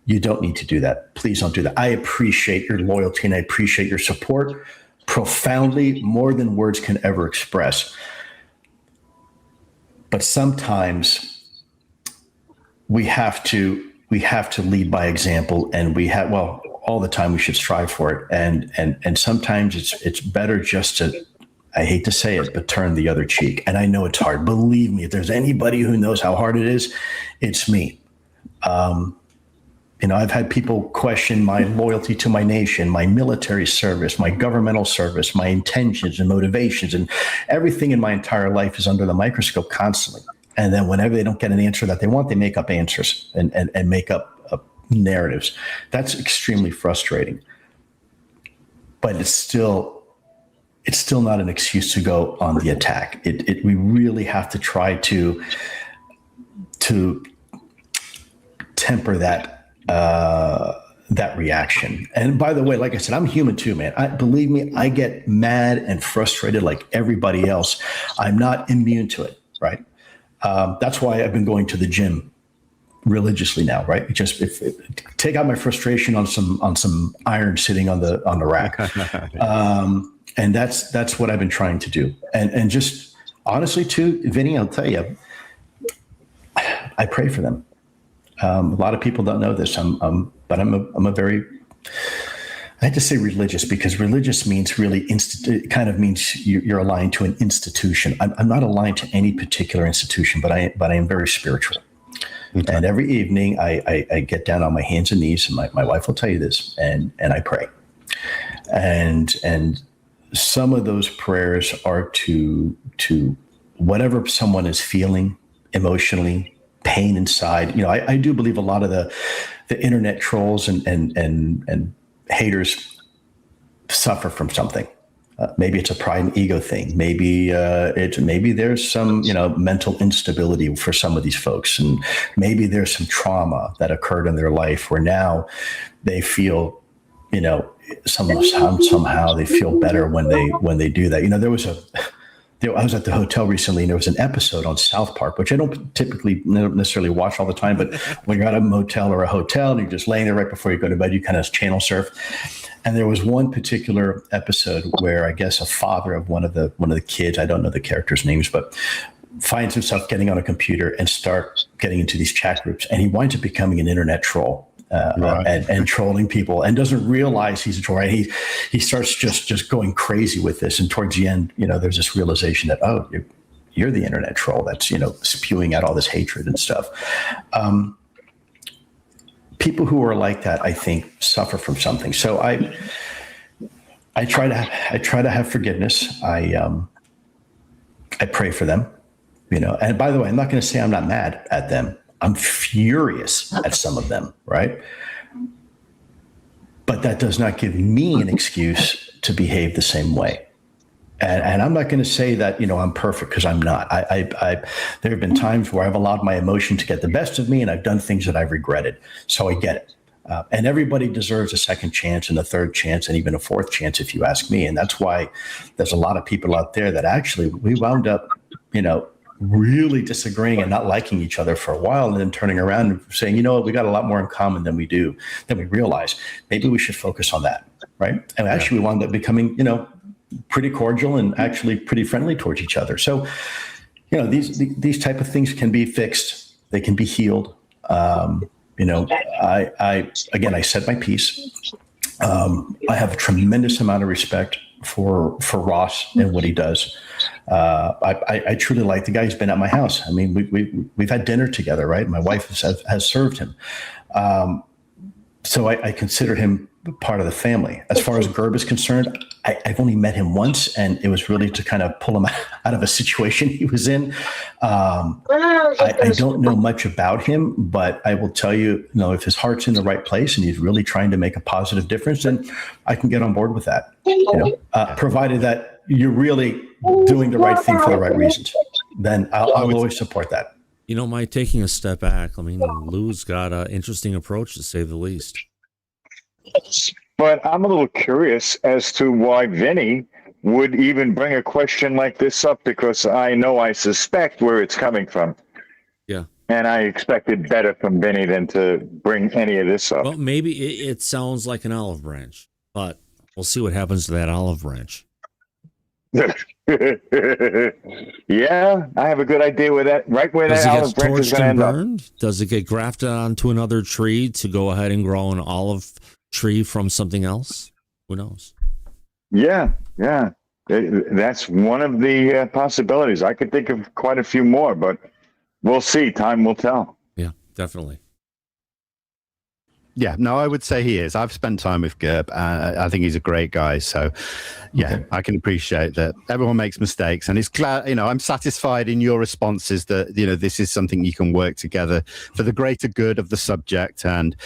you don't need to do that. Please don't do that. I appreciate your loyalty and I appreciate your support profoundly, more than words can ever express. But sometimes we have to lead by example, and all the time we should strive for it. And sometimes it's better just to, I hate to say it, but turn the other cheek. And I know it's hard. Believe me, if there's anybody who knows how hard it is, it's me. I've had people question my loyalty to my nation, my military service, my governmental service, my intentions and motivations, and everything in my entire life is under the microscope constantly. And then whenever they don't get an answer that they want, they make up answers and make up narratives. That's extremely frustrating. But it's still not an excuse to go on the attack. We really have to try to temper that reaction. And by the way, like I said, I'm human too, man. Believe me, I get mad and frustrated like everybody else. I'm not immune to it, right? That's why I've been going to the gym religiously now, right? Just take out my frustration on some iron sitting on the rack. And that's what I've been trying to do. And just honestly too, Vinny, I'll tell you, I pray for them. A lot of people don't know this, but I'm a very, I had to say religious, because religious means really it kind of means you're aligned to an institution. I'm not aligned to any particular institution, but I am very spiritual. Okay. And every evening I get down on my hands and knees, and my wife will tell you this, and I pray. And some of those prayers are to whatever someone is feeling emotionally, pain inside. I do believe a lot of the internet trolls and haters suffer from something. Maybe it's a pride and ego thing. Maybe there's some mental instability for some of these folks, and maybe there's some trauma that occurred in their life where now they feel somehow they feel better when they do that. I was at the hotel recently, and there was an episode on South Park, which I don't typically necessarily watch all the time, but when you're at a motel or a hotel and you're just laying there right before you go to bed, you kind of channel surf. And there was one particular episode where I guess a father of one of the kids, I don't know the characters' names, but finds himself getting on a computer and start getting into these chat groups, and he winds up becoming an internet troll. And trolling people, and doesn't realize he's a troll. Right? He starts just going crazy with this, and towards the end, there's this realization that you're the internet troll that's spewing out all this hatred and stuff. people who are like that, I think, suffer from something. So I try to have forgiveness. I pray for them, you know. And by the way, I'm not going to say I'm not mad at them. I'm furious at some of them, right? But that does not give me an excuse to behave the same way. And I'm not going to say that, you know, I'm perfect, because I'm not. There have been times where I've allowed my emotion to get the best of me, and I've done things that I've regretted. So I get it. And everybody deserves a second chance and a third chance and even a fourth chance, if you ask me. And that's why there's a lot of people out there that actually we wound up, you know, really disagreeing and not liking each other for a while, and then turning around and saying, you know what, we got a lot more in common than we realize. Maybe we should focus on that, right? And actually we wound up becoming, you know, pretty cordial and actually pretty friendly towards each other. So, you know, these type of things can be fixed. They can be healed. You know, I said my piece. I have a tremendous amount of respect for Ross and what he does. I truly like the guy. Who's been at my house. I mean, we've had dinner together, right? My wife has served him. So I consider him part of the family. As far as Gerb is concerned, I've only met him once, and it was really to kind of pull him out of a situation he was in. I don't know much about him, but I will tell you, you know, if his heart's in the right place and he's really trying to make a positive difference, then I can get on board with that. You know, provided that you're really doing the right thing for the right reasons, then I'll always support that. You know, Mike, taking a step back, I mean, Lou's got an interesting approach, to say the least. But I'm a little curious as to why Vinny would even bring a question like this up, because I suspect where it's coming from. Yeah. And I expected better from Vinny than to bring any of this up. Well, maybe it sounds like an olive branch, but we'll see what happens to that olive branch. Yeah, I have a good idea where that olive branch is going to end up. Does it get grafted onto another tree to go ahead and grow an olive tree from something else? Who knows? Yeah. That's one of the possibilities. I could think of quite a few more, but we'll see. Time will tell. Yeah, definitely. Yeah, no, I would say he is. I've spent time with Gerb. I think he's a great guy. So, yeah, I can appreciate that everyone makes mistakes. And it's glad, you know, I'm satisfied in your responses that, you know, this is something you can work together for the greater good of the subject. And,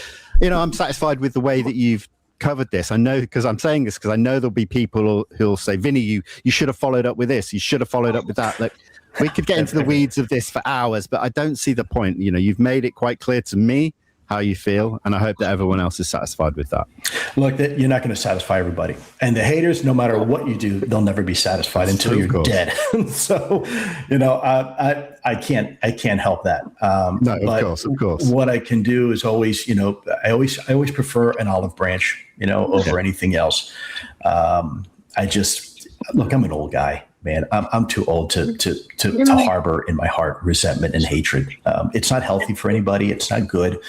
you know, I'm satisfied with the way that you've covered this. I know, because I'm saying this because I know there'll be people who'll say, Vinny, you should have followed up with this. You should have followed up with that. Like, we could get into the weeds of this for hours, but I don't see the point. You know, you've made it quite clear to me how you feel, and I hope that everyone else is satisfied with that. Look, you're not going to satisfy everybody, and the haters, no matter what you do, they'll never be satisfied until you're dead. So, you know, I can't help that. No, of course. What I can do is always, you know, I always prefer an olive branch, you know, over anything else. I'm an old guy. Man, I'm too old to harbor in my heart resentment and hatred. It's not healthy for anybody. It's not good.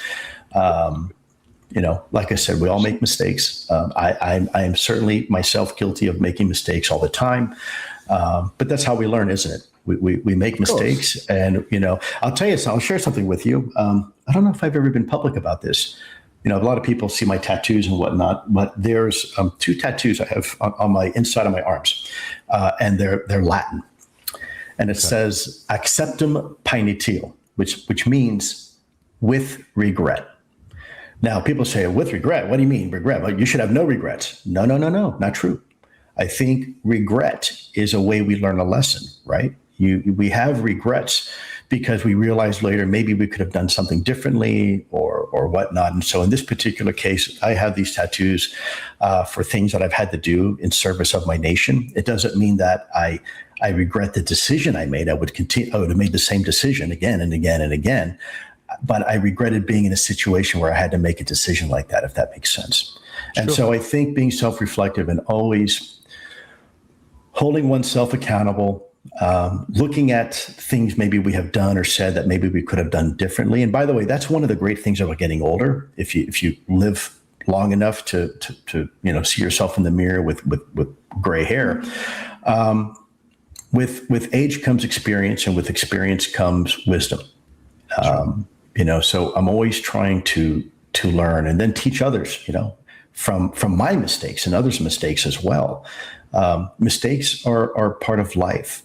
You know, like I said, we all make mistakes. I am certainly myself guilty of making mistakes all the time. But that's how we learn, isn't it? We make mistakes, and you know, I'll share something with you. I don't know if I've ever been public about this. You know, a lot of people see my tattoos and whatnot, but there's 2 tattoos I have on my inside of my arms, and they're Latin, and it says "acceptum paenitio," which means with regret. Now, people say, with regret, what do you mean regret? Well, you should have no regrets. No, not true. I think regret is a way we learn a lesson, right? We have regrets because we realize later maybe we could have done something differently or whatnot. And so in this particular case, I have these tattoos for things that I've had to do in service of my nation. It doesn't mean that I regret the decision I made. I would have made the same decision again and again and again. But I regretted being in a situation where I had to make a decision like that, if that makes sense. And so I think being self-reflective and always holding oneself accountable, looking at things maybe we have done or said that maybe we could have done differently. And by the way, that's one of the great things about getting older. If you live long enough to you know, see yourself in the mirror with gray hair, with age comes experience, and with experience comes wisdom. You know, so I'm always trying to to learn and then teach others, from my mistakes and others' mistakes as well. Mistakes are part of life.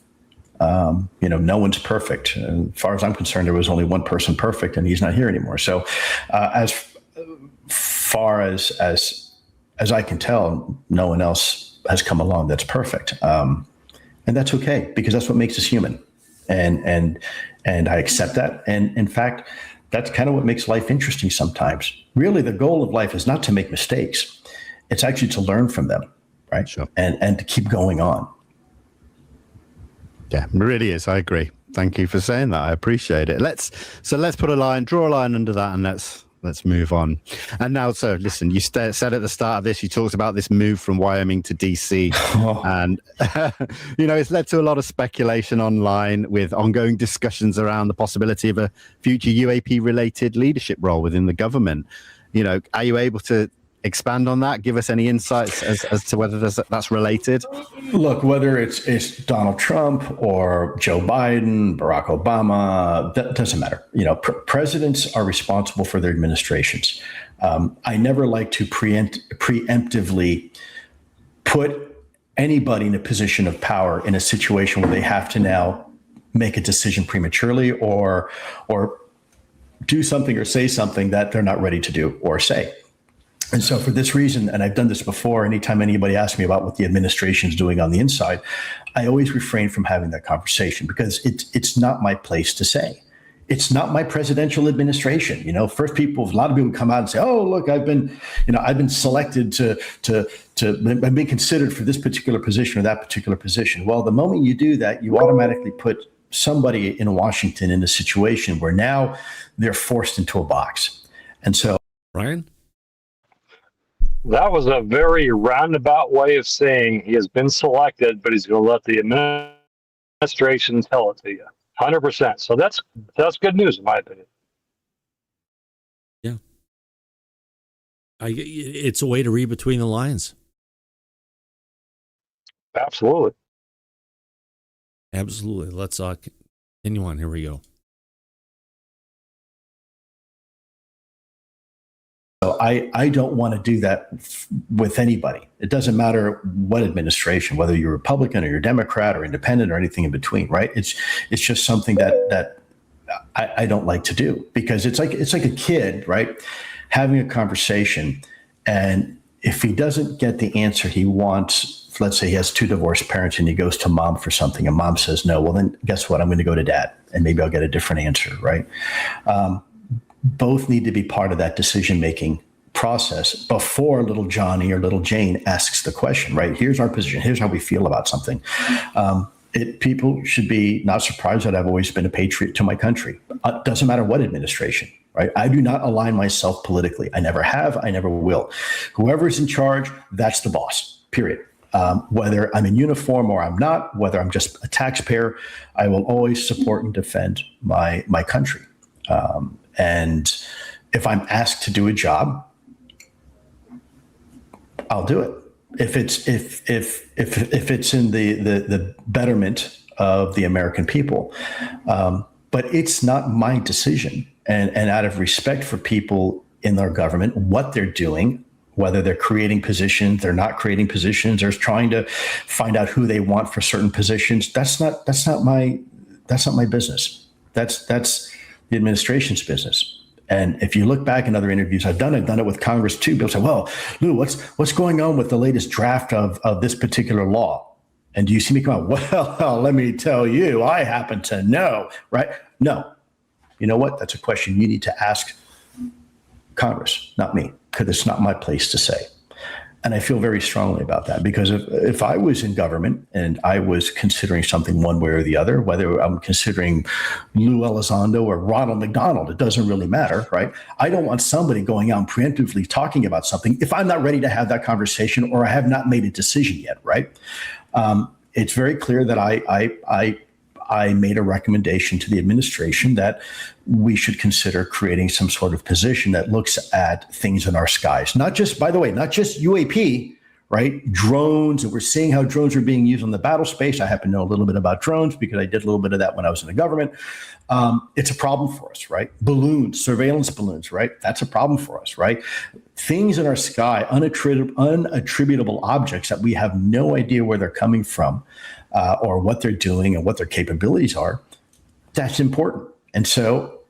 No one's perfect. As far as I'm concerned, there was only one person perfect, and he's not here anymore. So, as far as I can tell, no one else has come along that's perfect, and that's okay, because that's what makes us human, and I accept that. And in fact, that's kind of what makes life interesting sometimes. Really, the goal of life is not to make mistakes; it's actually to learn from them, right? Sure. And to keep going on. Yeah, it really is. I agree. Thank you for saying that. I appreciate it. Let's put a line, draw a line under that, and let's move on. And now, so listen, you said at the start of this, you talked about this move from Wyoming to DC, and it's led to a lot of speculation online with ongoing discussions around the possibility of a future UAP-related leadership role within the government. Are you able to expand on that? Give us any insights as to whether that's related? Look, whether it's Donald Trump or Joe Biden, Barack Obama, that doesn't matter. Presidents are responsible for their administrations. I never like to preemptively put anybody in a position of power in a situation where they have to now make a decision prematurely or do something or say something that they're not ready to do or say. And so for this reason, and I've done this before, anytime anybody asks me about what the administration is doing on the inside, I always refrain from having that conversation, because it's not my place to say. It's not my presidential administration. A lot of people come out and say, "Oh, look, I've been selected to be considered for this particular position or that particular position." Well, the moment you do that, you automatically put somebody in Washington in a situation where now they're forced into a box. And so, Ryan? That was a very roundabout way of saying he has been selected, but he's going to let the administration tell it to you. 100%. So that's good news, in my opinion. Yeah. It's a way to read between the lines. Absolutely. Absolutely. Let's continue on. Here we go. So I don't want to do that with anybody. It doesn't matter what administration, whether you're Republican or you're Democrat or independent or anything in between, right? It's just something that I don't like to do, because it's like a kid, right? Having a conversation, and if he doesn't get the answer he wants, let's say he has two divorced parents and he goes to mom for something and mom says no, well then guess what? I'm going to go to dad and maybe I'll get a different answer, right? Both need to be part of that decision-making process before little Johnny or little Jane asks the question, right? Here's our position. Here's how we feel about something. People should be not surprised that I've always been a patriot to my country. Doesn't matter what administration, right? I do not align myself politically. I never have. I never will. Whoever is in charge, that's the boss, period. Whether I'm in uniform or I'm not, whether I'm just a taxpayer, I will always support and defend my country. And if I'm asked to do a job, I'll do it. If it's in the betterment of the American people, but it's not my decision. And out of respect for people in our government, what they're doing, whether they're creating positions, they're not creating positions, or trying to find out who they want for certain positions, that's not my business. That's the administration's business. And if you look back in other interviews I've done it with Congress too. People say, well, Lou, what's going on with the latest draft of this particular law? And do you see me come out, well, let me tell you, I happen to know, right? No. You know what? That's a question you need to ask Congress, not me, because it's not my place to say. And I feel very strongly about that, because if I was in government and I was considering something one way or the other, whether I'm considering Lue Elizondo or Ronald McDonald, it doesn't really matter, right? I don't want somebody going out and preemptively talking about something if I'm not ready to have that conversation or I have not made a decision yet, right? It's very clear that I made a recommendation to the administration that we should consider creating some sort of position that looks at things in our skies. Not just, by the way, not just UAP, right? Drones, and we're seeing how drones are being used on the battle space. I happen to know a little bit about drones because I did a little bit of that when I was in the government. It's a problem for us, right? Balloons, surveillance balloons, right? That's a problem for us, right? Things in our sky, unattributable objects that we have no idea where they're coming from or what they're doing and what their capabilities are. That's important. And so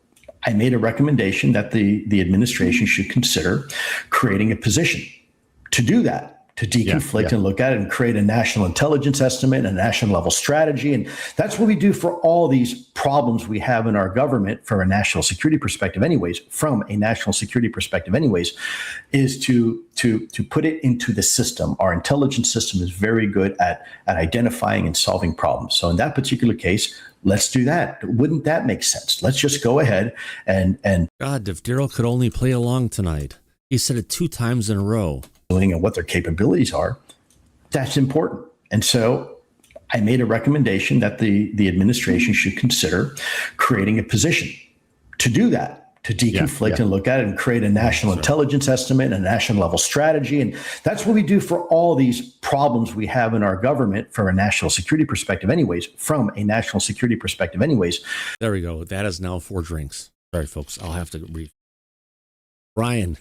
I made a recommendation that the administration should consider creating a position to do that, to deconflict and look at it and create a national intelligence estimate and a national level strategy. And that's what we do for all these problems we have in our government from a national security perspective anyways, is to put it into the system. Our intelligence system is very good at identifying and solving problems. So in that particular case, let's do that. Wouldn't that make sense? Let's just go ahead and God, if Daryl could only play along tonight. He said it 2 times in a row. And what their capabilities are, that's important. And so I made a recommendation that the administration should consider creating a position to do that, to deconflict and look at it and create a national intelligence estimate and a national level strategy. And that's what we do for all these problems we have in our government from a national security perspective anyways, There we go. That is now 4 drinks. Sorry, folks. I'll have to read. Brian.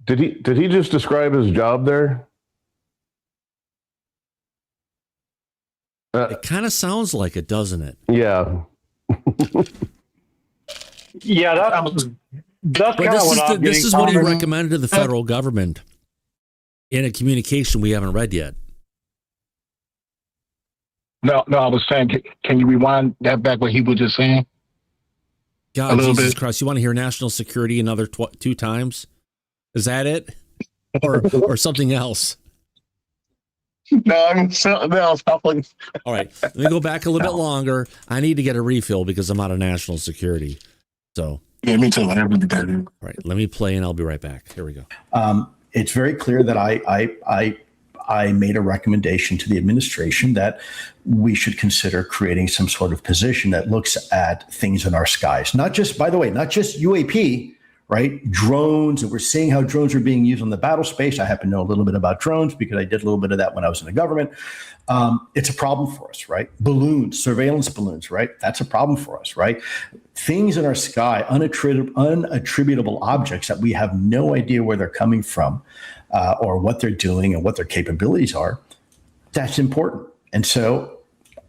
Did he just describe his job there? It kind of sounds like it, doesn't it? Yeah. Yeah, that's kind of what I'm getting. This is what he recommended to the federal government in a communication we haven't read yet. No, I was saying, can you rewind that back what he was just saying? God, Jesus Christ. You want to hear national security another 2 times? Is that it? Or something else? No, something else. All right. Let me go back a little bit longer. I need to get a refill because I'm out of national security. So. Yeah, me too. All right. Let me play and I'll be right back. Here we go. It's very clear that I made a recommendation to the administration that we should consider creating some sort of position that looks at things in our skies. Not just, by the way, not just UAP, right? Drones, and we're seeing how drones are being used on the battle space. I happen to know a little bit about drones because I did a little bit of that when I was in the government. It's a problem for us, right? Balloons, surveillance balloons, right? That's a problem for us, right? Things in our sky, unattributable objects that we have no idea where they're coming from or what they're doing and what their capabilities are. That's important. And so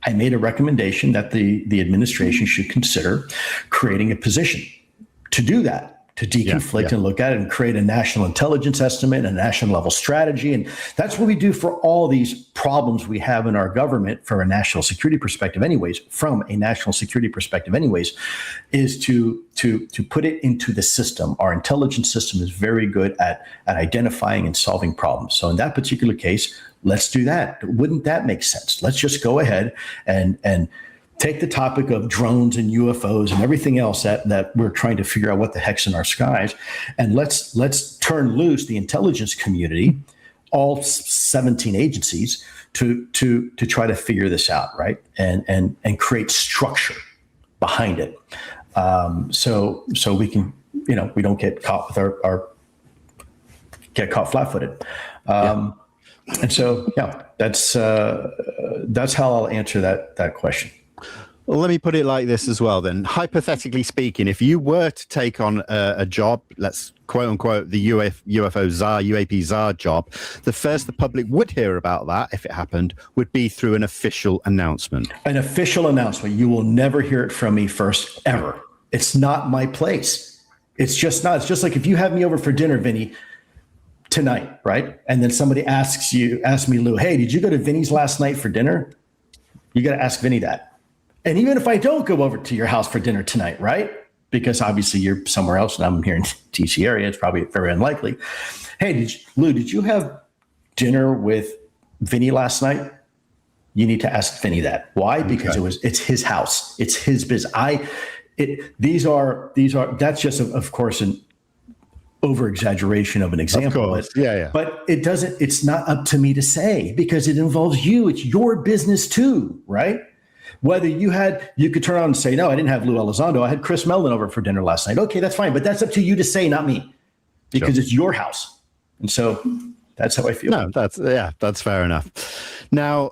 I made a recommendation that the administration should consider creating a position to do that, to deconflict and look at it and create a national intelligence estimate and a national level strategy. And that's what we do for all these problems we have in our government from a national security perspective anyways, is to put it into the system. Our intelligence system is very good at identifying and solving problems. So in that particular case, let's do that. Wouldn't that make sense? Let's just go ahead and take the topic of drones and UFOs and everything else that we're trying to figure out what the heck's in our skies, and let's turn loose the intelligence community, all 17 agencies, to try to figure this out, right? And create structure behind it, so we can, we don't get caught with get caught flat-footed. And so that's how I'll answer that question. Well, let me put it like this as well then. Hypothetically speaking, if you were to take on a job, let's quote unquote, the UFO czar, UAP czar job, the first the public would hear about that, if it happened, would be through an official announcement. An official announcement. You will never hear it from me first, ever. It's not my place. It's just not. It's just like if you have me over for dinner, Vinny, tonight, right? And then somebody asks me, Lou, hey, did you go to Vinny's last night for dinner? You got to ask Vinny that. And even if I don't go over to your house for dinner tonight, right? Because obviously you're somewhere else and I'm here in DC area, it's probably very unlikely. Hey, Lou, did you have dinner with Vinny last night? You need to ask Vinny that. Why? Because it's his house. It's his business. That's just, of course, an over exaggeration of an example. Of course. Yeah. But it's not up to me to say because it involves you. It's your business too, right? Whether you could turn on and say, no, I didn't have Lue Elizondo. I had Chris Meldon over for dinner last night. Okay, that's fine. But that's up to you to say, not me, because it's your house. And so That's how I feel. No, that's fair enough. Now,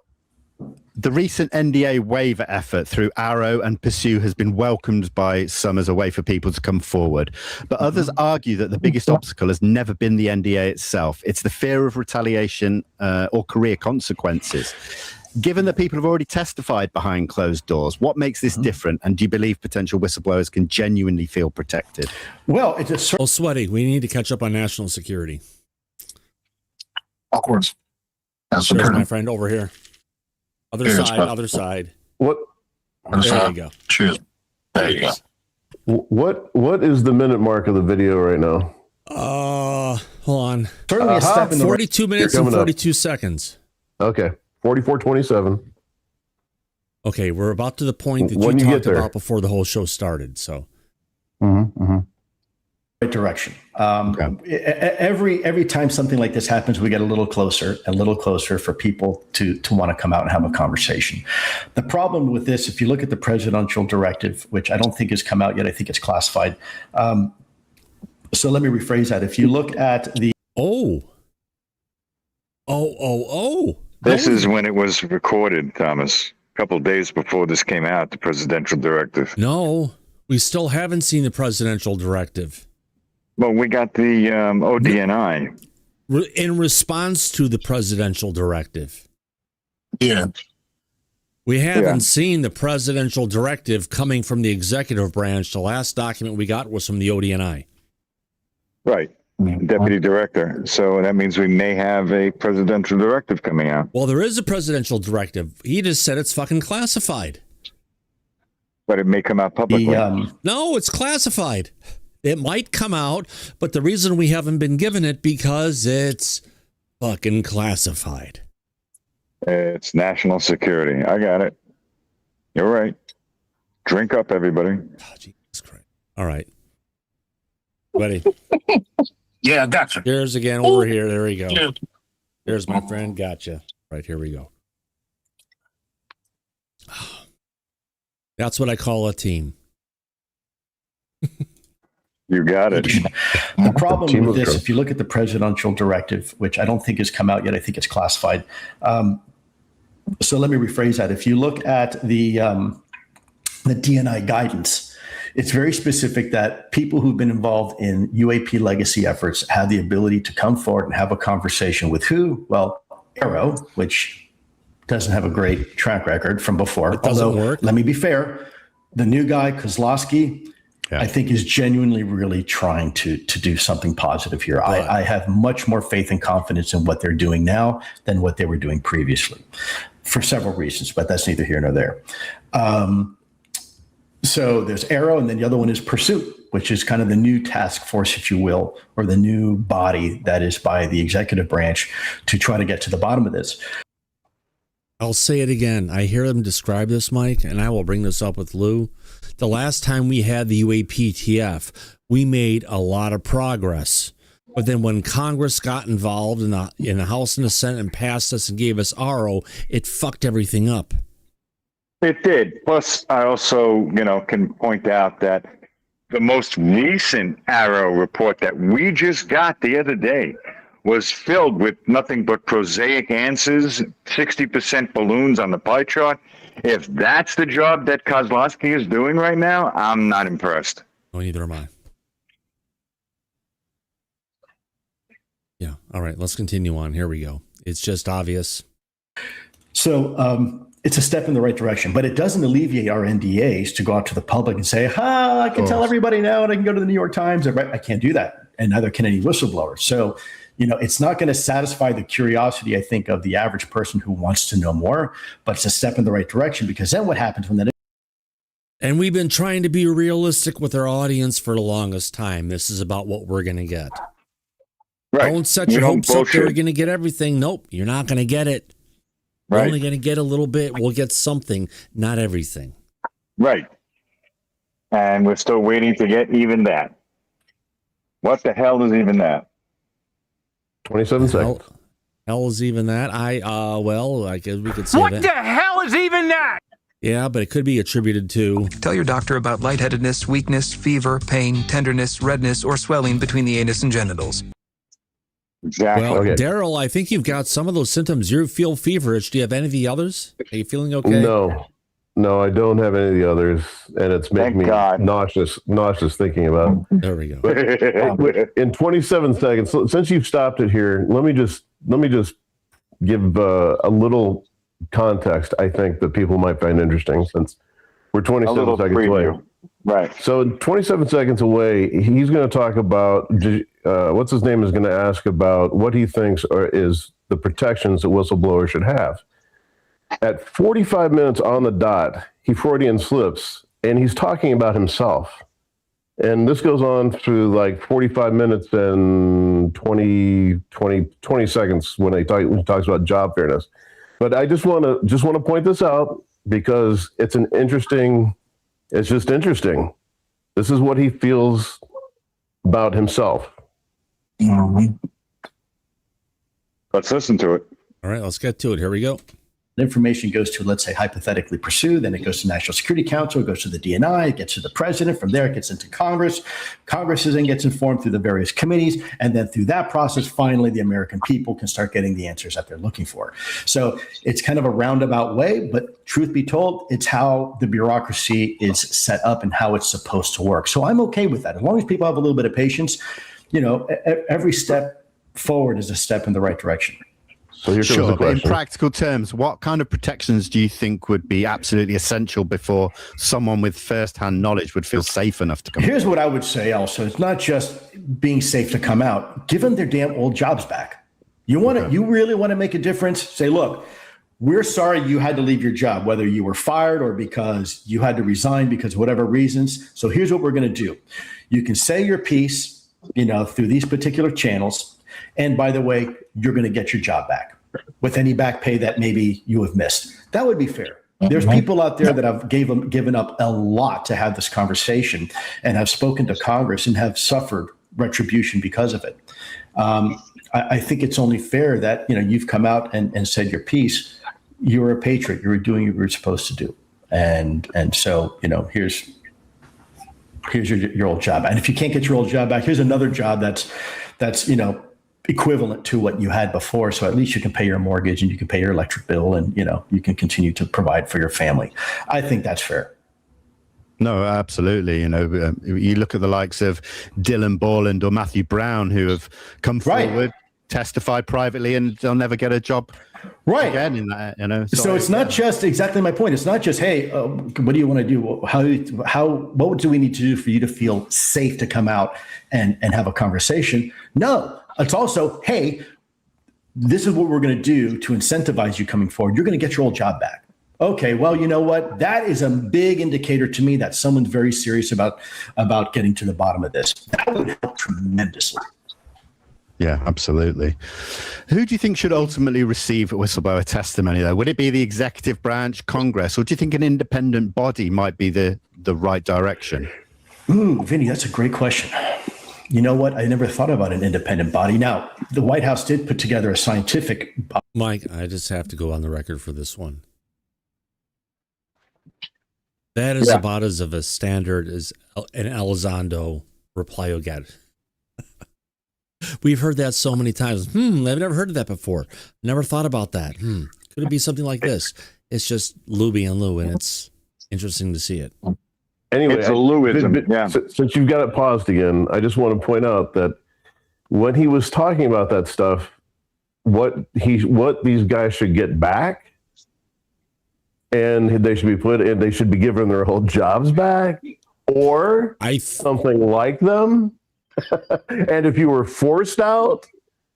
the recent NDA waiver effort through Arrow and Pursue has been welcomed by some as a way for people to come forward. But others argue that the biggest obstacle has never been the NDA itself. It's the fear of retaliation or career consequences. Given that people have already testified behind closed doors, what makes this different? And do you believe potential whistleblowers can genuinely feel protected? Well, it's a Sweaty, we need to catch up on national security. Of course. There's my friend over here. Other side. What? There you go. Cheers. There you go. What is the minute mark of the video right now? Hold on. certainly a step in the 42 minutes and 42 seconds. Okay. 44:27. Okay, we're about to the point that When you you talked get there. about before the whole show started. So, right direction. Every time something like this happens, we get a little closer for people to want to come out and have a conversation. The problem with this, if you look at the presidential directive, which I don't think has come out yet, I think it's classified. So let me rephrase that. If you look at the This is when it was recorded, Thomas. A couple of days before this came out, the presidential directive. no, we still haven't seen the presidential directive. Well, we got the ODNI. In response to the presidential directive. Yeah. We haven't seen the presidential directive coming from the executive branch. The last document we got was from the ODNI. Right. Deputy director. So that means we may have a presidential directive coming out. Well, there is a presidential directive. He just said it's fucking classified. But it may come out publicly. No, it's classified. It might come out, but the reason we haven't been given it because it's fucking classified. It's national security. I got it. You're right. Drink up, everybody. Oh, Jesus Christ. All right. Ready? Yeah, I gotcha. Here's again over here. There we go. Yeah. There's my friend. Gotcha. Right, here we go. That's what I call a team. You got it. The problem with this, if you look at the presidential directive, which I don't think has come out yet, I think it's classified. So let me rephrase that. If you look at the DNI guidance, it's very specific that people who've been involved in UAP legacy efforts have the ability to come forward and have a conversation with who? Well, Arrow, which doesn't have a great track record from before. It doesn't work. Let me be fair. The new guy, Kozlowski, I think is genuinely really trying to do something positive here. I have much more faith and confidence in what they're doing now than what they were doing previously for several reasons, but that's neither here nor there. So there's Arrow, and then the other one is Pursuit, which is kind of the new task force, if you will, or the new body that is by the executive branch to try to get to the bottom of this. I'll say it again. I hear them describe this, Mike, and I will bring this up with Lou. The last time we had the UAPTF, we made a lot of progress. But then when Congress got involved in the House and the Senate and passed us and gave us RO, it fucked everything up. It did. Plus, I also, can point out that the most recent Arrow report that we just got the other day was filled with nothing but prosaic answers, 60% balloons on the pie chart. If that's the job that Kozlowski is doing right now, I'm not impressed. Oh, neither am I. Yeah. All right. Let's continue on. Here we go. It's just obvious. So it's a step in the right direction, but it doesn't alleviate our NDAs to go out to the public and say, I can tell everybody now and I can go to the New York Times. I can't do that. And neither can any whistleblower. So, it's not going to satisfy the curiosity, I think, of the average person who wants to know more, but it's a step in the right direction, because then what happens when that? And we've been trying to be realistic with our audience for the longest time. This is about what we're going to get. Right. Don't set your hopes up you're going to get everything. Nope, you're not going to get it. We're only going to get a little bit. We'll get something, not everything. Right. And we're still waiting to get even that. What the hell is even that? 27 seconds. Hell is even that? I guess we could say what that. What the hell is even that? Yeah, but it could be attributed to... Tell your doctor about lightheadedness, weakness, fever, pain, tenderness, redness, or swelling between the anus and genitals. Exactly. Well, Okay. Daryl, I think you've got some of those symptoms. You feel feverish. Do you have any of the others? Are you feeling okay? No, I don't have any of the others, and it's making me nauseous thinking about it. There we go. But in 27 seconds, since you've stopped it here, let me just give a little context. I think that people might find interesting, since we're 27 seconds away. Right. So 27 seconds away, he's going to talk about what's his name is going to ask about what he thinks is the protections that whistleblowers should have. At 45 minutes on the dot, he Freudian slips, and he's talking about himself. And this goes on through like 45 minutes and 20 seconds when he talks about job fairness. But I just want to point this out because it's just interesting. This is what he feels about himself. Let's listen to it. All right, let's get to it. Here we go. Information goes to, let's say, hypothetically pursue, then it goes to National Security Council, it goes to the DNI, it gets to the president. From there, it gets into Congress. Congress then gets informed through the various committees. And then through that process, finally, the American people can start getting the answers that they're looking for. So it's kind of a roundabout way, but truth be told, it's how the bureaucracy is set up and how it's supposed to work. So I'm okay with that. As long as people have a little bit of patience, every step forward is a step in the right direction. So here comes the But in question. practical terms, what kind of protections do you think would be absolutely essential before someone with first-hand knowledge would feel safe enough to come Here's what I would say also. It's not just being safe to come out. Give them their damn old jobs back. You really want to make a difference? Say, look, we're sorry you had to leave your job, whether you were fired or because you had to resign because of whatever reasons. So here's what we're going to do. You can say your piece, through these particular channels. And by the way, you're going to get your job back with any back pay that maybe you have missed. That would be fair. There's people out there that have given up a lot to have this conversation and have spoken to Congress and have suffered retribution because of it. I think it's only fair that, you've come out and said your piece. You're a patriot. You're doing what you're supposed to do. And so, here's your old job. And if you can't get your old job back, here's another job that's equivalent to what you had before. So at least you can pay your mortgage and you can pay your electric bill and, you can continue to provide for your family. I think that's fair. No, absolutely. You look at the likes of Dylan Borland or Matthew Brown, who have come forward, testified privately, and they'll never get a job again in that, So it's not just exactly my point. It's not just, hey, what do you want to do? What do we need to do for you to feel safe to come out and have a conversation? No, it's also, hey, this is what we're going to do to incentivize you coming forward. You're going to get your old job back. Okay, well, you know what? That is a big indicator to me that someone's very serious about getting to the bottom of this. That would help tremendously. Yeah, absolutely. Who do you think should ultimately receive whistleblower testimony, though? Would it be the executive branch, Congress, or do you think an independent body might be the right direction? Vinny, that's a great question. You know what? I never thought about an independent body. Now, the White House did put together a scientific... Mike, I just have to go on the record for this one. That is about as of a standard as an Elizondo reply you'll get. We've heard that so many times. I've never heard of that before. Never thought about that. Could it be something like this? It's just Lue being Lue, and it's interesting to see it. Anyway, it's a Lueism. Since you've got it paused again, I just want to point out that when he was talking about that stuff, what these guys should get back, and they should be given their whole jobs back, or something like them. And if you were forced out,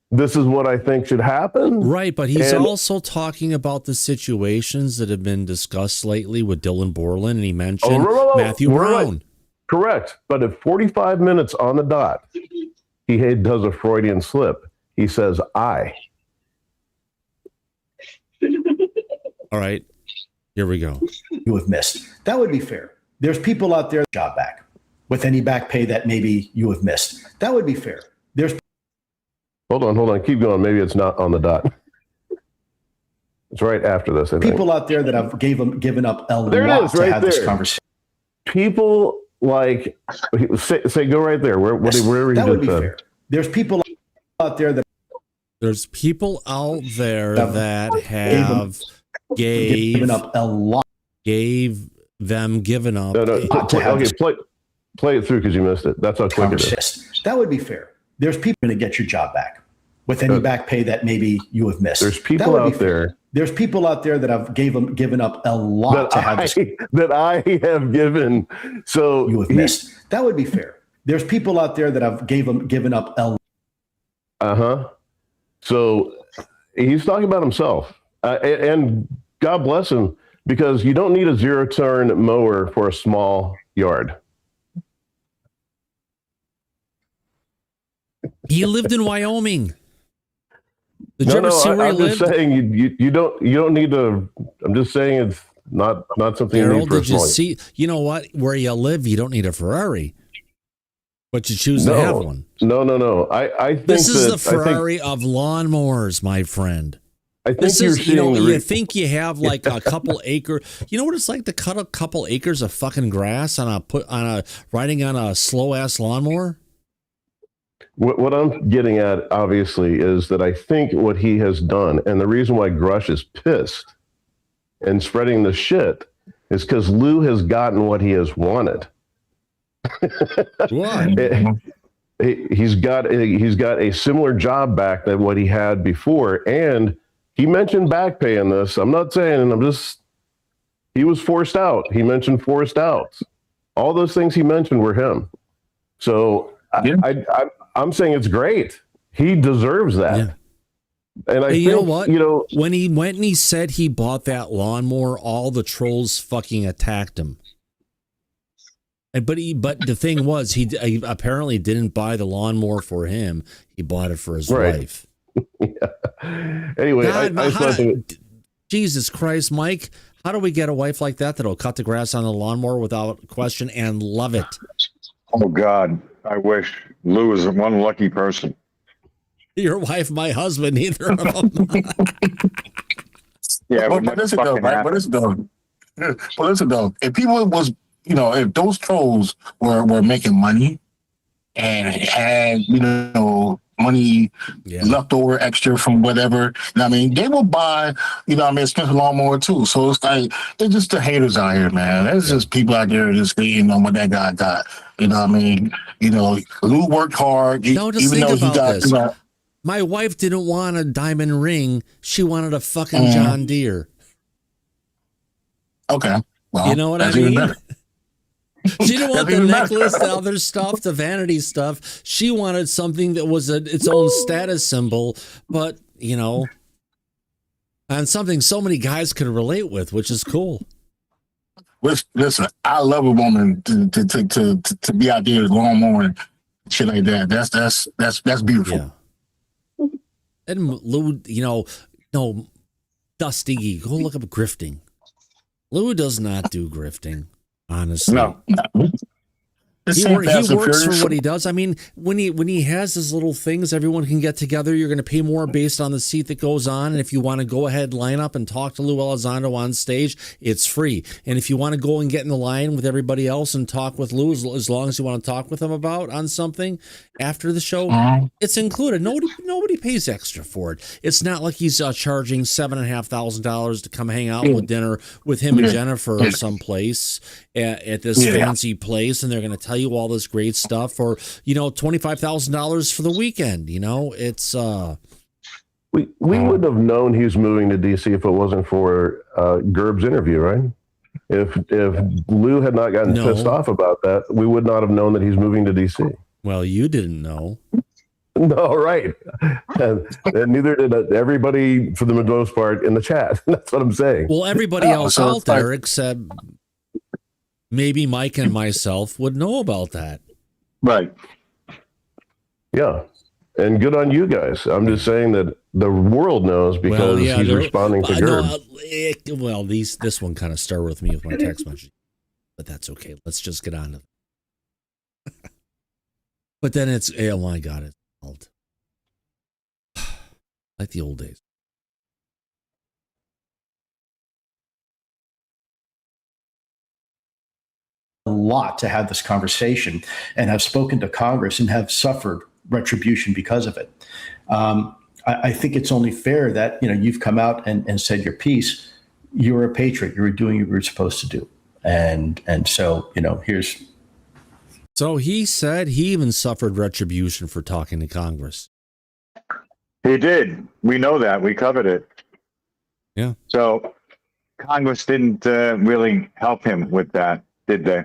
this is what I think should happen. Right, but he's also talking about the situations that have been discussed lately with Dylan Borland, and he mentioned Matthew Brown. Right. Correct. But at 45 minutes on the dot, he does a Freudian slip. He says, I. All right, here we go. You have missed. That would be fair. There's people out there, job back with any back pay that maybe you have missed. That would be fair. There's Hold on. Keep going. Maybe it's not on the dot. It's right after this, I think. People out there that have given up a lot to have this conversation. People like, say go right there. Wherever he that would just be said. fair. There's people out there that There's people out there that have given up a lot. Gave them given up. No, play it through because you missed it. That's how quick it is. That would be fair. There's people going to get your job back with any back pay that maybe you have missed. There's people out there. There's people out there that have given up a lot to have this. That I have given. So you have missed. That would be fair. There's people out there that have given up a. So he's talking about himself, and God bless him, because you don't need a 0-turn mower for a small yard. He lived in Wyoming. Did you ever see where he lived? I'm just saying you don't need to. I'm just saying it's not something you need for a small. See? You know what? Where you live, you don't need a Ferrari, but you choose to have one. No. I think this is the Ferrari of lawnmowers, my friend. I think you think you have like a couple acre. You know what it's like to cut a couple acres of fucking grass riding on a slow ass lawnmower. What I'm getting at, obviously, is that I think what he has done, and the reason why Grusch is pissed and spreading the shit, is because Lue has gotten what he has wanted. What? He's got a similar job back than what he had before, and he mentioned back pay in this. I'm not saying, he was forced out. He mentioned forced outs. All those things he mentioned were him. So I'm saying it's great. He deserves that. Yeah. And I think, you know what? When he went and he said he bought that lawnmower, all the trolls fucking attacked him. But the thing was, he apparently didn't buy the lawnmower for him. He bought it for his wife. Anyway, God, Jesus Christ, Mike, how do we get a wife like that that'll cut the grass on the lawnmower without question and love it? Oh God, I wish. Lou is one lucky person. Your wife, my husband, neither of them. Yeah, but listen though, right? But listen though, if people was, if those trolls were making money and had, money left over extra from whatever, they will buy, expensive lawnmower too. So it's like, it's just the haters out here, man. It's just people out there just hating on what that guy got. Lou worked hard. Just think about this. My wife didn't want a diamond ring. She wanted a fucking John Deere. Okay. Well, you know what I mean? She didn't want the necklace, the other stuff, the vanity stuff. She wanted something that was its own status symbol, but, and something so many guys could relate with, which is cool. Listen, I love a woman to be out there lawnmower and shit like that. That's beautiful. Yeah. And Lou, no, Dusty, go look up grifting. Lou does not do grifting. Honestly, no. He works for what he does. I mean, when he has his little things, everyone can get together. You're going to pay more based on the seat that goes on. And if you want to go ahead, line up and talk to Lue Elizondo on stage, it's free. And if you want to go and get in the line with everybody else and talk with Lue, as long as you want to talk with him about on something after the show, it's included. Nobody pays extra for it. It's not like he's charging $7,500 to come hang out with dinner with him and Jennifer someplace at this fancy place, and they're going to tell you all this great stuff for $25,000 for the weekend. It's we wouldn't have known he was moving to DC if it wasn't for Gerb's interview, right? If Lou had not gotten pissed off about that, we would not have known that he's moving to DC. Well, you didn't know. No, right. And neither did everybody, for the most part, in the chat. That's what I'm saying. Well, everybody else out there except maybe Mike and myself would know about that. Right. Yeah. And good on you guys. I'm just saying that the world knows because he's responding to Gerb. This one kind of started with me with my text message, but that's okay. Let's just get on to it. But then it's, oh my God, it's old. Like the old days. A lot to have this conversation and have spoken to Congress and have suffered retribution because of it. I think it's only fair that, you've come out and said your piece. You're a patriot. You were doing what you were supposed to do. And so, here's. So he said he even suffered retribution for talking to Congress. He did. We know that. We covered it. Yeah. So Congress didn't really help him with that, did they?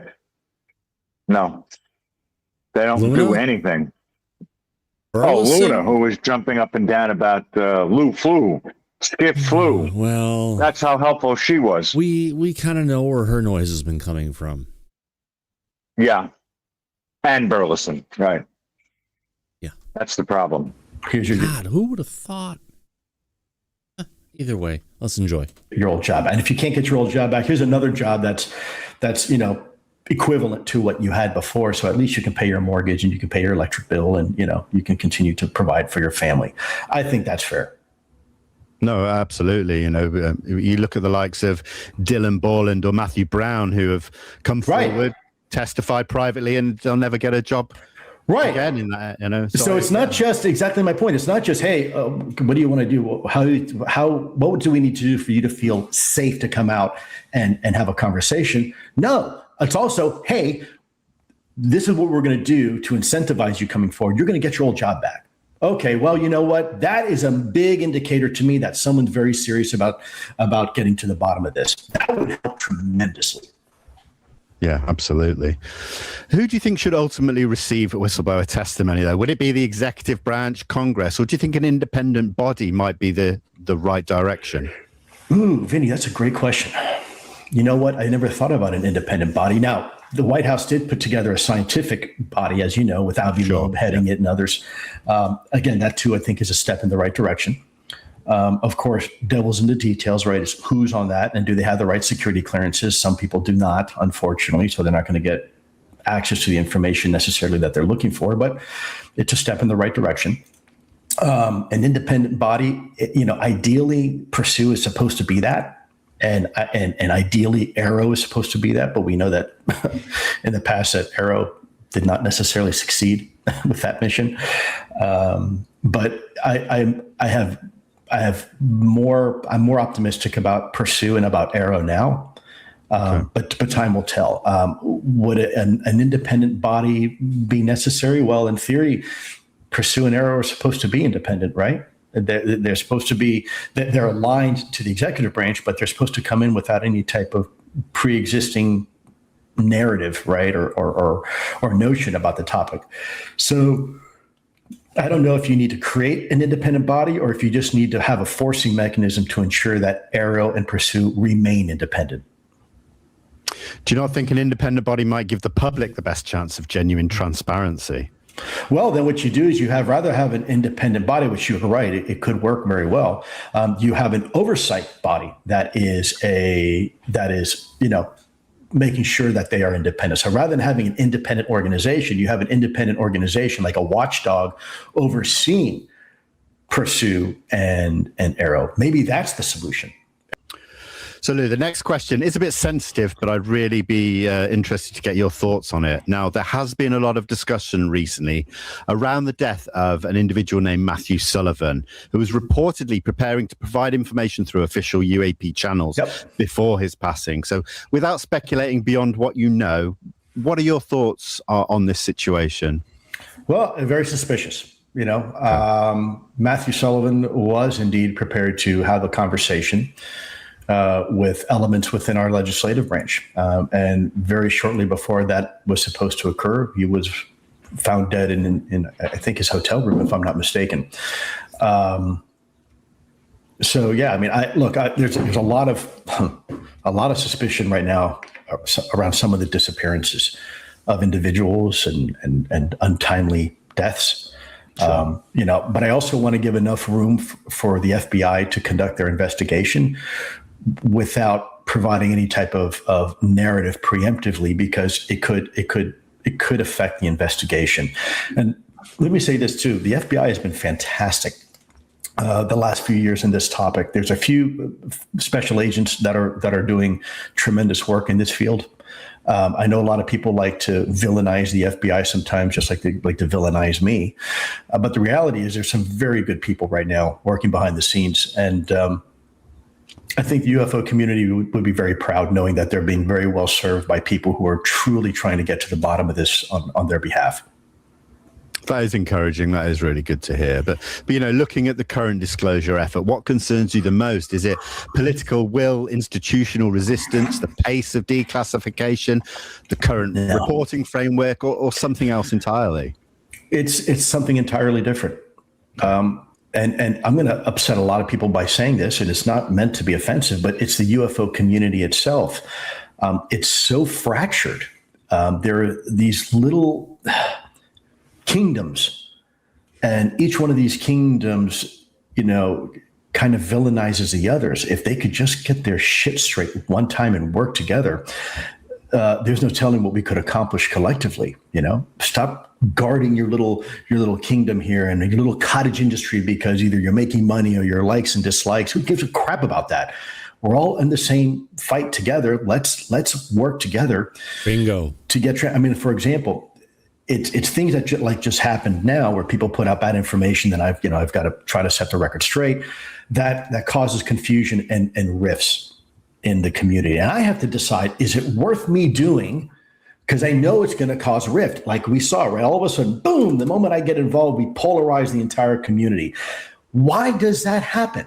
No. They don't do anything. Luna, who was jumping up and down about Skip flu. Well, that's how helpful she was. We kind of know where her noise has been coming from. Yeah. And Burleson, right. Yeah. That's the problem. Here's your God, who would have thought? Either way, let's enjoy your old job. And if you can't get your old job back, here's another job that's equivalent to what you had before. So at least you can pay your mortgage and you can pay your electric bill and, you can continue to provide for your family. I think that's fair. No, absolutely. You look at the likes of Dylan Borland or Matthew Brown, who have come forward, testified privately, and they'll never get a job again in that. So it's not just exactly my point. It's not just, hey, what do you want to do? What do we need to do for you to feel safe to come out and have a conversation? No, it's also, hey, this is what we're going to do to incentivize you coming forward. You're going to get your old job back. Okay, well, you know what? That is a big indicator to me that someone's very serious about getting to the bottom of this. That would help tremendously. Yeah, absolutely. Who do you think should ultimately receive a whistleblower testimony, though? Would it be the executive branch, Congress, or do you think an independent body might be the right direction? Ooh, Vinny, that's a great question. You know what? I never thought about an independent body. Now, the White House did put together a scientific body, as you know, with Avi Loeb heading it and others. Again, that too, I think, is a step in the right direction. Of course, devil's in the details, right? Is who's on that and do they have the right security clearances? Some people do not, unfortunately, so they're not going to get access to the information necessarily that they're looking for, but it's a step in the right direction. An independent body, ideally Pursue is supposed to be that. And ideally Arrow is supposed to be that, but we know that in the past that Arrow did not necessarily succeed with that mission. But I'm more optimistic about Pursue and about Arrow now. But time will tell. Would an independent body be necessary? Well, in theory, Pursue and Arrow are supposed to be independent, right? They're supposed to be, they're aligned to the executive branch, but they're supposed to come in without any type of pre-existing narrative, right? Or notion about the topic. So I don't know if you need to create an independent body or if you just need to have a forcing mechanism to ensure that Arrow and Pursue remain independent. Do you not think an independent body might give the public the best chance of genuine transparency? Well, then what you do is rather have an independent body, which you're right, it could work very well. You have an oversight body that is making sure that they are independent. So rather than having an independent organization, you have an independent organization like a watchdog overseeing Pursue and Arrow. Maybe that's the solution. So, Lou, the next question is a bit sensitive, but I'd really be interested to get your thoughts on it. Now, there has been a lot of discussion recently around the death of an individual named Matthew Sullivan, who was reportedly preparing to provide information through official UAP channels before his passing. So, without speculating beyond what you know, what are your thoughts on this situation? Well, very suspicious. Matthew Sullivan was indeed prepared to have a conversation with elements within our legislative branch. And very shortly before that was supposed to occur, he was found dead in I think, his hotel room, if I'm not mistaken. So, yeah, I mean, there's a lot of suspicion right now around some of the disappearances of individuals and untimely deaths. Sure. But I also want to give enough room for the FBI to conduct their investigation without providing any type of narrative preemptively, because it could affect the investigation. And let me say this too: the FBI has been fantastic the last few years in this topic. There's a few special agents that are doing tremendous work in this field. I know a lot of people like to villainize the FBI sometimes, just like they like to villainize me. But the reality is there's some very good people right now working behind the scenes. And I think the UFO community would be very proud knowing that they're being very well served by people who are truly trying to get to the bottom of this on their behalf. That is encouraging. That is really good to hear. But looking at the current disclosure effort, what concerns you the most? Is it political will, institutional resistance, the pace of declassification, the current reporting framework, or something else entirely? It's something entirely different. And I'm going to upset a lot of people by saying this, and it's not meant to be offensive, but it's the UFO community itself. It's so fractured. There are these little kingdoms, and each one of these kingdoms, kind of villainizes the others. If they could just get their shit straight one time and work together, there's no telling what we could accomplish collectively. Stop guarding your little kingdom here and your little cottage industry because either you're making money or your likes and dislikes. Who gives a crap about that? We're all in the same fight together. Let's work together. Bingo. To get. For example, it's things that just happened now where people put out bad information that I've got to try to set the record straight. That causes confusion and rifts in the community, and I have to decide: is it worth me doing? Because I know it's going to cause rift, like we saw. Right, all of a sudden, boom! The moment I get involved, we polarize the entire community. Why does that happen?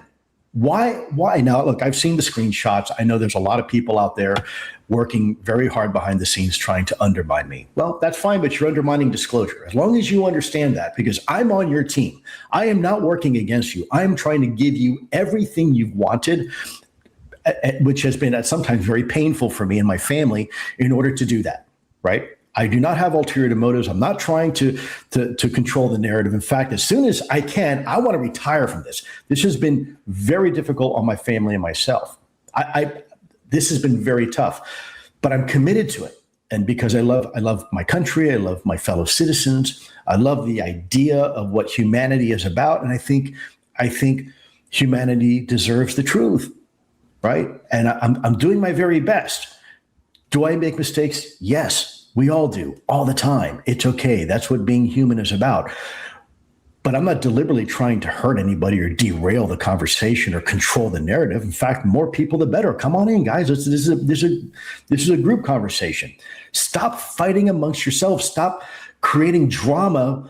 Why? Now, look, I've seen the screenshots. I know there's a lot of people out there working very hard behind the scenes trying to undermine me. Well, that's fine, but you're undermining disclosure. As long as you understand that, because I'm on your team. I am not working against you. I am trying to give you everything you've wanted, which has been sometimes very painful for me and my family in order to do that, right? I do not have ulterior motives. I'm not trying to control the narrative. In fact, as soon as I can, I want to retire from this. This has been very difficult on my family and myself. This has been very tough, but I'm committed to it. And because I love my country, I love my fellow citizens, I love the idea of what humanity is about, and I think humanity deserves the truth, right? And I'm doing my very best. Do I make mistakes? Yes. We all do, all the time. It's okay. That's what being human is about. But I'm not deliberately trying to hurt anybody or derail the conversation or control the narrative. In fact, more people, the better. Come on in, guys. This is a group conversation. Stop fighting amongst yourselves. Stop creating drama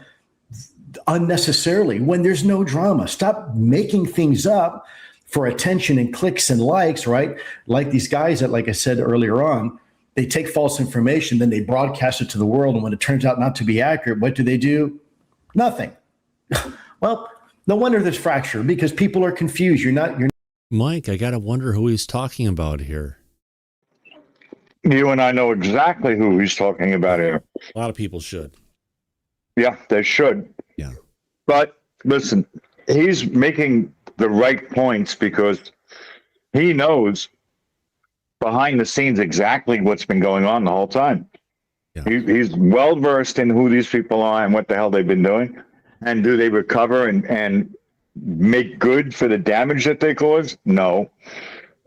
unnecessarily when there's no drama. Stop making things up for attention and clicks and likes, right? Like these guys that, like I said earlier on, they take false information, then they broadcast it to the world. And when it turns out not to be accurate, what do? Nothing. Well, no wonder there's fracture because people are confused. You're Mike, I got to wonder who he's talking about here. You and I know exactly who he's talking about here. A lot of people should. Yeah, they should. Yeah. But listen, he's making the right points because he knows behind the scenes exactly what's been going on the whole time. Yeah. He's well versed in who these people are and what the hell they've been doing, and do they recover and make good for the damage that they caused? No.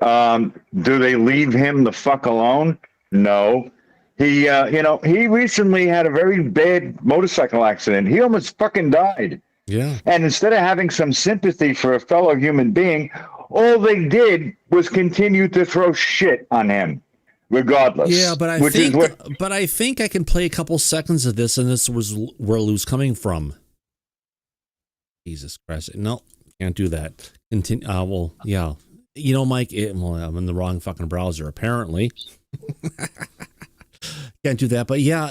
Do they leave him the fuck alone? No. He recently had a very bad motorcycle accident. He almost fucking died. Yeah. And instead of having some sympathy for a fellow human being, all they did was continue to throw shit on him, regardless. Yeah, but I think I can play a couple seconds of this, and this was where Lou's coming from. Jesus Christ! No, can't do that. Continue. Well, yeah. Mike. I'm in the wrong fucking browser apparently. Can't do that. But yeah,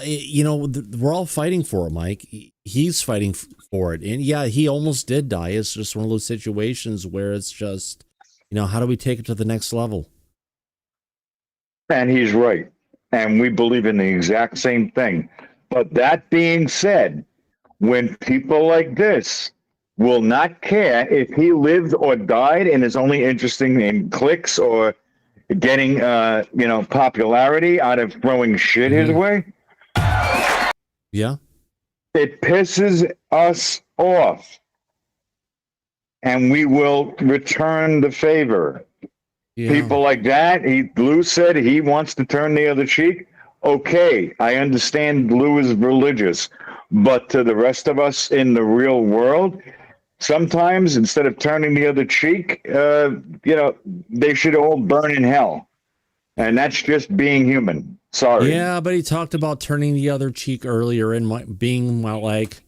we're all fighting for it, Mike. He's fighting for it, and yeah, he almost did die. It's just one of those situations where it's just. How do we take it to the next level? And he's right. And we believe in the exact same thing. But that being said, when people like this will not care if he lived or died and is only interested in clicks or getting, popularity out of throwing shit his way. Yeah. It pisses us off. And we will return the favor. Yeah. People like that, Lou said he wants to turn the other cheek. okay, I understand Lue is religious, but to the rest of us in the real world, sometimes instead of turning the other cheek, they should all burn in hell. And that's just being human. Sorry. Yeah, but he talked about turning the other cheek earlier and being like,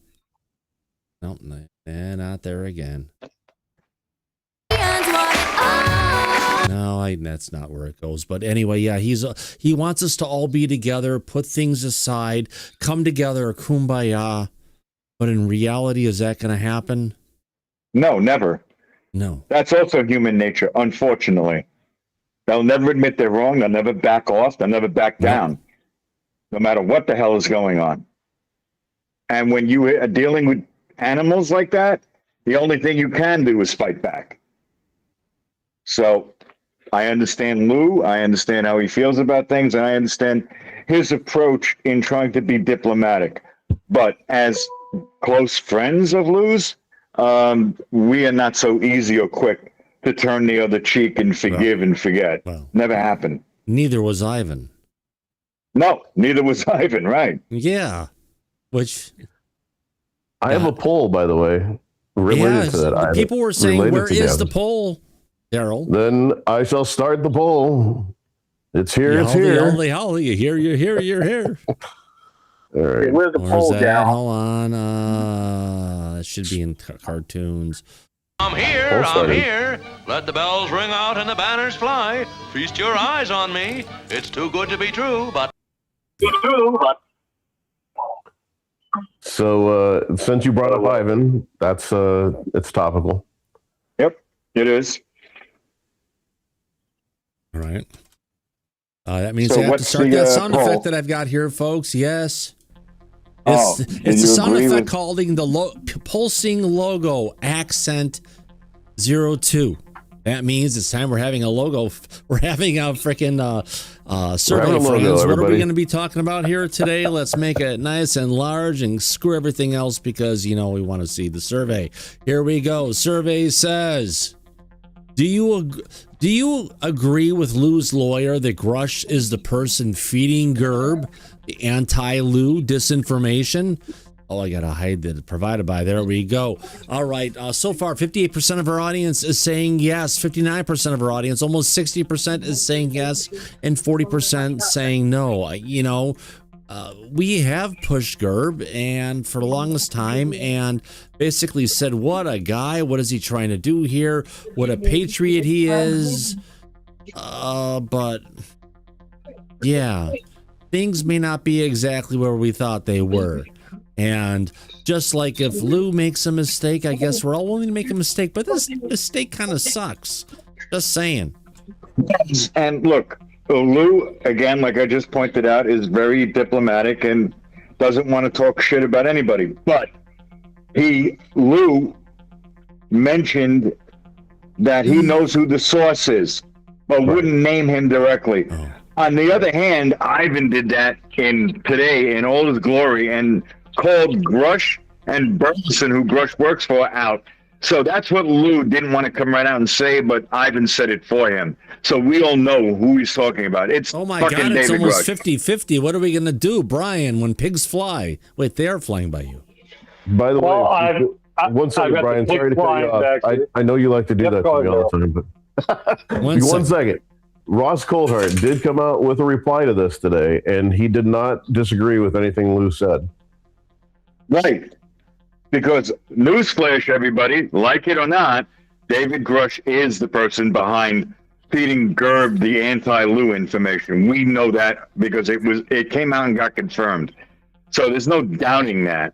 no, not there again. No, that's not where it goes. But anyway, yeah, he wants us to all be together, put things aside, come together, kumbaya. But in reality, is that going to happen? No, never. No. That's also human nature, unfortunately. They'll never admit they're wrong. They'll never back off. They'll never back down, no matter what the hell is going on. And when you are dealing with animals like that, the only thing you can do is fight back. So I understand Lue. I understand how he feels about things, and I understand his approach in trying to be diplomatic. But as close friends of Lue's, we are not so easy or quick to turn the other cheek and forgive and forget. Never happened. Neither was Ivan. No, neither was Ivan, right? Yeah. Which I have a poll, by the way, related to that. People were saying, where is the poll, Daryl? Then I shall start the poll. It's here, it's here. Holly, you're here. All right. Where's the poll, Daryl? Hold on. That should be in cartoons. I'm here. Let the bells ring out and the banners fly. Feast your eyes on me. It's too good to be true, but... So, since you brought up Ivan, that's it's topical. Yep, it is. All right. That means I have to start that sound effect that I've got here, folks. Yes. It's a sound effect called the pulsing logo accent 02. That means it's time we're having a logo. We're having a freaking survey, friends. What are we going to be talking about here today? Let's make it nice and large and screw everything else because, we want to see the survey. Here we go. Survey says, do you agree with Lue's lawyer that Grusch is the person feeding Gerb the anti-Lue disinformation? Oh, I got to hide that provided by. There we go. All right. So far, 58% of our audience is saying yes. 59% of our audience, almost 60% is saying yes. And 40% saying no. We have pushed Gerb and for the longest time and basically said, what a guy. What is he trying to do here? What a patriot he is. But yeah, things may not be exactly where we thought they were. And just like if Lue makes a mistake, I guess we're all willing to make a mistake, but this mistake kind of sucks. Just saying. Yes. And look, Lue, again, like I just pointed out, is very diplomatic and doesn't want to talk shit about anybody. But Lue mentioned that he knows who the source is, but wouldn't name him directly. Oh. On the other hand, Ivan did that today in all his glory and called Grusch and Burleson, who Grusch works for, out. So that's what Lue didn't want to come right out and say, but Ivan said it for him. So we all know who he's talking about. It's oh my God, it's David almost Grusch. 50-50. What are we going to do, Brian, when pigs fly? Wait, they are flying by you. By the way, one second, Brian, sorry to cut you off. I know you like to do that to me all the time, but one second. Ross Coulthart did come out with a reply to this today, and he did not disagree with anything Lue said. Right. Because, newsflash, everybody, like it or not, David Grusch is the person behind feeding Gerb the anti-Lue information. We know that because it came out and got confirmed. So there's no doubting that.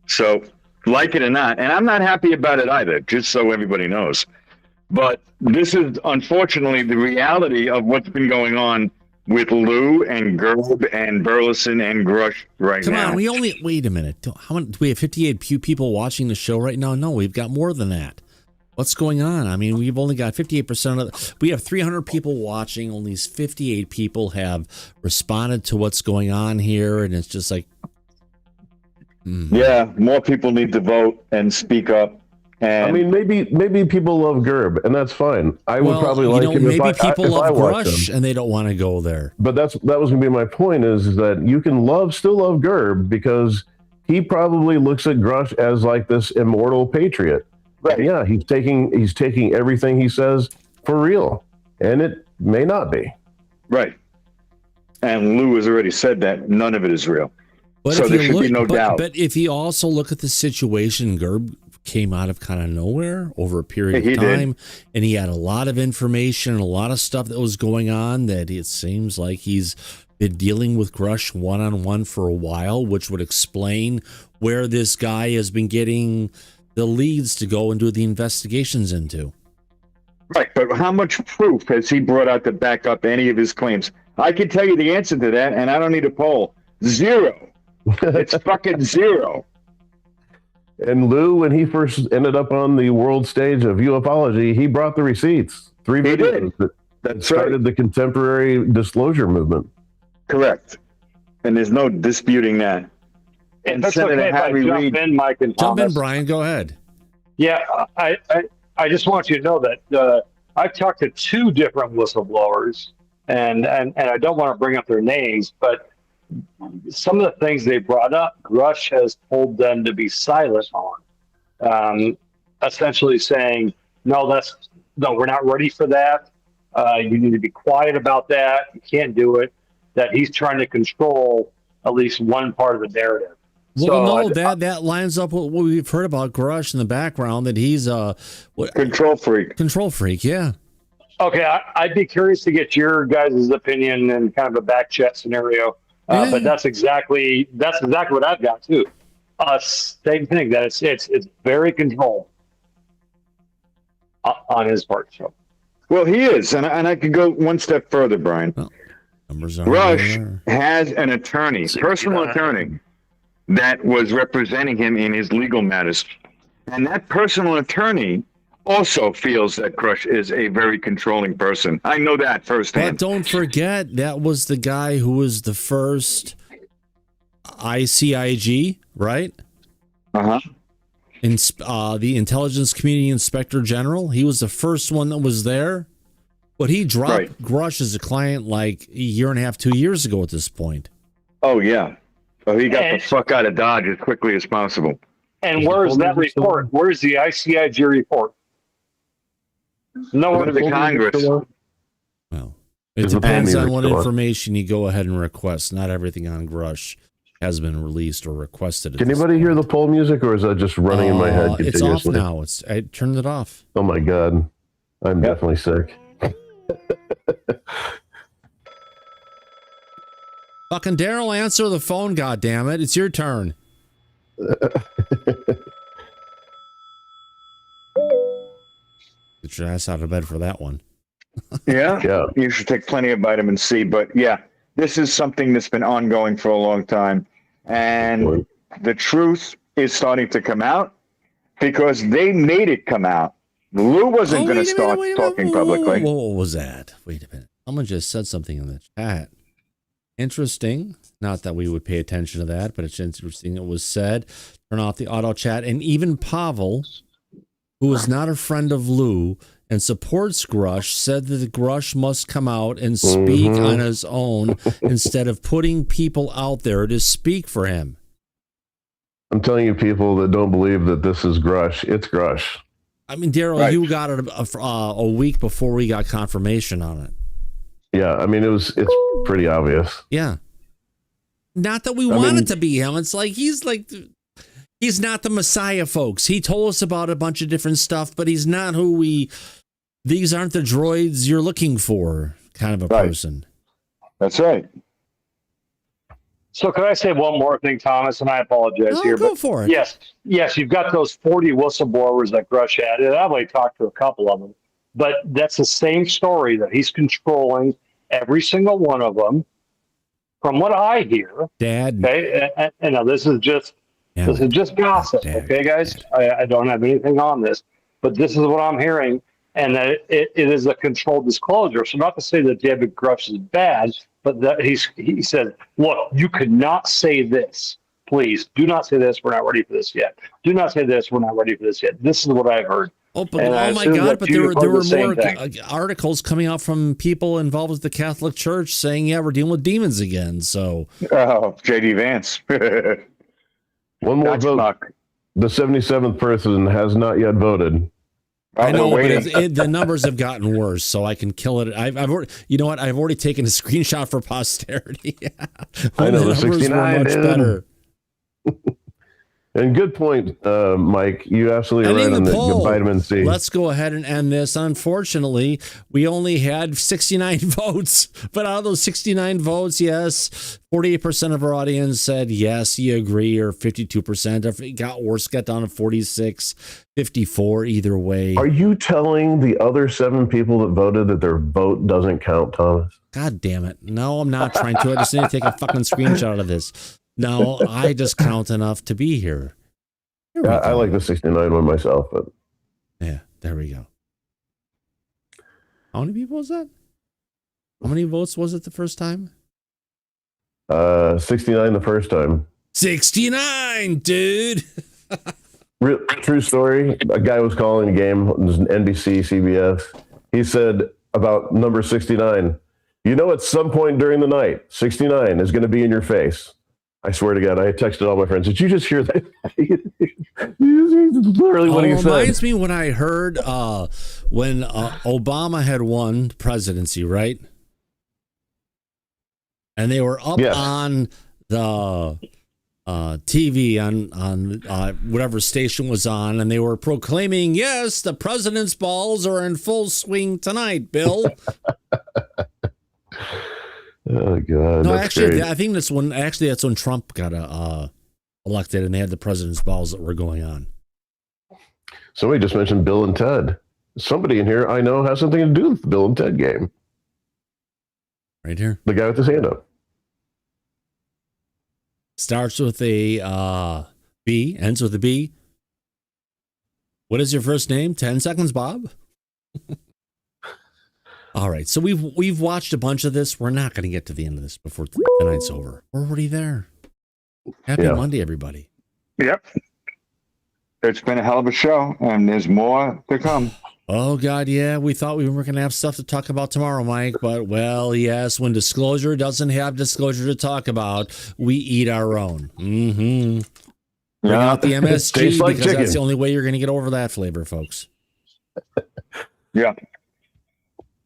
So, like it or not, and I'm not happy about it either, just so everybody knows. But this is, unfortunately, the reality of what's been going on with Lue and Gerb and Burleson and Grusch right now. Come on, wait a minute. How many, do we have 58 people watching the show right now? No, we've got more than that. What's going on? I mean, we've only got 58% we have 300 people watching. Only 58 people have responded to what's going on here. And it's just like, yeah, more people need to vote and speak up And I mean, maybe people love Gerb, and that's fine. I would probably like him maybe if people I love watched Grusch him. and they don't want to go there. But that was going to be my point is that you can still love Gerb because he probably looks at Grusch as like this immortal patriot. Right. And yeah, he's taking everything he says for real, and it may not be. Right. And Lue has already said that none of it is real. But so there should be no doubt. But if you also look at the situation, Gerb came out of kind of nowhere over a period of time, and he had a lot of information and a lot of stuff that was going on that it seems like he's been dealing with Grusch one-on-one for a while, which would explain where this guy has been getting the leads to go and do the investigations into. Right, but how much proof has he brought out to back up any of his claims? I can tell you the answer to that, and I don't need a poll. Zero. It's fucking zero. And Lue, when he first ended up on the world stage of ufology, he brought the receipts. 3 videos that started the contemporary disclosure movement. Correct. And there's no disputing that. And that's okay if I jump in, Mike and Thomas. Jump in, Brian. Go ahead. Yeah, I just want you to know that I've talked to 2 different whistleblowers, and I don't want to bring up their names, but some of the things they brought up, Grusch has told them to be silent on, essentially saying, no, we're not ready for that. You need to be quiet about that. You can't do it. That he's trying to control at least one part of the narrative. Well, no, that lines up with what we've heard about Grusch in the background, that he's a control freak. Control freak, yeah. Okay, I'd be curious to get your guys' opinion in kind of a back chat scenario. But that's exactly what I've got too. Same thing, that it's very controlled on his part. So, well, he is, and I could go one step further, Brian. Grusch has an attorney, personal attorney, that was representing him in his legal matters, and that personal attorney also feels that Grusch is a very controlling person. I know that firsthand. But don't forget, that was the guy who was the first ICIG, right? Uh-huh. The Intelligence Community Inspector General. He was the first one that was there. But he dropped Grusch as a client like a year and a half, 2 years ago at this point. Oh, yeah. So he got the fuck out of Dodge as quickly as possible. And where's that report? Where's the ICIG report? No, to the Congress. Well, it depends on what information you go ahead and request. Not everything on Grusch has been released or requested. Can anybody hear the poll music, or is that just running in my head continuously? It's off now. I turned it off. Oh my God. I'm definitely sick. Fucking Daryl, answer the phone, goddammit. It's your turn. Get your ass out of bed for that one. Yeah, you should take plenty of vitamin C. But yeah, this is something that's been ongoing for a long time. And the truth is starting to come out because they made it come out. Lue wasn't going to start talking publicly. What was that? Wait a minute. Someone just said something in the chat. Interesting. Not that we would pay attention to that, but it's interesting. It was said. Turn off the auto chat. And even Pavel, who is not a friend of Lue and supports Grusch, said that the Grusch must come out and speak on his own instead of putting people out there to speak for him. I'm telling you, people that don't believe that this is Grusch, it's Grusch. I mean, Daryl, you got it a week before we got confirmation on it. Yeah, I mean, it's pretty obvious. Yeah. Not that we want it to be him. It's like he's not the Messiah, folks. He told us about a bunch of different stuff, but he's not who these aren't the droids you're looking for kind of a person. That's right. So could I say one more thing, Thomas? And I apologize here. Go for it. Yes, you've got those 40 whistleblowers that Grusch had. And I've only talked to a couple of them. But that's the same story, that he's controlling every single one of them. From what I hear, Dad. Okay, and now this is just gossip. Okay, guys, I don't have anything on this, but this is what I'm hearing, and that it is a controlled disclosure. So not to say that David Grusch is bad, but that he said, look, you could not say this. please do not say this. We're not ready for this yet. Do not say this. We're not ready for this yet. This is what I've heard. Oh, but oh my God! But there were more articles coming out from people involved with the Catholic Church saying, "Yeah, we're dealing with demons again." So, JD Vance. One more vote. The 77th person has not yet voted. I know, but the numbers have gotten worse, so I can kill it. I've already, you know what? I've already taken a screenshot for posterity. I know the numbers 69 were much better. And good point, Mike. You absolutely right on the vitamin C. Let's go ahead and end this. Unfortunately, we only had 69 votes, but out of those 69 votes, yes, 48% of our audience said yes, you agree, or 52%. If it got worse, got down to 46, 54, either way. Are you telling the other 7 people that voted that their vote doesn't count, Thomas? God damn it. No, I'm not trying to. I just need to take a fucking screenshot of this. No, I just count enough to be here. I like the 69 one myself, but yeah, there we go. How many people was that? How many votes was it the first time? 69 the first time. 69, dude. True story. A guy was calling a game. It was NBC, CBS. He said about number 69. You know, at some point during the night, 69 is going to be in your face. I swear to God, I texted all my friends. Did you just hear that? Literally what he said. It reminds me when I heard when Obama had won the presidency, right? And they were up on the TV on whatever station was on, and they were proclaiming, yes, the president's balls are in full swing tonight, Bill. Oh God! No, actually, I think that's when Trump got elected, and they had the president's balls that were going on. Somebody just mentioned Bill and Ted. Somebody in here I know has something to do with the Bill and Ted game. Right here, the guy with his hand up. Starts with a B, ends with a B. What is your first name? 10 seconds, Bob. All right, so we've watched a bunch of this. We're not going to get to the end of this before the night's over. We're already there. Happy Monday, everybody. Yep. It's been a hell of a show, and there's more to come. Oh, God, yeah. We thought we were going to have stuff to talk about tomorrow, Mike, but, well, yes, when Disclosure doesn't have Disclosure to talk about, we eat our own. Mm-hmm. Bring out the MSG, because that's the only way you're going to get over that flavor, folks. Yeah.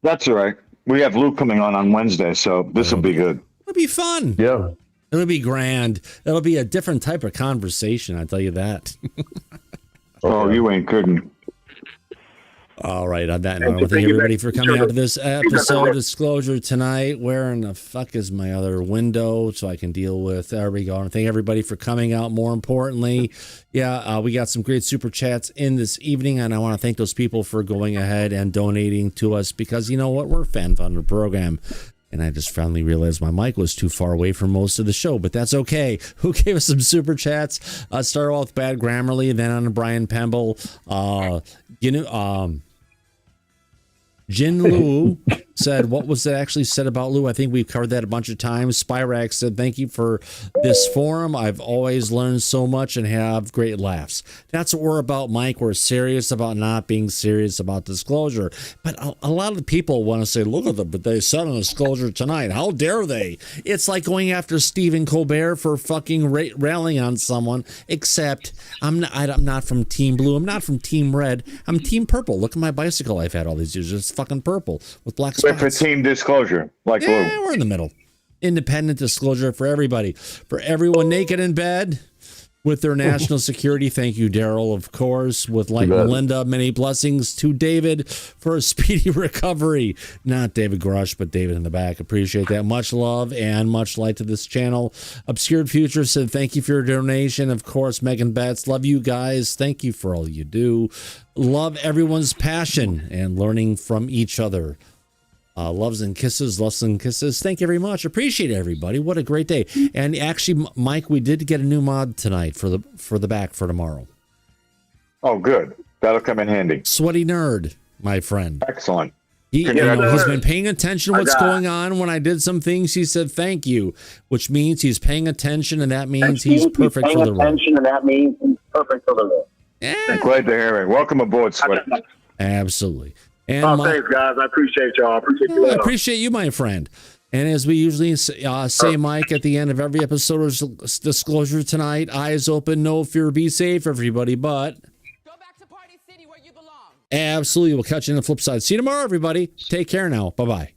That's all right. We have Lou coming on Wednesday, so this will be good. It'll be fun. Yeah. It'll be grand. It'll be a different type of conversation, I tell you that. Oh, you ain't kidding. All right, on that note, I want to thank everybody for coming out to this episode of Disclosure tonight. Where in the fuck is my other window so I can deal with? There we go. I want to thank everybody for coming out. More importantly, we got some great super chats in this evening, and I want to thank those people for going ahead and donating to us because you know what? We're a fan-funded program. And I just finally realized my mic was too far away from most of the show, but that's okay. Who gave us some super chats? Start off with Bad Grammarly, then on to Brian Pemble. Jin Lu said, what was that actually said about Lou? I think we've covered that a bunch of times. Spyrax said, thank you for this forum. I've always learned so much and have great laughs. That's what we're about, Mike. We're serious about not being serious about disclosure. But a lot of the people want to say, look at them, but they said on Disclosure tonight. How dare they? It's like going after Stephen Colbert for fucking railing on someone, except I'm not from Team Blue. I'm not from Team Red. I'm Team Purple. Look at my bicycle I've had all these years. It's fucking purple with black spots. For Team Disclosure, like Lou. Yeah, we're in the middle. Independent disclosure for everybody. For everyone naked in bed with their national security. Thank you, Daryl, of course. With Light and Linda, many blessings to David for a speedy recovery. Not David Grusch, but David in the back. Appreciate that. Much love and much light to this channel. Obscured Future said, thank you for your donation. Of course, Megan Betts, love you guys. Thank you for all you do. Love everyone's passion and learning from each other. Loves and kisses. Thank you very much. Appreciate it, everybody. What a great day. And actually, Mike, we did get a new mod tonight for the back for tomorrow. Oh, good. That'll come in handy. Sweaty Nerd, my friend. Excellent. He has been paying attention to what's going on. When I did some things, he said thank you, which means he's paying attention, and that means he's perfect for the role. Yeah. Glad to hear it. Welcome aboard, Sweat. Absolutely. And thanks, guys. I appreciate y'all. I appreciate you, my friend. And as we usually say, Mike, at the end of every episode of Disclosure tonight, eyes open, no fear, be safe, everybody. But go back to Party City where you belong. Absolutely. We'll catch you on the flip side. See you tomorrow, everybody. Take care now. Bye-bye.